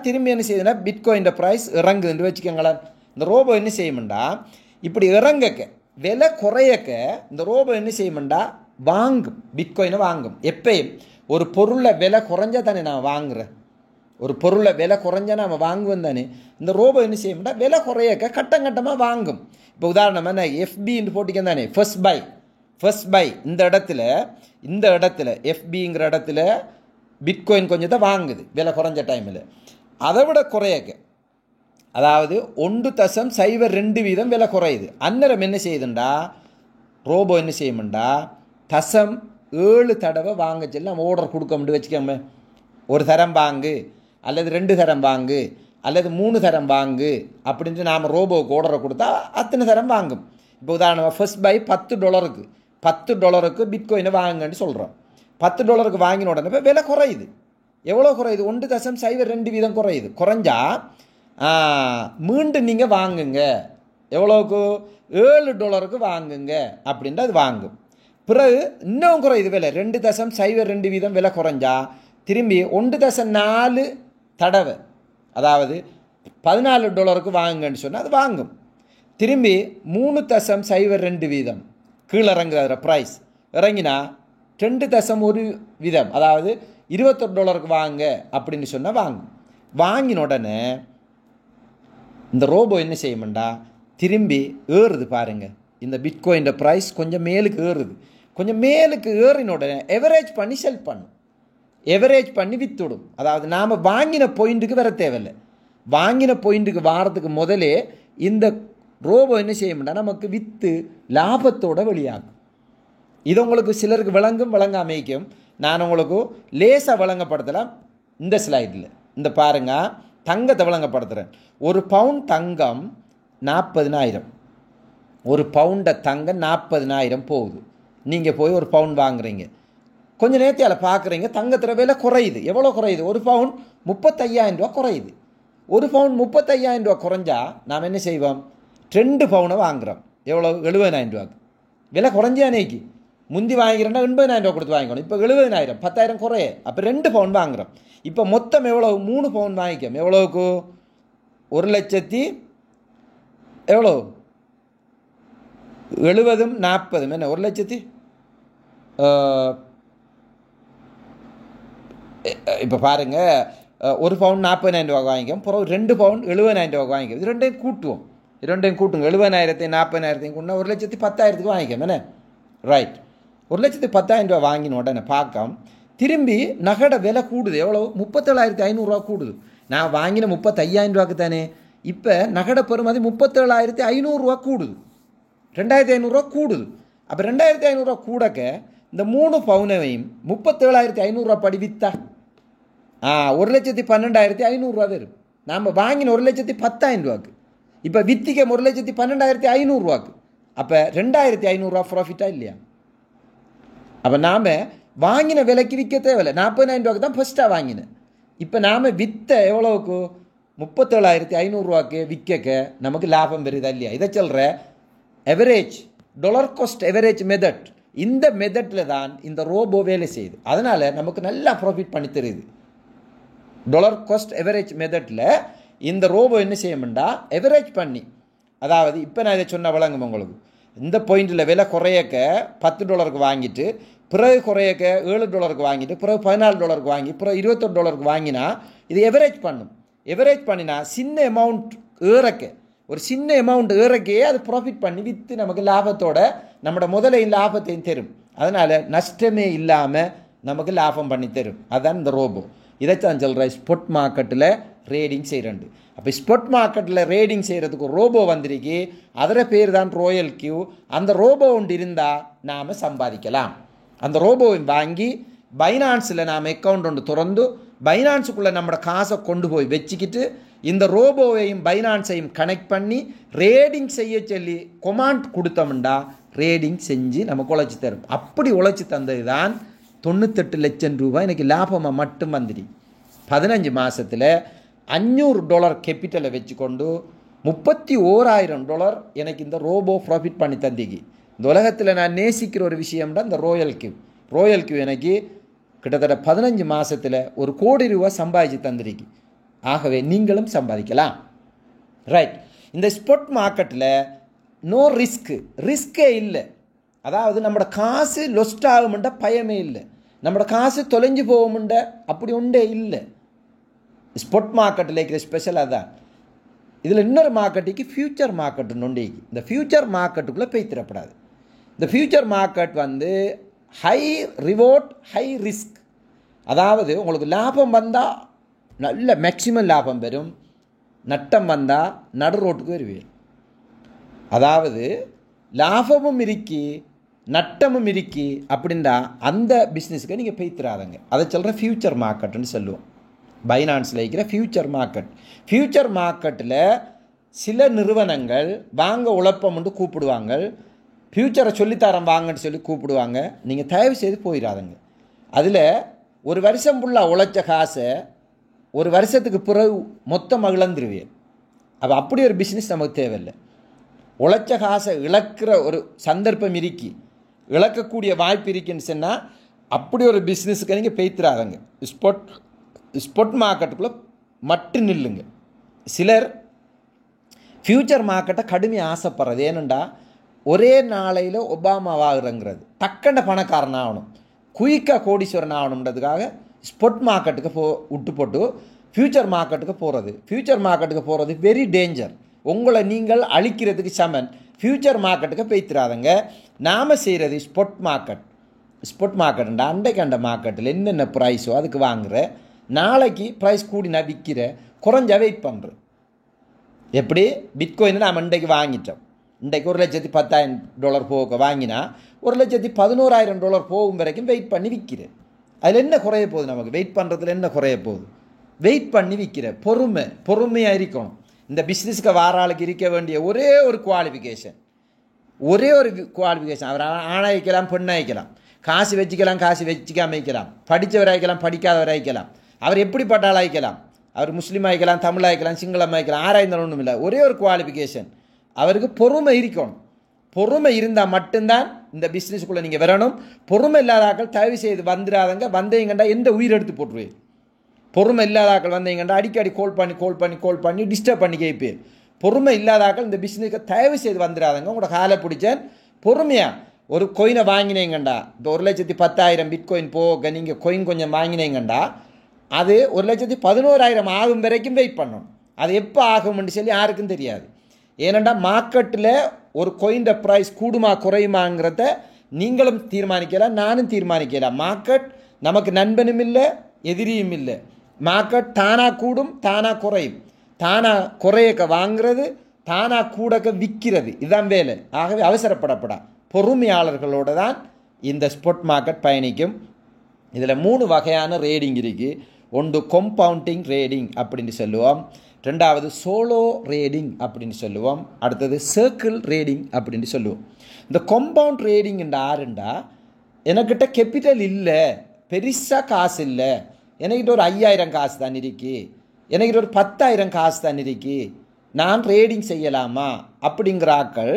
திரும்பி என்ன செய்யுதுன்னா பிட்காயின் ப்ரைஸ் இறங்குதுன்னு வச்சுக்கோங்களேன். இந்த ரோபோ என்ன செய்யும்டா, இப்படி இறங்கக்க விலை குறையக்க இந்த ரோபோ என்ன செய்யும்டா, வாங்கும், பிட்காயினை வாங்கும். எப்பயும் ஒரு பொருளை விலை குறைஞ்சா தானே நான் வாங்குறேன், ஒரு பொருளை விலை குறைஞ்சா நம்ம வாங்குவோம் தானே. இந்த ரோபோ என்ன செய்யும்டா, விலை குறையக்க கட்டம் கட்டமாக வாங்கும். இப்போ உதாரணமாக நான் எஃபின்னு போட்டிக்க தானே, ஃபர்ஸ்ட் பை இந்த இடத்துல எஃபிங்கிற இடத்துல பிட்காயின் கொஞ்சத்தை வாங்குது விலை குறைஞ்ச டைமில். அதை விட குறையக்க, அதாவது 1.02% விலை குறையுது. அந்நேரம் என்ன செய்யுதுண்டா, ரோபோ என்ன செய்யும்டா, 0.7 தடவை வாங்க சொல்லி நம்ம ஆர்டர் கொடுக்க முடியும் வச்சுக்கோங்க. ஒரு தரம் வாங்கு, அல்லது 2 தரம் வாங்கு, அல்லது 3 தரம் வாங்கு அப்படின்ட்டு நாம் ரோபோவுக்கு ஆர்டரை கொடுத்தா அத்தனை தரம் வாங்கும். இப்போ உதாரணமாக ஃபர்ஸ்ட் பை $10 பிட்காயினை வாங்குங்கன்னு சொல்கிறோம். $10 வாங்கின உடனே இப்போ விலை குறையுது. எவ்வளோ குறையுது, 1.02% குறையுது. குறைஞ்சா மீண்டும் நீங்கள் வாங்குங்க, எவ்வளோக்கு $7 வாங்குங்க அப்படின்ட்டு அது வாங்கும். பிறகு இன்னும் குறையுது விலை, 2.02% விலை குறைஞ்சா திரும்பி 1.4 தடவை, அதாவது $14 வாங்குங்கன்னு சொன்னால் அது வாங்கும். திரும்பி 3.02% கீழே இறங்குற ப்ரைஸ் இறங்கினா 2.1%, அதாவது $21 வாங்க அப்படின்னு சொன்னால் வாங்கும். வாங்கின உடனே இந்த ரோபோ என்ன செய்யும்டா, திரும்பி ஏறுது பாருங்கள். இந்த பிட்காயின் ப்ரைஸ் கொஞ்சம் மேலுக்கு ஏறுது. கொஞ்சம் மேலுக்கு ஏறின உடனே எவரேஜ் பண்ணி செல் பண்ணும், எவரேஜ் பண்ணி வித்துடும். அதாவது நாம் வாங்கின பாயிண்ட்டுக்கு வர தேவையில்லை, வாங்கின பாயிண்ட்டுக்கு வாரத்துக்கு முதலே இந்த ரோபோ என்ன செய்யும்டா, நமக்கு விற்று லாபத்தோடு வெளியாகும். இது உங்களுக்கு சிலருக்கு விளங்காமைக்கும், நான் உங்களுக்கு லேசாக விளங்கப்படுத்தலாம். இந்த ஸ்லைடில் இந்த பாருங்கள், தங்கத்தை விளங்கப்படுத்துகிறேன். ஒரு பவுண்ட் தங்கம் 40,000, ஒரு பவுண்டை தங்கம் 40,000 போகுது. நீங்கள் போய் ஒரு பவுண்ட் வாங்குறீங்க, கொஞ்சம் நேரத்தில் பார்க்குறீங்க தங்கத்தில் விலை குறையுது. எவ்வளோ குறையுது, ஒரு பவுண்ட் 35,000 குறையுது. ஒரு பவுண்ட் 35,000 குறைஞ்சா நாம் என்ன செய்வோம், 2 பவுனை வாங்குகிறோம். எவ்வளோ, 70,000 விலை குறைஞ்சா அன்னைக்கு. முந்தி வாங்கிக்கிறேன்னா 80,000 கொடுத்து வாங்கிக்கணும். இப்போ 70,000, 10,000 குறைய. அப்போ 2 பவுன் வாங்குகிறோம். இப்போ மொத்தம் எவ்வளோ, 3 பவுன் வாங்கிக்கோம். எவ்வளோக்கு, 1,00,000 எவ்வளோ 70 40 என்ன 1,00,000 இப்போ பாருங்கள், ஒரு பவுன் 40,000 ரூபா வாங்கிக்கும், பிறகு 2 பவுன் 70,000 ரூபா வாங்கிக்கும். இது ரெண்டையும் கூட்டுவோம், 70,000 40,000 கூட்டினா 1,10,000 வாங்கிக்கும் என்ன, ரைட். 1,10,000 ரூபா வாங்கின உடனே பார்க்க திரும்பி நகட விலை கூடுது. எவ்வளோ? 37,500 ரூபா கூடுது. நான் வாங்கின 35,000 ரூபாக்கு தானே. இப்போ நகட பெறுமதி 37,500 ரூபா கூடுது, 2,500 ரூபா கூடுது. அப்போ 2,500 ரூபா கூடக்க இந்த 3 பவுனையும் 37,500 ரூபா படி விற்றா 1,12,500 ரூபா வரும். நாம் வாங்கின 1,10,000 ரூபாக்கு இப்போ வித்திக்க 1,12,500 ரூபாக்கு. அப்போ 2,500 ரூபா ப்ராஃபிட்டா இல்லையா? அப்போ நாம் வாங்கின விலைக்கு விற்க தேவையில்லை. 40,000 ரூபாய்க்கு தான் ஃபஸ்ட்டாக வாங்கினேன். இப்போ நாம் விற்ற எவ்வளோக்கு? 37,500 ரூபாய்க்கு விற்க நமக்கு லாபம் பெறுதா இல்லையா? இதை சொல்கிற average dollar cost average method. இந்த மெத்தடில் தான் இந்த ரோபோ வேலை செய்யுது. அதனால் நமக்கு நல்லா ப்ராஃபிட் பண்ணி தருது. டாலர் காஸ்ட் எவரேஜ் மெத்தடில் இந்த ரோபோ என்ன செய்யணும்டா, எவரேஜ் பண்ணி, அதாவது இப்போ நான் இதை சொன்ன வழங்கும் உங்களுக்கு, இந்த பாயிண்டில் விலை குறையக்க $10 வாங்கிட்டு பிறகு குறையக்க $7 வாங்கிட்டு பிறகு $14 வாங்கி பிறகு $21 வாங்கினா இது எவரேஜ் பண்ணும். எவரேஜ் பண்ணினா சின்ன அமௌண்ட் ஏறக்க, ஒரு சின்ன அமௌண்ட் ஏறக்கையே அது ப்ராஃபிட் பண்ணி விற்று நமக்கு லாபத்தோட நம்மளோட முதலையும் லாபத்தையும் தரும். அதனால் நஷ்டமே இல்லாமல் நமக்கு லாபம் பண்ணி தரும். அதுதான் இந்த ரோபோ. இதைத்தான் சொல்கிறேன் ஸ்பாட் மார்க்கெட்டில் ரேடிங் செய்கிறேன். அப்போ ஸ்பாட் மார்க்கெட்டில் ரேடிங் செய்கிறதுக்கு ரோபோ வந்திருக்கு. அதில் பேர் தான் ராயல் கியூ. அந்த ரோபோ ஒன்று இருந்தால் நாம் சம்பாதிக்கலாம். அந்த ரோபோவை வாங்கி பைனான்ஸில் நாம் அக்கௌண்ட் ஒன்று திறந்து பைனான்ஸுக்குள்ளே நம்மளோட காசை கொண்டு போய் வச்சுக்கிட்டு இந்த ரோபோவையும் பைனான்ஸையும் கனெக்ட் பண்ணி ரேடிங் செய்ய சொல்லி கொமாண்ட் கொடுத்தோம்டா ரேடிங் செஞ்சு நமக்கு உழைச்சி தரும். அப்படி உழைச்சி தந்தது தான் 98 லட்சம் ரூபாய் எனக்கு லாபமாக மட்டும் வந்துடு. 15 மாதத்தில் $500 கேபிட்டலை வச்சுக்கொண்டு $31,000 எனக்கு இந்த ரோபோ ப்ராஃபிட் பண்ணி தந்திக்கு. இந்த உலகத்தில் நான் நேசிக்கிற ஒரு விஷயம்டா இந்த ராயல் கியூ. ராயல் கியூ எனக்கு கிட்டத்தட்ட 15 மாதத்தில் $1 கோடி சம்பாதிச்சு தந்திருக்கு. ஆகவே நீங்களும் சம்பாதிக்கலாம், ரைட். இந்த ஸ்பாட் மார்க்கெட்டில் நோ ரிஸ்கே இல்லை. அதாவது நம்மளோட காசு லொஸ்ட் ஆகும்ன்ற பயமே இல்லை, நம்மளோட காசு தொலைஞ்சு போகும்ன்ற அப்படி ஒன்றே இல்லை. ஸ்பாட் மார்க்கெட்டில் இருக்கிற ஸ்பெஷல் அதுதான். இதில் இன்னொரு மார்க்கெட்டுக்கு ஃபியூச்சர் மார்க்கெட்டுன்னு ஒன்று. இந்த ஃபியூச்சர் மார்க்கெட்டுக்குள்ளே போய்த்திடப்படாது. இந்த ஃபியூச்சர் மார்க்கெட் வந்து ஹை ரிவார்ட் ஹை ரிஸ்க். அதாவது உங்களுக்கு லாபம் வந்தால் நல்ல மேக்சிமம் லாபம் பெறும், நட்டம் வந்தால் நடு ரோட்டுக்கு வருவீர். அதாவது லாபமும் இருக்கி நட்டமும் இருக்கி அப்படின்னா அந்த பிஸ்னஸுக்கு நீங்கள் போய்த்திராதங்க. அதை சொல்கிற ஃபியூச்சர் மார்க்கெட்டுன்னு சொல்லுவோம். பைனான்ஸில் இருக்கிற ஃபியூச்சர் மார்க்கெட். ஃபியூச்சர் மார்க்கெட்டில் சில நிறுவனங்கள் வாங்க உழைப்பம்னு கூப்பிடுவாங்க, ஃபியூச்சரை சொல்லித்தரம் வாங்கன்னு சொல்லி கூப்பிடுவாங்க. நீங்கள் தயவு செய்து போயிடாதங்க. அதில் ஒரு வருஷம் ஃபுல்லாக உழைச்ச காசை ஒரு வருஷத்துக்கு பிறகு மொத்தம் இழந்துருவீர். அப்போ அப்படி ஒரு பிஸ்னஸ் நமக்கு தேவையில்லை. உழைச்ச காசை இழக்கிற ஒரு சந்தர்ப்பம் இருக்கி, இழக்கக்கூடிய வாய்ப்பு இருக்குன்னு சொன்னால் அப்படி ஒரு பிஸ்னஸுக்கு நீங்கள் போய்த்திராதங்க. ஸ்பாட் மார்க்கெட்டுக்குள்ளே மட்டும் நில்லுங்க. சிலர் ஃபியூச்சர் மார்க்கெட்டை கடுமையாக ஆசைப்படுறது ஏனெண்டா ஒரே நாளையில் ஒபாமாவாகிறங்கிறது, டக்கண்ட பணக்காரன் ஆகணும், குயிக்காக கோடீஸ்வரன் ஆகணுன்றதுக்காக ஸ்பாட் மார்க்கெட்டுக்கு விட்டு போட்டு ஃபியூச்சர் மார்க்கெட்டுக்கு போகிறது. ஃபியூச்சர் மார்க்கெட்டுக்கு போகிறது வெரி டேஞ்சர். உங்களை நீங்கள் அழிக்கிறதுக்கு சமன். ஃபியூச்சர் மார்க்கெட்டுக்கு போய்த்திராதங்க. நாம் செய்கிறது ஸ்பாட் மார்க்கெட். ஸ்பாட் மார்க்கெட்டுண்டா அண்டைக்கு அந்த மார்க்கெட்டில் என்னென்ன ப்ரைஸோ அதுக்கு வாங்குகிற, நாளைக்கு ப்ரைஸ் கூடி நான் விற்கிற, குறைஞ்சா வெயிட் பண்ணுறேன். எப்படி பிட்காயினை நாம் இன்றைக்கு வாங்கிட்டோம், இன்றைக்கு $1,10,000 போக வாங்கினா $1,11,000 போகும் வரைக்கும் வெயிட் பண்ணி விற்கிறேன். அதில் என்ன குறைய போகுது? நமக்கு வெயிட் பண்ணுறதுல என்ன குறைய போகுது? வெயிட் பண்ணி விற்கிற பொறுமையாக இருக்கணும். இந்த பிஸ்னஸுக்கு வாராளுக்கு இருக்க வேண்டிய ஒரே ஒரு குவாலிஃபிகேஷன், அவர் ஆணை வைக்கலாம், பெண்ணை வைக்கலாம், காசு வச்சுக்கலாம், காசு வச்சுக்காம வைக்கலாம், படித்தவர் ஆகிக்கலாம், படிக்காதவர் ஆகிக்கலாம், அவர் எப்படிப்பட்டால் ஆகிக்கலாம், அவர் முஸ்லீம் ஆகிக்கலாம், தமிழ் ஆகிக்கலாம், சிங்களம் ஆகிக்கலாம், ஆராய்ந்தாலும் ஒன்றும் இல்லை. ஒரே ஒரு குவாலிஃபிகேஷன், அவருக்கு பொறுமை இருக்கணும். பொறுமை இருந்தால் மட்டும்தான் இந்த பிஸ்னஸுக்குள்ளே நீங்கள் வரணும். பொறுமை இல்லாதாக்கள் தயவு செய்து வந்துடாதங்க. வந்தீங்கண்டா எந்த உயிர் எடுத்து போட்டுருவேன். பொறுமை இல்லாதாக்கள் வந்தீங்கண்டா அடிக்கடி கோல் பண்ணி டிஸ்டர்ப் பண்ணி கேட்பேன். பொறுமை இல்லாதாக்கள் இந்த பிஸ்னஸுக்கு தயவு செய்து வந்துடாதங்க. உங்களோட காலை பிடிச்சேன் பொறுமையாக ஒரு கொயினை வாங்கினீங்கண்டா, இப்போ 1,10,000 பிட்காயின் போக நீங்கள் கொயின் கொஞ்சம் வாங்கினீங்கண்டா அது 1,11,000 ஆகும் வரைக்கும் வெயிட் பண்ணணும். அது எப்போ ஆகும்னு சொல்லி யாருக்கும் தெரியாது. ஏனெண்டா மார்க்கெட்டில் ஒரு கொயின் ப்ரைஸ் கூடுமா குறையுமாங்கிறத நீங்களும் தீர்மானிக்கலாம், நானும் தீர்மானிக்கலாம். மார்க்கெட் நமக்கு நண்பனும் இல்லை, எதிரியும் இல்லை. மார்க்கெட் தானாக கூடும், தானாக குறையும். தானாக குறையக்க வாங்கிறது, தானாக கூடக்க விற்கிறது, இதுதான் வேலை. ஆகவே அவசரப்படப்படா, பொறுமையாளர்களோடு தான் இந்த ஸ்பாட் மார்க்கெட் பயணிக்கும். இதில் 3 வகையான ரேடிங் இருக்குது. ஒன்று கொம்பவுண்டிங் ரேடிங் அப்படின்னு சொல்லுவோம், ரெண்டாவது சோலோ ரேடிங் அப்படின்னு சொல்லுவோம், அடுத்தது சர்க்கிள் ரேடிங் அப்படின்னு சொல்லுவோம். இந்த கொம்பவுண்ட் ரேடிங் ஆறுண்டா, எனக்கிட்ட கேபிட்டல் இல்லை, பெருசாக காசு இல்லை, எனக்கிட்ட ஒரு 5,000 காசு தான் இருக்கு, எனக்கிட்ட ஒரு 10,000 காசு தான் இருக்கு, நான் ரேடிங் செய்யலாமா அப்படிங்கிற ஆக்கள்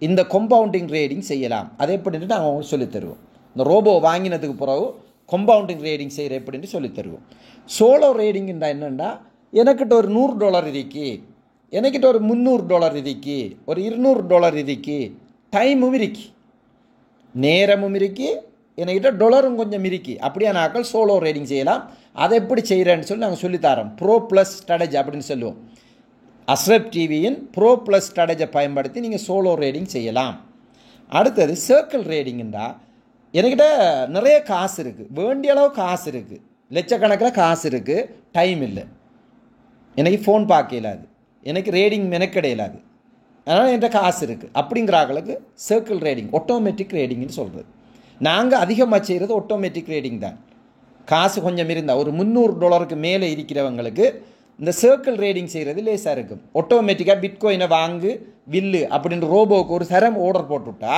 இந்த கொம்பவுண்டிங் ரேடிங் செய்யலாம். அது எப்படின்ட்டு நாங்கள் உங்களுக்கு சொல்லித்தருவோம். இந்த ரோபோ வாங்கினதுக்கு பிறகு கொம்பவுண்டிங் ரேடிங் செய்கிற எப்படின்ட்டு சொல்லித்தருவோம். சோலோ ரேடிங்ன்றா என்னென்னா, எனக்கிட்ட ஒரு $100 இருக்கு, எனக்கிட்ட ஒரு $300 இருக்கு, ஒரு $200 இருக்கு, டைமும் இருக்கு, நேரமும் இருக்கு, என்கிட்ட டொலரும் கொஞ்சம் இருக்கு. அப்படியான ஆக்கள் சோலோ ரேடிங் செய்யலாம். அதை எப்படி செய்கிறேன்னு சொல்லி நாங்கள் சொல்லித்தரோம். ப்ரோ ப்ளஸ் ஸ்ட்ராட்டஜி அப்படின்னு சொல்லுவோம். அஸ்ரப் டிவியின் ப்ரோ ப்ளஸ் ஸ்ட்ராட்டஜை பயன்படுத்தி நீங்கள் சோலோ ரேடிங் செய்யலாம். அடுத்தது சர்க்கிள் ரேடிங்ன்றா, என்கிட்ட நிறைய காசு இருக்குது, வேண்டிய அளவு காசு இருக்குது, லட்சக்கணக்கில் காசு இருக்குது, டைம் இல்லை, எனக்கு ஃபோன் பார்க்க இயலாது, எனக்கு ரேடிங் மெனக்கெட இயலாது, அதனால் என்கிட்ட காசு இருக்குது அப்படிங்கிற ஆக்களுக்கு சர்க்கிள் ரேடிங், ஆட்டோமேட்டிக் ரேடிங்னு சொல்கிறது. நாங்கள் அதிகமாக செய்கிறது ஆட்டோமேட்டிக் ரேடிங் தான். காசு கொஞ்சம் இருந்தால் ஒரு $300 மேலே இருக்கிறவங்களுக்கு இந்த சர்க்கிள் ரேடிங் செய்கிறது லேசாக இருக்கும். ஆட்டோமேட்டிக்காக பிட்காயினை வாங்கு வில்லு அப்படின்னு ரோபோவுக்கு ஒரு தரம் ஆர்டர் போட்டுவிட்டா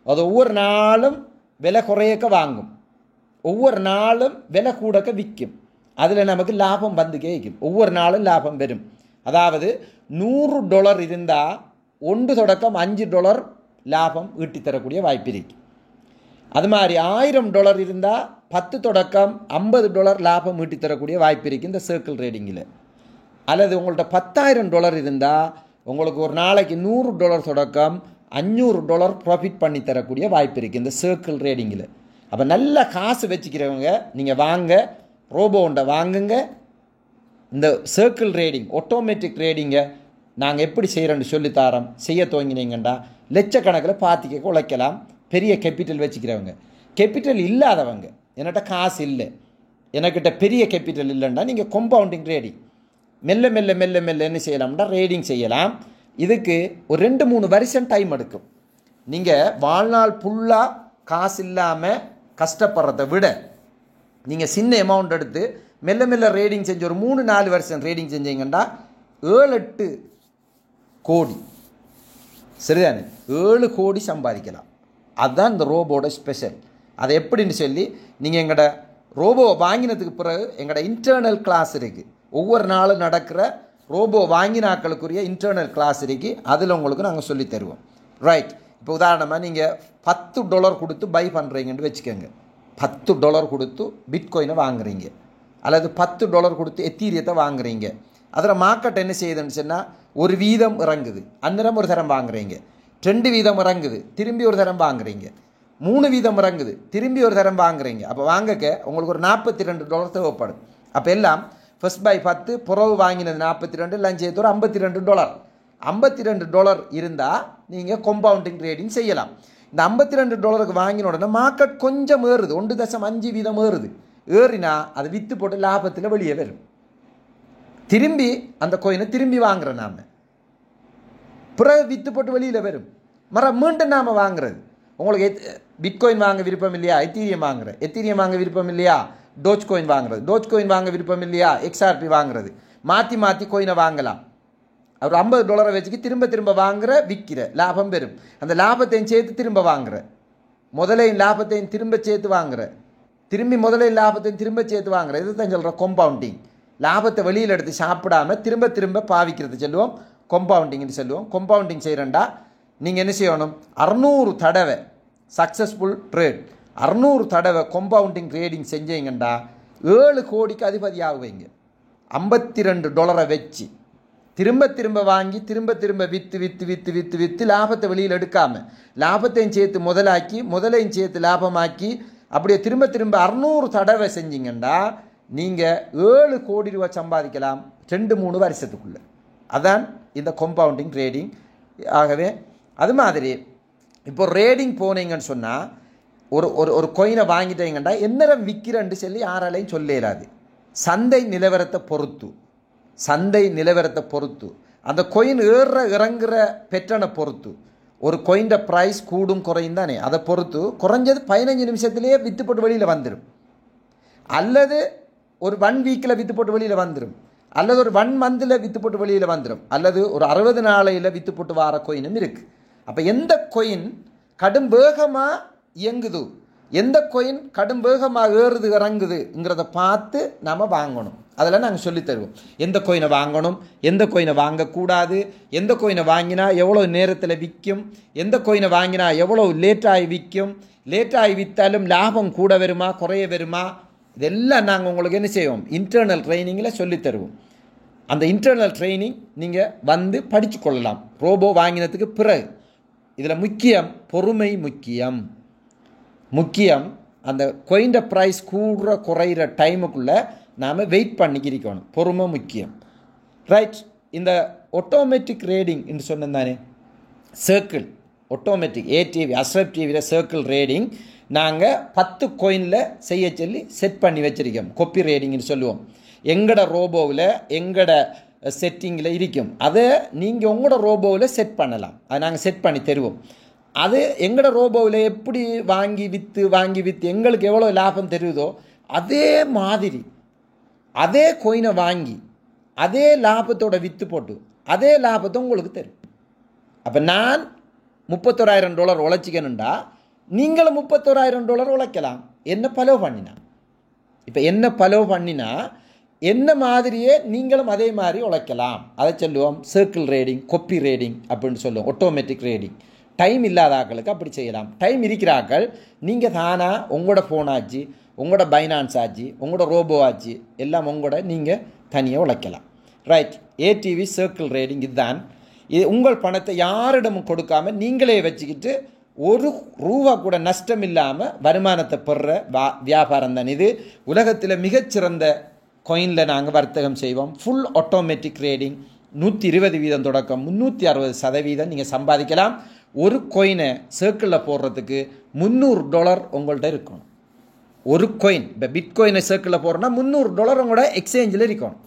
அது ஒவ்வொரு நாளும் விலை குறையக்க வாங்கும், ஒவ்வொரு நாளும் விலை கூடக்க விற்கும். அதில் நமக்கு லாபம் வந்துக்கே வைக்கும், ஒவ்வொரு நாளும் லாபம் வரும். அதாவது $100 இருந்தால் $1.5 லாபம் ஈட்டி தரக்கூடிய வாய்ப்பு இருக்கு. அது மாதிரி $1,000 இருந்தால் $10.50 லாபம் ஈட்டி தரக்கூடிய வாய்ப்பு இருக்குது இந்த சர்க்கிள் ரேடிங்கில். அல்லது உங்கள்கிட்ட $10,000 இருந்தால் உங்களுக்கு ஒரு நாளைக்கு $100 $500 ப்ராஃபிட் பண்ணி தரக்கூடிய வாய்ப்பு இருக்குது இந்த சர்க்கிள் ரேடிங்கில். அப்போ நல்ல காசு வச்சுக்கிறவங்க நீங்கள் வாங்க, ரோபோண்டை வாங்குங்க. இந்த சர்க்கிள் ரேடிங் ஆட்டோமேட்டிக் ரேடிங்கை நாங்கள் எப்படி செய்கிறோன்னு சொல்லித்தாரோம். செய்ய துவங்கினீங்கண்டா லட்சக்கணக்கில் பார்த்திக்க உழைக்கலாம். பெரிய கேபிட்டல் வச்சுக்கிறவங்க, கேபிட்டல் இல்லாதவங்க, என்கிட்ட காசு இல்லை, எனக்கிட்ட பெரிய கேபிட்டல் இல்லைன்னா நீங்கள் கொம்பவுண்டிங் ரேடிங் மெல்ல மெல்ல மெல்ல மெல்ல என்ன செய்யலாம்னா ரேடிங் செய்யலாம். இதுக்கு ஒரு 2-3 வருஷம் டைம் எடுக்கும். நீங்கள் வாழ்நாள் ஃபுல்லாக காசு இல்லாமல் கஷ்டப்படுறதை விட நீங்கள் சின்ன அமௌண்ட் எடுத்து மெல்ல மெல்ல ரேடிங் செஞ்சு ஒரு 3-4 வருஷம் ரேடிங் செஞ்சீங்கன்னா 7-8 கோடி, சரிதானே, 7 கோடி சம்பாதிக்கலாம். அதுதான் இந்த ரோபோட ஸ்பெஷல். அதை எப்படின்னு சொல்லி நீங்கள் எங்களோட ரோபோ வாங்கினதுக்கு பிறகு எங்களோட இன்டர்னல் கிளாஸ் இருக்குது. ஒவ்வொரு நாளும் நடக்கிற ரோபோ வாங்கினாக்களுக்குரிய இன்டர்னல் கிளாஸ் இருக்குது. அதில் உங்களுக்கு நாங்கள் சொல்லி தருவோம். ரைட். இப்போ உதாரணமாக நீங்கள் $10 கொடுத்து பை பண்ணுறீங்கன்னு வச்சுக்கோங்க. $10 கொடுத்து பிட்காயினை வாங்குறீங்க, அல்லது $10 கொடுத்து எத்தீரியத்தை வாங்குறீங்க. அதில் மார்க்கெட் என்ன செய்யுதுன்னு சொன்னால் ஒரு வீதம் இறங்குது, அந்நேரம் ஒரு தரம் வாங்குறீங்க, 2 வீதம் இறங்குது, திரும்பி ஒரு தரம் வாங்குறீங்க, 3 வீதம் இறங்குது, திரும்பி ஒரு தரம் வாங்குறீங்க. அப்போ வாங்கக்க உங்களுக்கு ஒரு $42 தேவைப்படும். அப்போ எல்லாம் ஃபர்ஸ்ட் பை 10, புறவு வாங்கினது 42, எல்லாம் சேர்த்து ஒரு $52. $52 இருந்தால் நீங்கள் கொம்பவுண்டிங் ட்ரேடிங் செய்யலாம். இந்த $52 வாங்கின உடனே மார்க்கெட் கொஞ்சம் ஏறுது, 1.5 வீதம் ஏறுது. ஏறினா அதை விற்று போட்டு லாபத்தில் வெளியே வரும். திரும்பி அந்த கோயினை திரும்பி வாங்குறோம் நாம், பிறகு விற்று போட்டு வெளியில் வரும். மீண்டும் நாம் வாங்குறது. உங்களுக்கு பிட்காயின் வாங்க விருப்பம் இல்லையா, எத்தீரியம் வாங்குற, எத்தீரியம் வாங்க விருப்பம் இல்லையா, டோஜ் கோயின் வாங்குறது, டோஜ் கோயின் வாங்க விருப்பம் இல்லையா, XRP வாங்குறது. மாற்றி மாற்றி கோயினை வாங்கலாம். அவர் $50 வச்சுக்கு திரும்ப திரும்ப வாங்குற, விற்கிற, லாபம் பெறும். அந்த லாபத்தையும் சேர்த்து திரும்ப வாங்குற, முதலையும் லாபத்தையும் திரும்ப சேர்த்து வாங்குற, திரும்பி முதலையும் லாபத்தையும் திரும்ப சேர்த்து வாங்குற. இது தான் சொல்கிற கொம்பவுண்டிங். லாபத்தை வெளியில் எடுத்து சாப்பிடாமல் திரும்ப திரும்ப பாவிக்கிறது சொல்லுவோம், கொம்பவுண்டிங்னு சொல்லுவோம். கொம்பவுண்டிங் செய்கிறண்டா நீங்கள் என்ன செய்யணும், 600 தடவை சக்ஸஸ்ஃபுல் ட்ரேட், 600 தடவை கொம்பவுண்டிங் ட்ரேடிங் செஞ்சீங்கண்டா 7 கோடிக்கு அதிபதி ஆகுவீங்க. $52 வச்சு திரும்ப திரும்ப வாங்கி திரும்ப விற்று லாபத்தை வெளியில் எடுக்காமல் லாபத்தையும் சேர்த்து முதலாக்கி முதலையும் சேர்த்து லாபமாக்கி அப்படியே திரும்ப 600 தடவை செஞ்சீங்கன்னா நீங்கள் 7 கோடி ரூபாய் சம்பாதிக்கலாம் 2-3 வருஷத்துக்குள்ளே. அதான் இந்த கம்பவுண்டிங் ட்ரேடிங். ஆகவே அது மாதிரி இப்போ ரேடிங் போனீங்கன்னு சொன்னால் ஒரு கொயினை வாங்கிட்டீங்கன்னா என்னரம் விற்கிறேன்னு சொல்லி யாராலையும் சொல்லிடாது. சந்தை நிலவரத்தை பொறுத்து அந்த கொயின் ஏறுற இறங்குற பெற்றனை பொறுத்து ஒரு கொயின்ட ப்ரைஸ் கூடும் குறையும் தானே, அதை பொறுத்து குறைஞ்சது 15 நிமிஷத்துலேயே விற்று போட்டு வெளியில் வந்துடும், அல்லது ஒரு 1 வீக்கில் விற்று போட்டு வெளியில் வந்துடும், அல்லது ஒரு 1 மந்தில் விற்று போட்டு வெளியில் வந்துடும், அல்லது ஒரு 60 நாளையில் விற்று போட்டு வர கொயினும் இருக்குது. அப்போ எந்த கொயின் கடும் வேகமாக இயங்குது, எந்த கொயின் கடும் வேகமாக ஏறுது இறங்குதுங்கிறத பார்த்து நாம் வாங்கணும். அதில் நாங்கள் சொல்லித்தருவோம் எந்த கொயினை வாங்கணும், எந்த கொயினை வாங்கக்கூடாது, எந்த கொயினை வாங்கினா எவ்வளோ நேரத்தில் விற்கும், எந்த கொயினை வாங்கினா எவ்வளோ லேட்டாகி விற்கும், லேட்டாகி விற்றாலும் லாபம் கூட வருமா குறைய வருமா, இதெல்லாம் நாங்கள் உங்களுக்கு என்ன செய்வோம் இன்டர்னல் ட்ரைனிங்கில் சொல்லித்தருவோம். அந்த இன்டர்னல் ட்ரைனிங் நீங்கள் வந்து படித்து கொள்ளலாம் ரோபோ வாங்கினதுக்கு பிறகு. இதில் முக்கியம் பொறுமை முக்கியம். அந்த கொயின்ட ப்ரைஸ் கூடுற குறையிற டைமுக்குள்ளே நாம் வெயிட் பண்ணிக்கிருக்கணும், பொறுமை முக்கியம். ரைட். இந்த ஆட்டோமேட்டிக் ரேடிங் என்று சொன்னதானே சர்க்கிள் ஆட்டோமேட்டிக் ஏடிவி அஸ்ரப் டிவியில் சர்க்கிள் ரேடிங் நாங்கள் 10 கொயினில் செய்ய சொல்லி செட் பண்ணி வச்சுருக்கோம். கொப்பி ரேடிங்னு சொல்லுவோம். எங்களோட ரோபோவில் எங்களோட செட்டிங்கில் இருக்கும். அதை நீங்கள் உங்களோட ரோபோவில் செட் பண்ணலாம். அதை நாங்கள் செட் பண்ணி தருவோம். அது எங்களோட ரோபோவில் எப்படி வாங்கி விற்று எங்களுக்கு எவ்வளோ லாபம் தெரியுதோ அதே மாதிரி அதே கொயினை வாங்கி அதே லாபத்தோட விற்று போட்டு அதே லாபத்தை உங்களுக்கு தரும். அப்போ நான் $31,000 உழைச்சிக்கணுண்டா நீங்களும் $31,000 உழைக்கலாம். என்ன பலோ பண்ணினா இப்போ என்ன பலோ பண்ணினா என்ன மாதிரியே நீங்களும் அதே மாதிரி உழைக்கலாம். அதை சொல்லுவோம் சர்க்கிள் ரேடிங், கொப்பி ரேடிங் அப்படின்னு சொல்லுவோம். Automatic rating. டைம் இல்லாத ஆக்களுக்கு அப்படி செய்யலாம். டைம் இருக்கிற ஆக்கள் நீங்கள் தானாக உங்களோட ஃபோன் ஆச்சு, உங்களோட பைனான்ஸ் ஆச்சு, உங்களோட ரோபோ ஆச்சு, எல்லாம் உங்களோட நீங்கள் தனியாக உழைக்கலாம். ரைட். ஏடிவி சர்க்கிள் ரேடிங் இதுதான். இது உங்கள் பணத்தை யாரிடமும் கொடுக்காமல் நீங்களே வச்சுக்கிட்டு ₹1 கூட நஷ்டம் இல்லாமல் வருமானத்தை பெறுற வியாபாரம் தான் இது. உலகத்தில் மிகச்சிறந்த கொயினில் நாங்கள் வர்த்தகம் செய்வோம். Full automatic rating. 120% தொடக்கம் 360% நீங்கள் சம்பாதிக்கலாம். ஒரு கொயினை சர்க்கிளில் போடுறதுக்கு $300 உங்கள்கிட்ட இருக்கணும். ஒரு கொயின் இப்போ பிட்கோயினை சர்க்கிளில் போடுறோன்னா $300 உங்களோட எக்ஸ்சேஞ்சில் இருக்கணும்.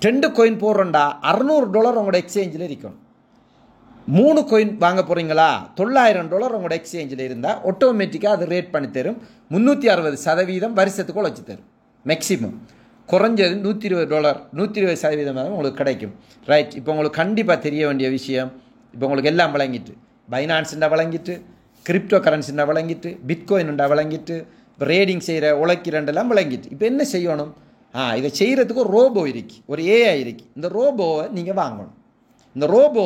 2 கொயின் போடுறோண்டா $600 உங்களோட எக்ஸ்சேஞ்சில் இருக்கணும். 3 கொயின் வாங்க போகிறீங்களா $900 உங்களோட எக்ஸ்சேஞ்சில் இருந்தால் ஆட்டோமேட்டிக்காக அது ரேட் பண்ணி தரும். 360% வருஷத்துக்கு உழைச்சி தரும். மேக்சிமம் குறைஞ்சது $120 120% உங்களுக்கு கிடைக்கும். ரைட். இப்போ உங்களுக்கு கண்டிப்பாக தெரிய வேண்டிய விஷயம், இப்போ உங்களுக்கு எல்லாம் வழங்கிட்டு பைனான்ஸுண்டா வழங்கிட்டு கிரிப்டோ கரன்சிண்டா வழங்கிட்டு பிட்கோயின்ண்டா வழங்கிட்டு இப்போ ரேடிங் செய்கிற உழைக்கிறண்டெல்லாம் வழங்கிட்டு இப்போ என்ன செய்யணும்? இதை செய்கிறதுக்கு ஒரு ரோபோ இருக்கு, ஒரு ஏஐ இருக்கு. இந்த ரோபோவை நீங்கள் வாங்கணும். இந்த ரோபோ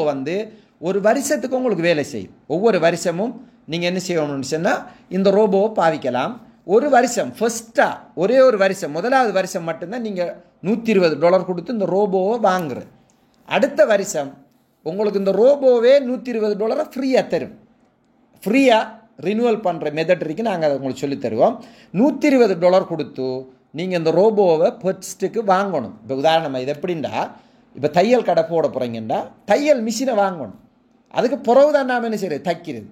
ஒரு வருஷத்துக்கு உங்களுக்கு வேலை செய்யும். ஒவ்வொரு வருஷமும் நீங்கள் என்ன செய்யணும்னு சொன்னால் இந்த ரோபோவை பாவிக்கலாம். ஒரு வருஷம் ஃபஸ்ட்டாக ஒரே ஒரு வருஷம் முதலாவது வருஷம் மட்டும்தான் நீங்கள் $120 கொடுத்து இந்த ரோபோவை வாங்குறது. அடுத்த வருஷம் உங்களுக்கு இந்த ரோபோவே $120 ஃப்ரீயாக தரும். ஃப்ரீயாக ரினுவல் பண்ணுற மெத்தட் இருக்குது. நாங்கள் அதை உங்களுக்கு சொல்லி தருவோம். $120 கொடுத்து நீங்கள் இந்த ரோபோவை ஃபர்ஸ்ட்டுக்கு வாங்கணும். இப்போ உதாரணமாக இது எப்படின்னா இப்போ தையல் கடை போட போகிறீங்கன்னா தையல் மிஷினை வாங்கணும். அதுக்கு பிறகு தான் நாம் என்ன செய்கிறது தைக்கிறது.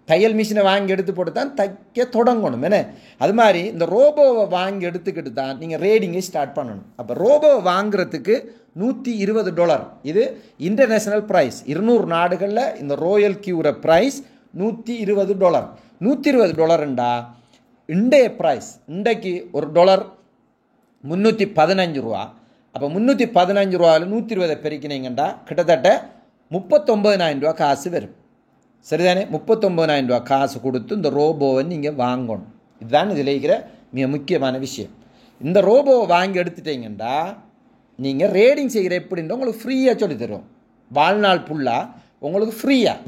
தையல் மிஷினை வாங்கி எடுத்து போட்டு தான் தைக்க தொடங்கணும். என்ன அது மாதிரி இந்த ரோபோவை வாங்கி எடுத்துக்கிட்டு தான் நீங்கள் ரேடிங்கை ஸ்டார்ட் பண்ணணும். அப்போ ரோபோவை வாங்குறதுக்கு $120. இது இன்டர்நேஷ்னல் ப்ரைஸ். 200 நாடுகளில் இந்த ரோயல் கியூர ப்ரைஸ் $120. $120ண்டா இன்றைய ப்ரைஸ் இன்றைக்கு ஒரு $1 $315. அப்போ $315 120 பெருக்கினீங்கண்டா கிட்டத்தட்ட $39,000 காசு வரும். சரிதானே? $39,000 காசு கொடுத்து இந்த ரோபோவை நீங்கள் வாங்கணும். இதுதான் இதில் இருக்கிற மிக முக்கியமான விஷயம். இந்த ரோபோவை வாங்கி எடுத்துட்டீங்கன்னா நீங்கள் ரேடிங் செய்கிற எப்படின்ற உங்களுக்கு ஃப்ரீயாக சொல்லி தருவோம். வாழ்நாள் ஃபுல்லாக உங்களுக்கு ஃப்ரீயாக.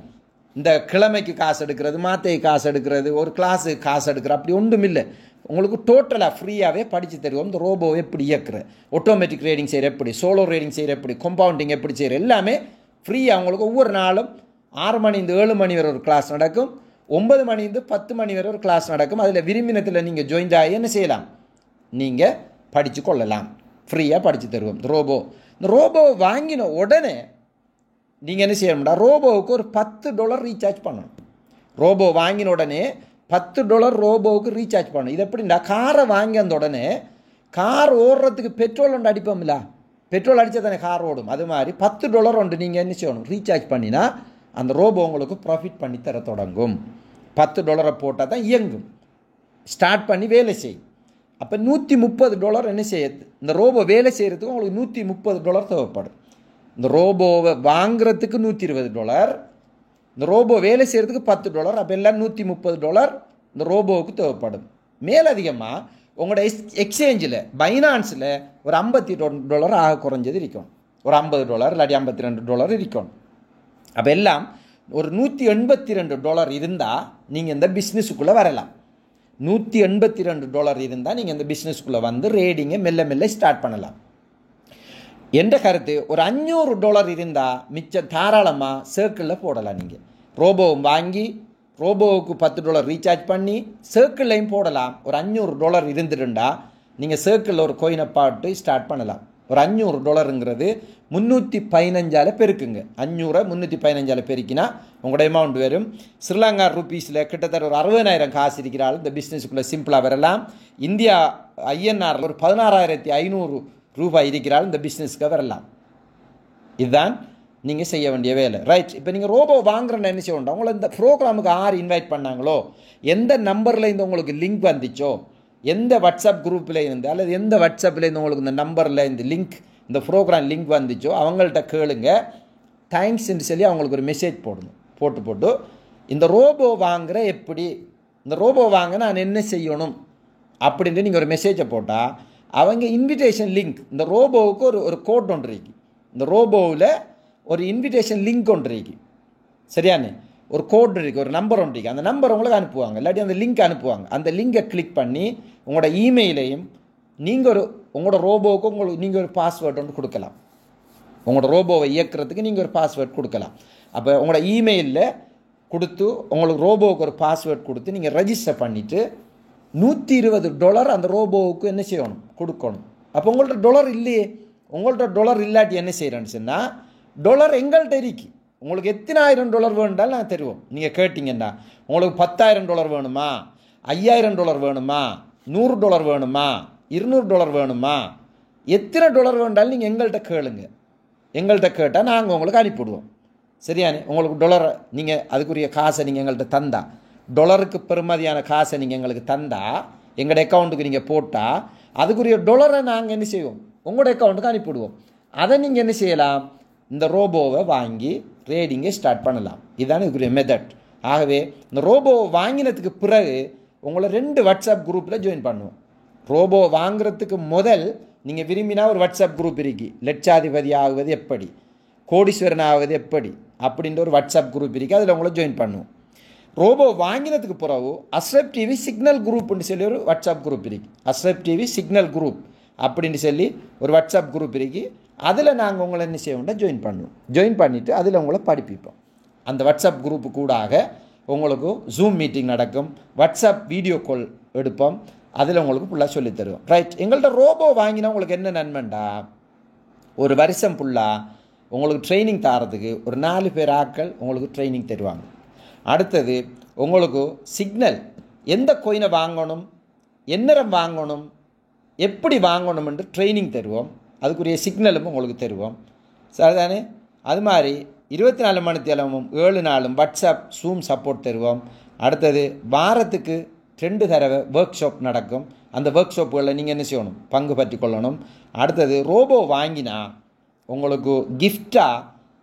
இந்த கிழமைக்கு காசு எடுக்கிறது, மாத்தைக்கு காசு எடுக்கிறது, ஒரு கிளாஸுக்கு காசு எடுக்கிற அப்படி ஒன்றும் இல்லை. உங்களுக்கு டோட்டலாக ஃப்ரீயாகவே படித்து தருவோம். இந்த ரோபோவை எப்படி இயக்குற, ஆட்டோமேட்டிக் ரீடிங் செய்கிற எப்படி, சோலோ ரீடிங் செய்கிற எப்படி, கம்பவுண்டிங் எப்படி செய்கிற எல்லாமே ஃப்ரீயாக உங்களுக்கு ஒவ்வொரு நாளும் 6 மணிலேருந்து 7 மணி வரை ஒரு கிளாஸ் நடக்கும், 9 மணிலேருந்து 10 மணி வரை ஒரு கிளாஸ் நடக்கும். அதில் விரும்பினத்தில் நீங்கள் ஜாயின் ஆகி என்ன செய்யலாம், நீங்கள் படித்து கொள்ளலாம். ஃப்ரீயாக படித்து தருவோம் இந்த ரோபோ வாங்கின உடனே நீங்கள் என்ன செய்யணும்டா, ரோபோவுக்கு ஒரு $10 ரீசார்ஜ் பண்ணணும். ரோபோ வாங்கின உடனே $10 ரோபோவுக்கு ரீசார்ஜ் பண்ணணும். இது எப்படின்னா, காரை வாங்கி அந்த உடனே கார் ஓடுறதுக்கு பெட்ரோல் ஒன்று அடிப்போம்ல, பெட்ரோல் அடித்தா தானே கார் ஓடும். அது மாதிரி $10 ஒன்று நீங்கள் என்ன செய்யணும், ரீசார்ஜ் பண்ணினா அந்த ரோபோ உங்களுக்கு ப்ராஃபிட் பண்ணி தர தொடங்கும். $10 போட்டால் தான் இயங்கும், ஸ்டார்ட் பண்ணி வேலை செய்யும். அப்போ $130 என்ன செய்யுது, இந்த ரோபோ வேலை செய்கிறதுக்கு உங்களுக்கு $130 தேவைப்படும். இந்த ரோபோவை வாங்குறதுக்கு $120, இந்த ரோபோ வேலை செய்கிறதுக்கு $10. அப்போ எல்லாம் $130 இந்த ரோபோவுக்கு தேவைப்படும். மேலதிகமாக உங்களோட எக்ஸ்சேஞ்சில் பைனான்ஸில் ஒரு $52 ஆக குறைஞ்சது இருக்கும், ஒரு $50 இல்லாட்டி $52 இருக்கும். அப்போ எல்லாம் ஒரு $182 இருந்தால் நீங்கள் இந்த பிஸ்னஸுக்குள்ளே வரலாம். $182 இருந்தால் நீங்கள் இந்த பிஸ்னஸ்க்குள்ளே வந்து ரேடிங்கை மெல்ல மெல்ல ஸ்டார்ட் பண்ணலாம். என்ற கருத்து, ஒரு $500 இருந்தால் மிச்சம் தாராளமாக சர்க்கிளில் போடலாம். நீங்கள் ரோபோவும் வாங்கி ரோபோவுக்கு $10 ரீசார்ஜ் பண்ணி சர்க்கிள்லையும் போடலாம். ஒரு $500 இருந்துருண்டா நீங்கள் சர்க்கிளில் ஒரு கோயினை பாட்டு ஸ்டார்ட் பண்ணலாம். ஒரு $500ங்கிறது 315 பெருக்குங்க. 500 315 பெருக்கினா உங்களோட அமௌண்ட் வரும். ஸ்ரீலங்கா ருபீஸில் கிட்டத்தட்ட ஒரு 60,000 காசு இருக்கிறாள் இந்த பிஸ்னஸுக்குள்ளே சிம்பிளாக வரலாம். இந்தியா INR ஒரு 16,500 ரூபாய் இருக்கிறாள் இந்த பிஸ்னஸ்க்கு வரலாம். இதுதான் நீங்கள் செய்ய வேண்டிய வேலை. ரைட், இப்போ நீங்கள் ரோபோ வாங்குறேன்னு என்ன செய்யணும், உங்களை இந்த ப்ரோக்ராமுக்கு யார் இன்வைட் பண்ணாங்களோ, எந்த நம்பரில் இருந்து உங்களுக்கு லிங்க் வந்துச்சோ, எந்த வாட்ஸ்அப் குரூப்பில் இருந்து அல்லது எந்த வாட்ஸ்அப்பில் இருந்து உங்களுக்கு இந்த நம்பரில் இந்த லிங்க், இந்த ப்ரோக்ராம் லிங்க் வந்துச்சோ அவங்கள்ட்ட கேளுங்க. தேங்க்ஸ்ன்னு சொல்லி அவங்களுக்கு ஒரு மெசேஜ் போடணும். போட்டு இந்த ரோபோ வாங்குகிற எப்படி, இந்த ரோபோ வாங்க நான் என்ன செய்யணும் அப்படின்ட்டு நீங்கள் ஒரு மெசேஜை போட்டால் அவங்க இன்விடேஷன் லிங்க், இந்த ரோபோவுக்கு ஒரு கோட் ஒன்று இருக்கு, இந்த ரோபோவில் ஒரு இன்விடேஷன் லிங்க் ஒன்று இருக்கு, சரியானே, ஒரு கோட் இருக்குது, ஒரு நம்பர் ஒன்று இருக்குது. அந்த நம்பர் உங்களுக்கு அனுப்புவாங்க, இல்லாட்டி அந்த லிங்க் அனுப்புவாங்க. அந்த லிங்கை கிளிக் பண்ணி உங்களோட இமெயிலையும் நீங்கள் உங்களோட ரோபோவுக்கு நீங்கள் ஒரு பாஸ்வேர்டு ஒன்று கொடுக்கலாம். உங்களோட ரோபோவை இயக்கிறதுக்கு நீங்கள் ஒரு பாஸ்வேர்ட் கொடுக்கலாம். அப்போ உங்களோட இமெயிலில் கொடுத்து உங்களுக்கு ரோபோவுக்கு ஒரு பாஸ்வேர்ட் கொடுத்து நீங்கள் ரெஜிஸ்டர் பண்ணிவிட்டு $120 அந்த ரோபோவுக்கு என்ன செய்யணும், கொடுக்கணும். அப்போ உங்கள்கிட்ட $, இல்லையே, உங்கள்கிட்ட $, இல்லாட்டி என்ன செய்கிறேன்னு சொன்னால், $, எங்கள்கிட்ட இருக்கு. உங்களுக்கு எத்தனை $1000 வேணுண்டாலும் நாங்கள் தருவோம். நீங்கள் கேட்டிங்கன்னா உங்களுக்கு $10,000 வேணுமா, $5,000 வேணுமா, $100 வேணுமா, $200 வேணுமா, எத்தனை $, வேண்டாலும் நீங்கள் எங்கள்கிட்ட கேளுங்க. எங்கள்கிட்ட கேட்டால் நாங்கள் உங்களுக்கு அனுப்பிவிடுவோம். சரியானே, உங்களுக்கு $, நீங்கள் அதுக்குரிய காசை நீங்கள் எங்கள்கிட்ட தந்தா, $க்கு பெறுமதியான காசை நீங்கள் எங்களுக்கு தந்தால், எங்களோட அக்கௌண்ட்டுக்கு நீங்கள் போட்டால் அதுக்குரிய $, நாங்கள் என்ன செய்வோம், உங்களோட அக்கௌண்ட்டுக்கு அனுப்பிவிடுவோம். அதை நீங்கள் என்ன செய்யலாம், இந்த ரோபோவை வாங்கி ரேடிங்கை ஸ்டார்ட் பண்ணலாம். இதுதான் இதுக்குரிய மெத்தட். ஆகவே இந்த ரோபோவை வாங்கினதுக்கு பிறகு உங்களை 2 வாட்ஸ்அப் குரூப்பில் ஜாயின் பண்ணுவோம். ரோபோ வாங்குறதுக்கு முதல் நீங்கள் விரும்பினா ஒரு வாட்ஸ்அப் குரூப் இருக்கு, லட்சாதிபதி ஆகுவது எப்படி, கோடீஸ்வரன் ஆகுவது எப்படி அப்படின்ற ஒரு வாட்ஸ்அப் குரூப் இருக்குது, அதில் உங்களை ஜாயின் பண்ணுவோம். ரோபோ வாங்கினதுக்கு பிறகு அஸ்ரப் டிவி சிக்னல் குரூப்னு சொல்லி ஒரு வாட்ஸ்அப் குரூப் இருக்குது. அஸ்ரப் டிவி சிக்னல் குரூப் அப்படின்னு சொல்லி ஒரு வாட்ஸ்அப் குரூப் இருக்குது. அதில் நாங்கள் உங்களை என்ன செய்வோம்னா ஜாயின் பண்ணுவோம். ஜாயின் பண்ணிவிட்டு அதில் உங்களை படிப்பிப்போம். அந்த வாட்ஸ்அப் குரூப்பு கூடாக உங்களுக்கு ஜூம் மீட்டிங் நடக்கும், வாட்ஸ்அப் வீடியோ கால் எடுப்போம், அதில் உங்களுக்கு ஃபுல்லாக சொல்லித் தருவோம். ரைட், எங்கள்கிட்ட ரோபோ வாங்கினா உங்களுக்கு என்ன நன்மைண்டா, ஒரு வருஷம் ஃபுல்லாக உங்களுக்கு ட்ரைனிங் தரதுக்கு ஒரு 4 பேர் ஆட்கள் உங்களுக்கு ட்ரைனிங் தருவாங்க. அடுத்தது உங்களுக்கு சிக்னல், எந்த கோயினை வாங்கணும், என்னரம் வாங்கணும், எப்படி வாங்கணும் என்று ட்ரைனிங் தருவோம். அதுக்குரிய சிக்னலும் உங்களுக்கு தருவோம். சரிதானே? அது மாதிரி 24 மணி நேரமும் 7 நாளும் வாட்ஸ்அப் ஜூம் சப்போர்ட் தருவோம். அடுத்தது வாரத்துக்கு 2 தடவை ஒர்க் ஷாப் நடக்கும். அந்த ஒர்க் ஷாப்புகளில் நீங்கள் என்ன செய்யணும், பங்கு பற்றி கொள்ளணும். அடுத்தது ரோபோ வாங்கினா உங்களுக்கு கிஃப்டாக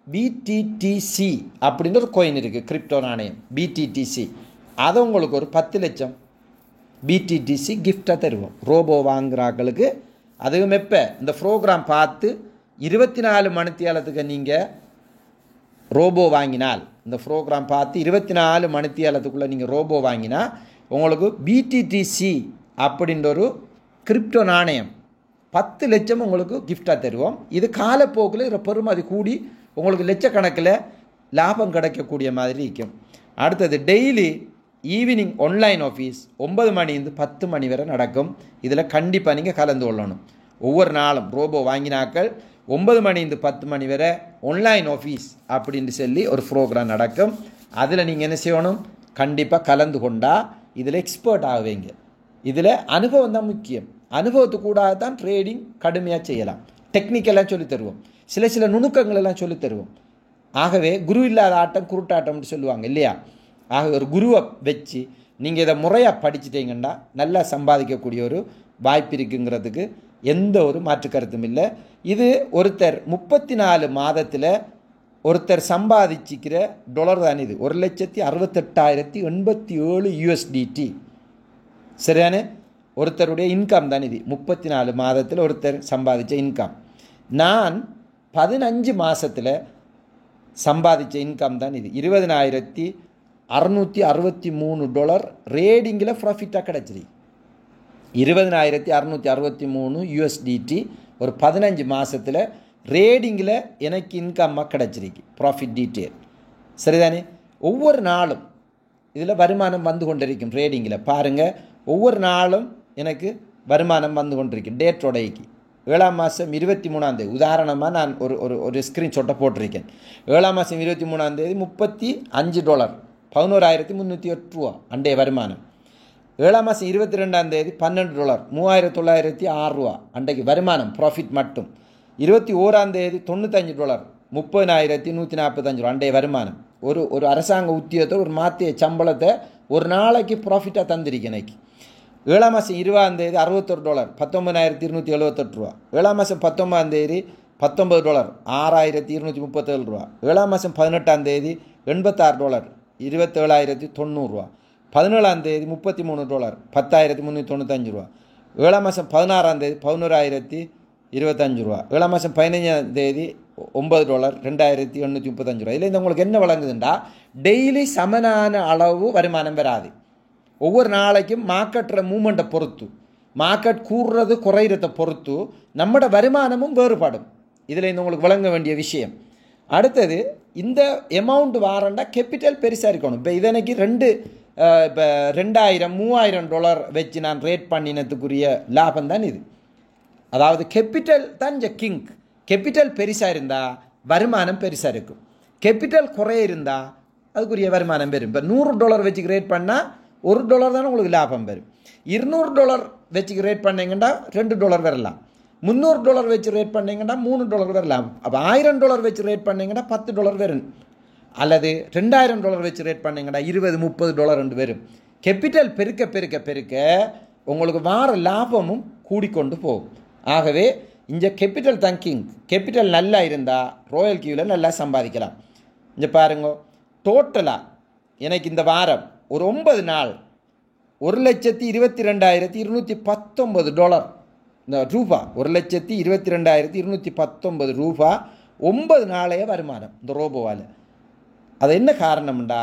BTTC அப்படின்ற ஒரு கோயின் இருக்குது, கிரிப்டோ நாணயம் BTTC. அதை உங்களுக்கு ஒரு 10 லட்சம் BTTC கிஃப்டாக தருவோம் ரோபோ வாங்குறாக்களுக்கு. அதுவும் எப்போ இந்த ப்ரோக்ராம் பார்த்து 24 மணி நேரத்துக்கு நீங்கள் ரோபோ வாங்கினால், இந்த ப்ரோக்ராம் பார்த்து 24 மணி நேரத்துக்குள்ளே நீங்கள் ரோபோ வாங்கினா உங்களுக்கு BTTC அப்படின்ற ஒரு கிரிப்டோ நாணயம் 10 லட்சம் உங்களுக்கு கிஃப்டாக தருவோம். இது காலப்போக்கில் இதில் பெறுமதி கூடி உங்களுக்கு லட்சக்கணக்கில் லாபம் கிடைக்கக்கூடிய மாதிரி இருக்கும். அடுத்தது டெய்லி ஈவினிங் ஆன்லைன் ஆஃபீஸ் 9 மணிலேருந்து 10 மணி வரை நடக்கும். இதில் கண்டிப்பாக நீங்கள் கலந்து கொள்ளணும். ஒவ்வொரு நாளும் ரோபோ வாங்கினாக்கள் 9 மணிலேருந்து 10 மணி வரை ஆன்லைன் ஆஃபீஸ் அப்படின்னு சொல்லி ஒரு ப்ரோக்ராம் நடக்கும். அதில் நீங்கள் என்ன செய்யணும்? கண்டிப்பாக கலந்து கொண்டால் இதில் எக்ஸ்பர்ட் ஆகுவீங்க. இதில் அனுபவம் தான் முக்கியம். அனுபவத்து கூட தான் ட்ரேடிங் கடுமையாக செய்யலாம். டெக்னிக்கெல்லாம் சொல்லித் தருவோம். சில நுணுக்கங்கள் எல்லாம் சொல்லித் தருவோம். ஆகவே குரு இல்லாத ஆட்டம் குருட்டாட்டம்னு சொல்லுவாங்க இல்லையா? ஆகவே ஒரு குருவை வச்சு நீங்கள் இதை முறையாக படிச்சுட்டீங்கன்னா நல்லா சம்பாதிக்கக்கூடிய ஒரு வாய்ப்பு இருக்குங்கிறதுக்கு எந்த ஒரு மாற்று கருத்தும் இல்லை. இது ஒருத்தர் 34 மாதத்தில் ஒருத்தர் சம்பாதிச்சிக்கிற டாலர் தான் இது. 1,68,087 USDT. சரிதானே? ஒருத்தருடைய இன்கம் தான் இது. 34 மாதத்தில் ஒருத்தர் சம்பாதிச்ச இன்கம். நான் 15 மாதத்தில் சம்பாதிச்ச இன்கம் தான் இது. $20,663 ரேடிங்கில் ப்ராஃபிட்டாக கிடச்சிருக்கு. 20,663 USDT ஒரு 15 மாதத்தில் ரேடிங்கில் எனக்கு இன்கம்மாக கிடச்சிருக்கு. Profit detail. சரிதானே? ஒவ்வொரு நாளும் இதில் வருமானம் வந்து கொண்டிருக்கும். ரேடிங்கில் பாருங்கள், ஒவ்வொரு நாளும் எனக்கு வருமானம் வந்து கொண்டிருக்கும். டேட்டோடைக்கு 7ஆம் மாதம் 23ஆம் தேதி உதாரணமாக நான் ஒரு ஸ்க்ரீன்ஷாட்டை போட்டிருக்கேன். 7ஆம் மாதம் 23ஆம் தேதி $35 $11,308 அண்டைய வருமானம். 7ஆம் மாதம் 22ஆம் தேதி $12 $3,906 அண்டைக்கு வருமானம் ப்ராஃபிட் மட்டும். 21ஆம் தேதி $95 $30,145 அண்டைய வருமானம். ஒரு அரசாங்க உத்தியோகத்தை ஒரு மாத்திய சம்பளத்தை ஒரு நாளைக்கு ப்ராஃபிட்டாக தந்திருக்கு எனக்கு. 7ஆம் மாதம் 20ஆம் தேதி $61 $19,278. 7ஆம் மாதம் 19ஆம் தேதி $19 $6,237. 7ஆம் மாதம் 18ஆம் தேதி $86 $27,090. 17ஆம் தேதி $33 $10,395. 7ஆம் மாதம் 16ஆம் தேதி $11,025. 7ஆம் மாதம் 15ஆம் தேதி $9 $2,835. இதில் இந்த உங்களுக்கு என்ன வழங்குதுண்டா, டெய்லி சமனான அளவு வருமானம் வராது. ஒவ்வொரு நாளைக்கும் மார்க்கெட்டில் மூமெண்ட்டை பொறுத்து, மார்க்கெட் கூடுறது குறையிறதை பொறுத்து நம்மளோட வருமானமும் வேறுபடும். இதில் இந்த உங்களுக்கு வழங்க வேண்டிய விஷயம். அடுத்தது, இந்த எமௌண்ட் வாரண்டா கேபிட்டல் பெருசாக இருக்கணும். இப்போ இதனைக்கு இப்போ $2,000-3,000 வச்சு நான் ரேட் பண்ணினதுக்குரிய லாபம் தான் இது. அதாவது கேபிட்டல் தான் இந்த கிங். கேபிட்டல் பெருசாக இருந்தால் வருமானம் பெருசாக இருக்கும். கேபிட்டல் குறைய இருந்தால் அதுக்குரிய வருமானம் பெறும். இப்போ $100 வச்சு ரேட் பண்ணால் $1 தானே உங்களுக்கு லாபம் வரும். $200 வச்சு ரேட் பண்ணிங்கன்னா $2 வரலாம். $300 வச்சு ரேட் பண்ணிங்கன்னா $3 வரலாம். அப்போ $1,000 வச்சு ரேட் பண்ணிங்கன்னா $10 வரும். அல்லது $2,000 வச்சு ரேட் பண்ணிங்கன்னா $20-30 வரும். கேபிட்டல் பெருக்க பெருக்க பெருக்க உங்களுக்கு வார லாபமும் கூடிக்கொண்டு போகும். ஆகவே இந்த கேபிட்டல் தங்கிங், கேபிட்டல் நல்லா இருந்தால் ராயல் கியூவில் நல்லா சம்பாதிக்கலாம். இங்கே பாருங்க, டோட்டலாக எனக்கு இந்த வாரம் ஒரு 9 நாள் $1,22,219 இந்த ரூபா, $1,22,219 9 நாளைய வருமானம் இந்த ரோபோவால். அது என்ன காரணம்டா,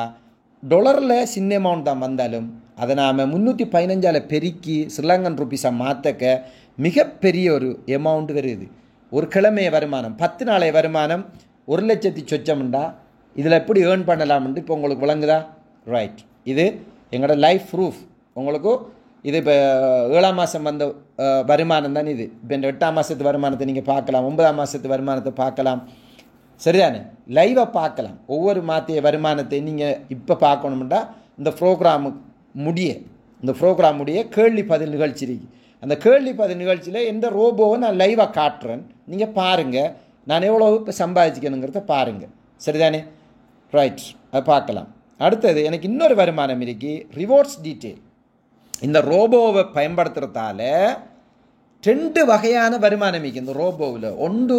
டாலரில் சின்ன அமௌண்ட் தான் வந்தாலும் அதை நாம் 315 பெருக்கி ஸ்ரீலங்கன் ருப்பீஸாக மாற்றக்க மிகப்பெரிய ஒரு எமௌண்ட் வருது. ஒரு கிழமைய வருமானம் 10 நாளைய வருமானம் 1,00,000 சொச்சம்ண்டா இதில் எப்படி ஏர்ன் பண்ணலாம்னு இப்போ உங்களுக்கு விளங்குதா? ரைட், இது எங்களோட லைஃப் ப்ரூஃப். உங்களுக்கு இது இப்போ 7ஆம் மாதம் வந்த வருமானம் தான் இது. இப்போ இந்த 8ஆம் மாதத்து வருமானத்தை நீங்கள் பார்க்கலாம், 9ஆம் மாதத்து வருமானத்தை பார்க்கலாம். சரிதானே? லைவாக பார்க்கலாம். ஒவ்வொரு மாத்திய வருமானத்தை நீங்கள் இப்போ பார்க்கணும்டா இந்த ப்ரோக்ராம் முடிய கேள்வி பதில் நிகழ்ச்சி இருக்கு. அந்த கேள்வி பதில் நிகழ்ச்சியில் எந்த ரோபோவை நான் லைவாக காட்டுறேன், நீங்கள் பாருங்கள். நான் எவ்வளோ இப்போ சம்பாதிச்சிக்கணுங்கிறத பாருங்கள். சரிதானே? ரைட், அதை பார்க்கலாம். அடுத்தது, எனக்கு இன்னொரு வருமானம் இருக்கு, ரிவார்ட்ஸ் டீட்டெயில். இந்த ரோபோவை பயன்படுத்துகிறதால 2 வகையான வருமானம் இருக்குது இந்த ரோபோவில். ஒன்று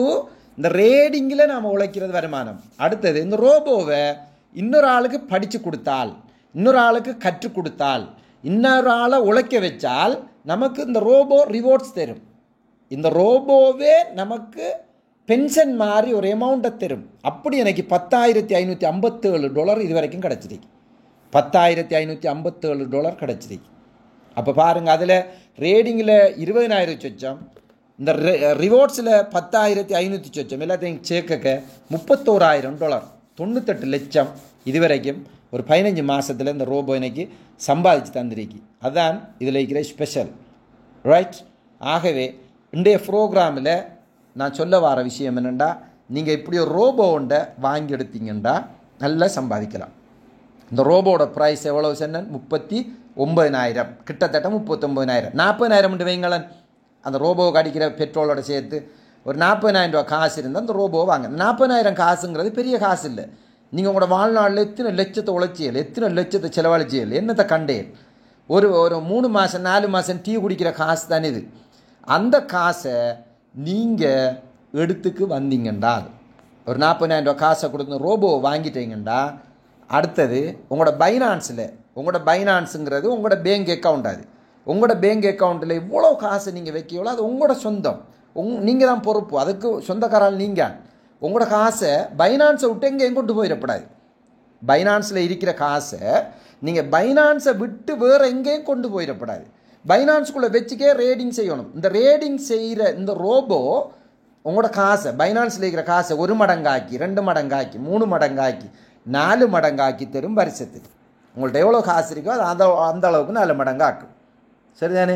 இந்த ரேடிங்கில் நாம் உழைக்கிறது வருமானம். அடுத்தது, இந்த ரோபோவை இன்னொரு ஆளுக்கு படித்து கொடுத்தால், இன்னொரு ஆளுக்கு கற்றுக் கொடுத்தால், இன்னொரு ஆளை உழைக்க வச்சால் நமக்கு இந்த ரோபோ ரிவார்ட்ஸ் தரும். இந்த ரோபோவே நமக்கு பென்ஷன் மாதிரி ஒரு அமௌண்ட்டை தரும். அப்படி எனக்கு $10,557 இது வரைக்கும் கிடச்சிருக்கு. $10,557 கிடச்சிருக்கு. அப்போ பாருங்கள், அதில் ரேடிங்கில் 20,000 சொச்சம், இந்த ரிவார்ட்ஸில் 10,500 சொச்சம், எல்லாத்தையும் சேர்க்க $31,000, 98 லட்சம் இதுவரைக்கும் ஒரு 15 மாதத்தில் இந்த ரோபோ எனக்கு சம்பாதிச்சு தந்திருக்கு. அதுதான் இதில் இருக்கிற ஸ்பெஷல், ரைட்? ஆகவே இன்றைய ப்ரோக்ராமில் நான் சொல்ல வர விஷயம் என்னென்னா, நீங்கள் இப்படி ஒரு ரோபோ ஒன்றை வாங்கி எடுத்தீங்கன்னா நல்லா சம்பாதிக்கலாம். இந்த ரோபோட ப்ரைஸ் எவ்வளவு சொன்னேன்? 39,000, கிட்டத்தட்ட 39,000. 40,000 வைங்களேன். அந்த ரோபோவுக்கு அடிக்கிற பெட்ரோலோட சேர்த்து ஒரு 40,000 ரூபா காசு இருந்தால் அந்த ரோபோவை வாங்க. 40,000 காசுங்கிறது பெரிய காசு இல்லை. நீங்கள் உங்களோட வாழ்நாளில் எத்தனை லட்சத்தை உழைச்சியல், எத்தனை லட்சத்தை செலவழிச்சியல், என்னத்தை கண்டேன்? ஒரு 3 மாதம் 4 மாதம் டீ குடிக்கிற காசு தானே இது. அந்த காசை நீங்கள் எடுத்துக்கு வந்தீங்கண்டா, ஒரு 40,000 ரூபா காசை கொடுத்து ரோபோவை வாங்கிட்டீங்கண்டா, அடுத்தது உங்களோட பைனான்ஸில், உங்களோட பைனான்ஸுங்கிறது உங்களோட பேங்க் அக்கௌண்ட். அது உங்களோட பேங்க் அக்கௌண்ட்டில் இவ்வளோ காசு நீங்கள் வைக்கவோ அது உங்களோட சொந்தம், நீங்கள் தான் பொறுப்பு, அதுக்கு சொந்தக்காரால் நீங்கள். உங்களோட காசை பைனான்ஸை விட்டு எங்கேயும் கொண்டு போயிடக்கூடாது. பைனான்ஸில் இருக்கிற காசை நீங்கள் பைனான்ஸை விட்டு வேறு எங்கேயும் கொண்டு போயிடக்கூடாது. பைனான்ஸுக்குள்ளே வச்சுக்கே ரேடிங் செய்யணும். இந்த ரேடிங் செய்கிற இந்த ரோபோ உங்களோட காசை, பைனான்ஸில் இருக்கிற காசை 1 மடங்காக்கி, 2 மடங்காக்கி, 3 மடங்காக்கி, 4 மடங்காக்கி தரும் வருஷத்துக்கு. உங்கள்கிட்ட எவ்வளோ காசு இருக்கோ அது அந்த அளவுக்கு 4 மடங்காக்கும். சரிதானே?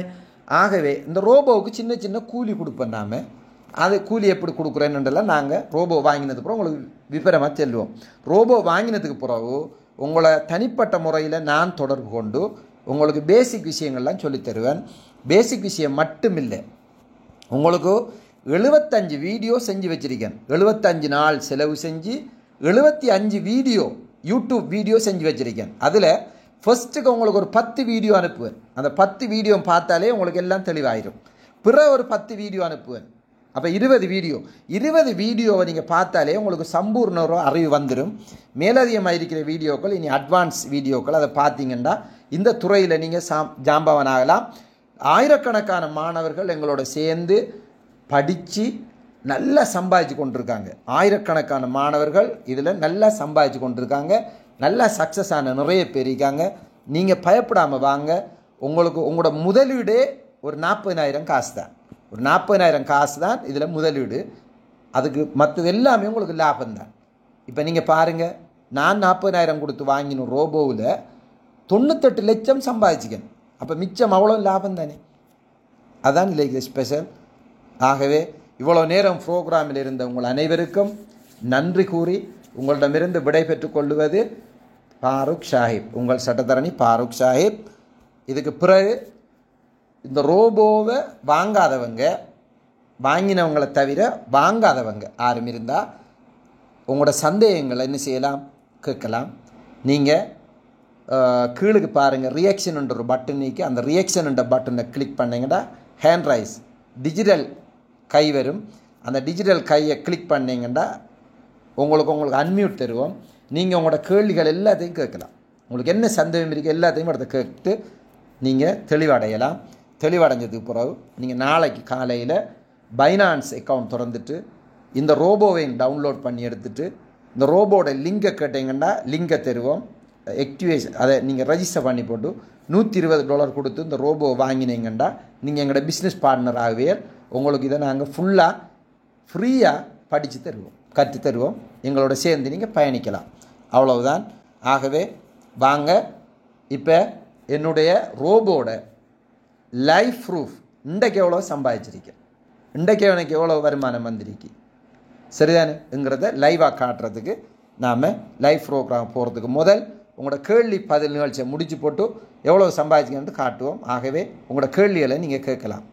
ஆகவே இந்த ரோபோவுக்கு சின்ன சின்ன கூலி கொடுப்போம். நாம் அது கூலி எப்படி கொடுக்குறேன்னுலாம் நாங்கள் ரோபோ வாங்கினதுக்கு பிறகு உங்களுக்கு விபரமாக செல்வோம். ரோபோ வாங்கினதுக்கு பிறகு உங்களை தனிப்பட்ட முறையில் நான் தொடர்பு கொண்டு உங்களுக்கு பேசிக் விஷயங்கள்லாம் சொல்லித்தருவேன். பேசிக் விஷயம் மட்டும் இல்லை, உங்களுக்கு 75 வீடியோ செஞ்சு வச்சுருக்கேன். 75 நாள் செலவு செஞ்சு 75 வீடியோ, யூடியூப் வீடியோ செஞ்சு வச்சுருக்கேன். அதில் ஃபஸ்ட்டுக்கு உங்களுக்கு ஒரு 10 வீடியோ அனுப்புவேன். அந்த 10 வீடியோ பார்த்தாலே உங்களுக்கு எல்லாம் தெளிவாயிடும். பிறகு ஒரு 10 வீடியோ அனுப்புவேன். அப்போ 20 வீடியோவை நீங்கள் பார்த்தாலே உங்களுக்கு சம்பூர்ண ஒரு அறிவு வந்துடும். மேலதிகமாக இருக்கிற வீடியோக்கள், இனி அட்வான்ஸ் வீடியோக்கள், அதை பார்த்தீங்கன்னா இந்த துறையில் நீங்கள் ஜாம்பவனாகலாம். ஆயிரக்கணக்கான மாணவர்கள் எங்களோட சேர்ந்து படித்து நல்லா சம்பாதிச்சு கொண்டிருக்காங்க. ஆயிரக்கணக்கான மாணவர்கள் இதில் நல்லா சம்பாதிச்சு கொண்டிருக்காங்க. நல்லா சக்ஸஸ் ஆன நிறைய பேர் இருக்காங்க. நீங்கள் பயப்படாமல் வாங்க. உங்களுக்கு உங்களோட முதலீடே ஒரு 40,000 காசு தான். ஒரு 40,000 காசு தான் இதில் முதலீடு. அதுக்கு மற்றது எல்லாமே உங்களுக்கு லாபம்தான். இப்போ நீங்கள் பாருங்கள், நான் 40,000 கொடுத்து வாங்கின ரோபோவில் 98 லட்சம் சம்பாதிச்சிக்கேன். அப்போ மிச்சம் அவ்வளோ லாபம் தானே. அதுதான் இல்லை ஸ்பெஷல். ஆகவே இவ்வளோ நேரம் ப்ரோக்ராமில் இருந்த உங்கள் அனைவருக்கும் நன்றி கூறி உங்களிடமிருந்து விடை பெற்றுக் கொள்வது ஃபாரூக் சாஹிப், உங்கள் சட்டத்தரணி ஃபாரூக் சாஹிப். இதுக்கு பிறகு இந்த ரோபோவை வாங்காதவங்க, வாங்கினவங்களை தவிர வாங்காதவங்க யாரும் இருந்தால் உங்களோட சந்தேகங்களை என்ன செய்யலாம், கேட்கலாம். நீங்கள் கீழுக்கு பாருங்கள், ரியாக்ஷன்ன்ற ஒரு பட்டன் நீக்கி அந்த ரியாக்ஷன்ன்ற பட்டனை கிளிக் பண்ணிங்கன்னா ஹேண்ட் ரைஸ் டிஜிட்டல் கை வரும். அந்த டிஜிட்டல் கையை கிளிக் பண்ணிங்கன்னா உங்களுக்கு அன்மியூட் தருவோம். நீங்கள் உங்களோட கேள்விகள் எல்லாத்தையும் கேட்கலாம். உங்களுக்கு என்ன சந்தேகம் இருக்குது எல்லாத்தையும் இடத்த கேட்டு நீங்கள் தெளிவடையலாம். தெளிவடைஞ்சதுக்கு பிறகு நீங்கள் நாளைக்கு காலையில் பைனான்ஸ் அக்கௌண்ட் திறந்துட்டு இந்த ரோபோவை டவுன்லோட் பண்ணி எடுத்துகிட்டு இந்த ரோபோட லிங்கை கேட்டிங்கன்னா லிங்கை தருவோம். ஆக்டிவேஷன் அதை நீங்கள் ரெஜிஸ்டர் பண்ணி போட்டு $120 கொடுத்து இந்த ரோபோ வாங்கினீங்கன்னா நீங்கள் எங்களோட பிஸ்னஸ் பார்ட்னர் ஆகவே உங்களுக்கு இதை நாங்கள் ஃபுல்லாக ஃப்ரீயாக படித்து தருவோம், கற்று தருவோம். எங்களோட சேர்ந்து நீங்கள் பயணிக்கலாம். அவ்வளவுதான். ஆகவே வாங்க, இப்போ என்னுடைய ரோபோட லைஃப் ப்ரூஃப் இன்றைக்கு எவ்வளோ சம்பாதிச்சிருக்கேன், இன்றைக்கு எனக்கு எவ்வளோ வருமானம் வந்திருக்கு சரிதானுங்கிறத லைவாக காட்டுறதுக்கு நாம் லைவ் ப்ரோக்ராம் போகிறதுக்கு முதல் உங்களோட கேள்வி பதில் நிகழ்ச்சியை முடிச்சு போட்டு எவ்வளோ சம்பாதிச்சிங்கன்னு காட்டுவோம். ஆகவே உங்களோட கேள்விகளை நீங்கள் கேட்கலாம்.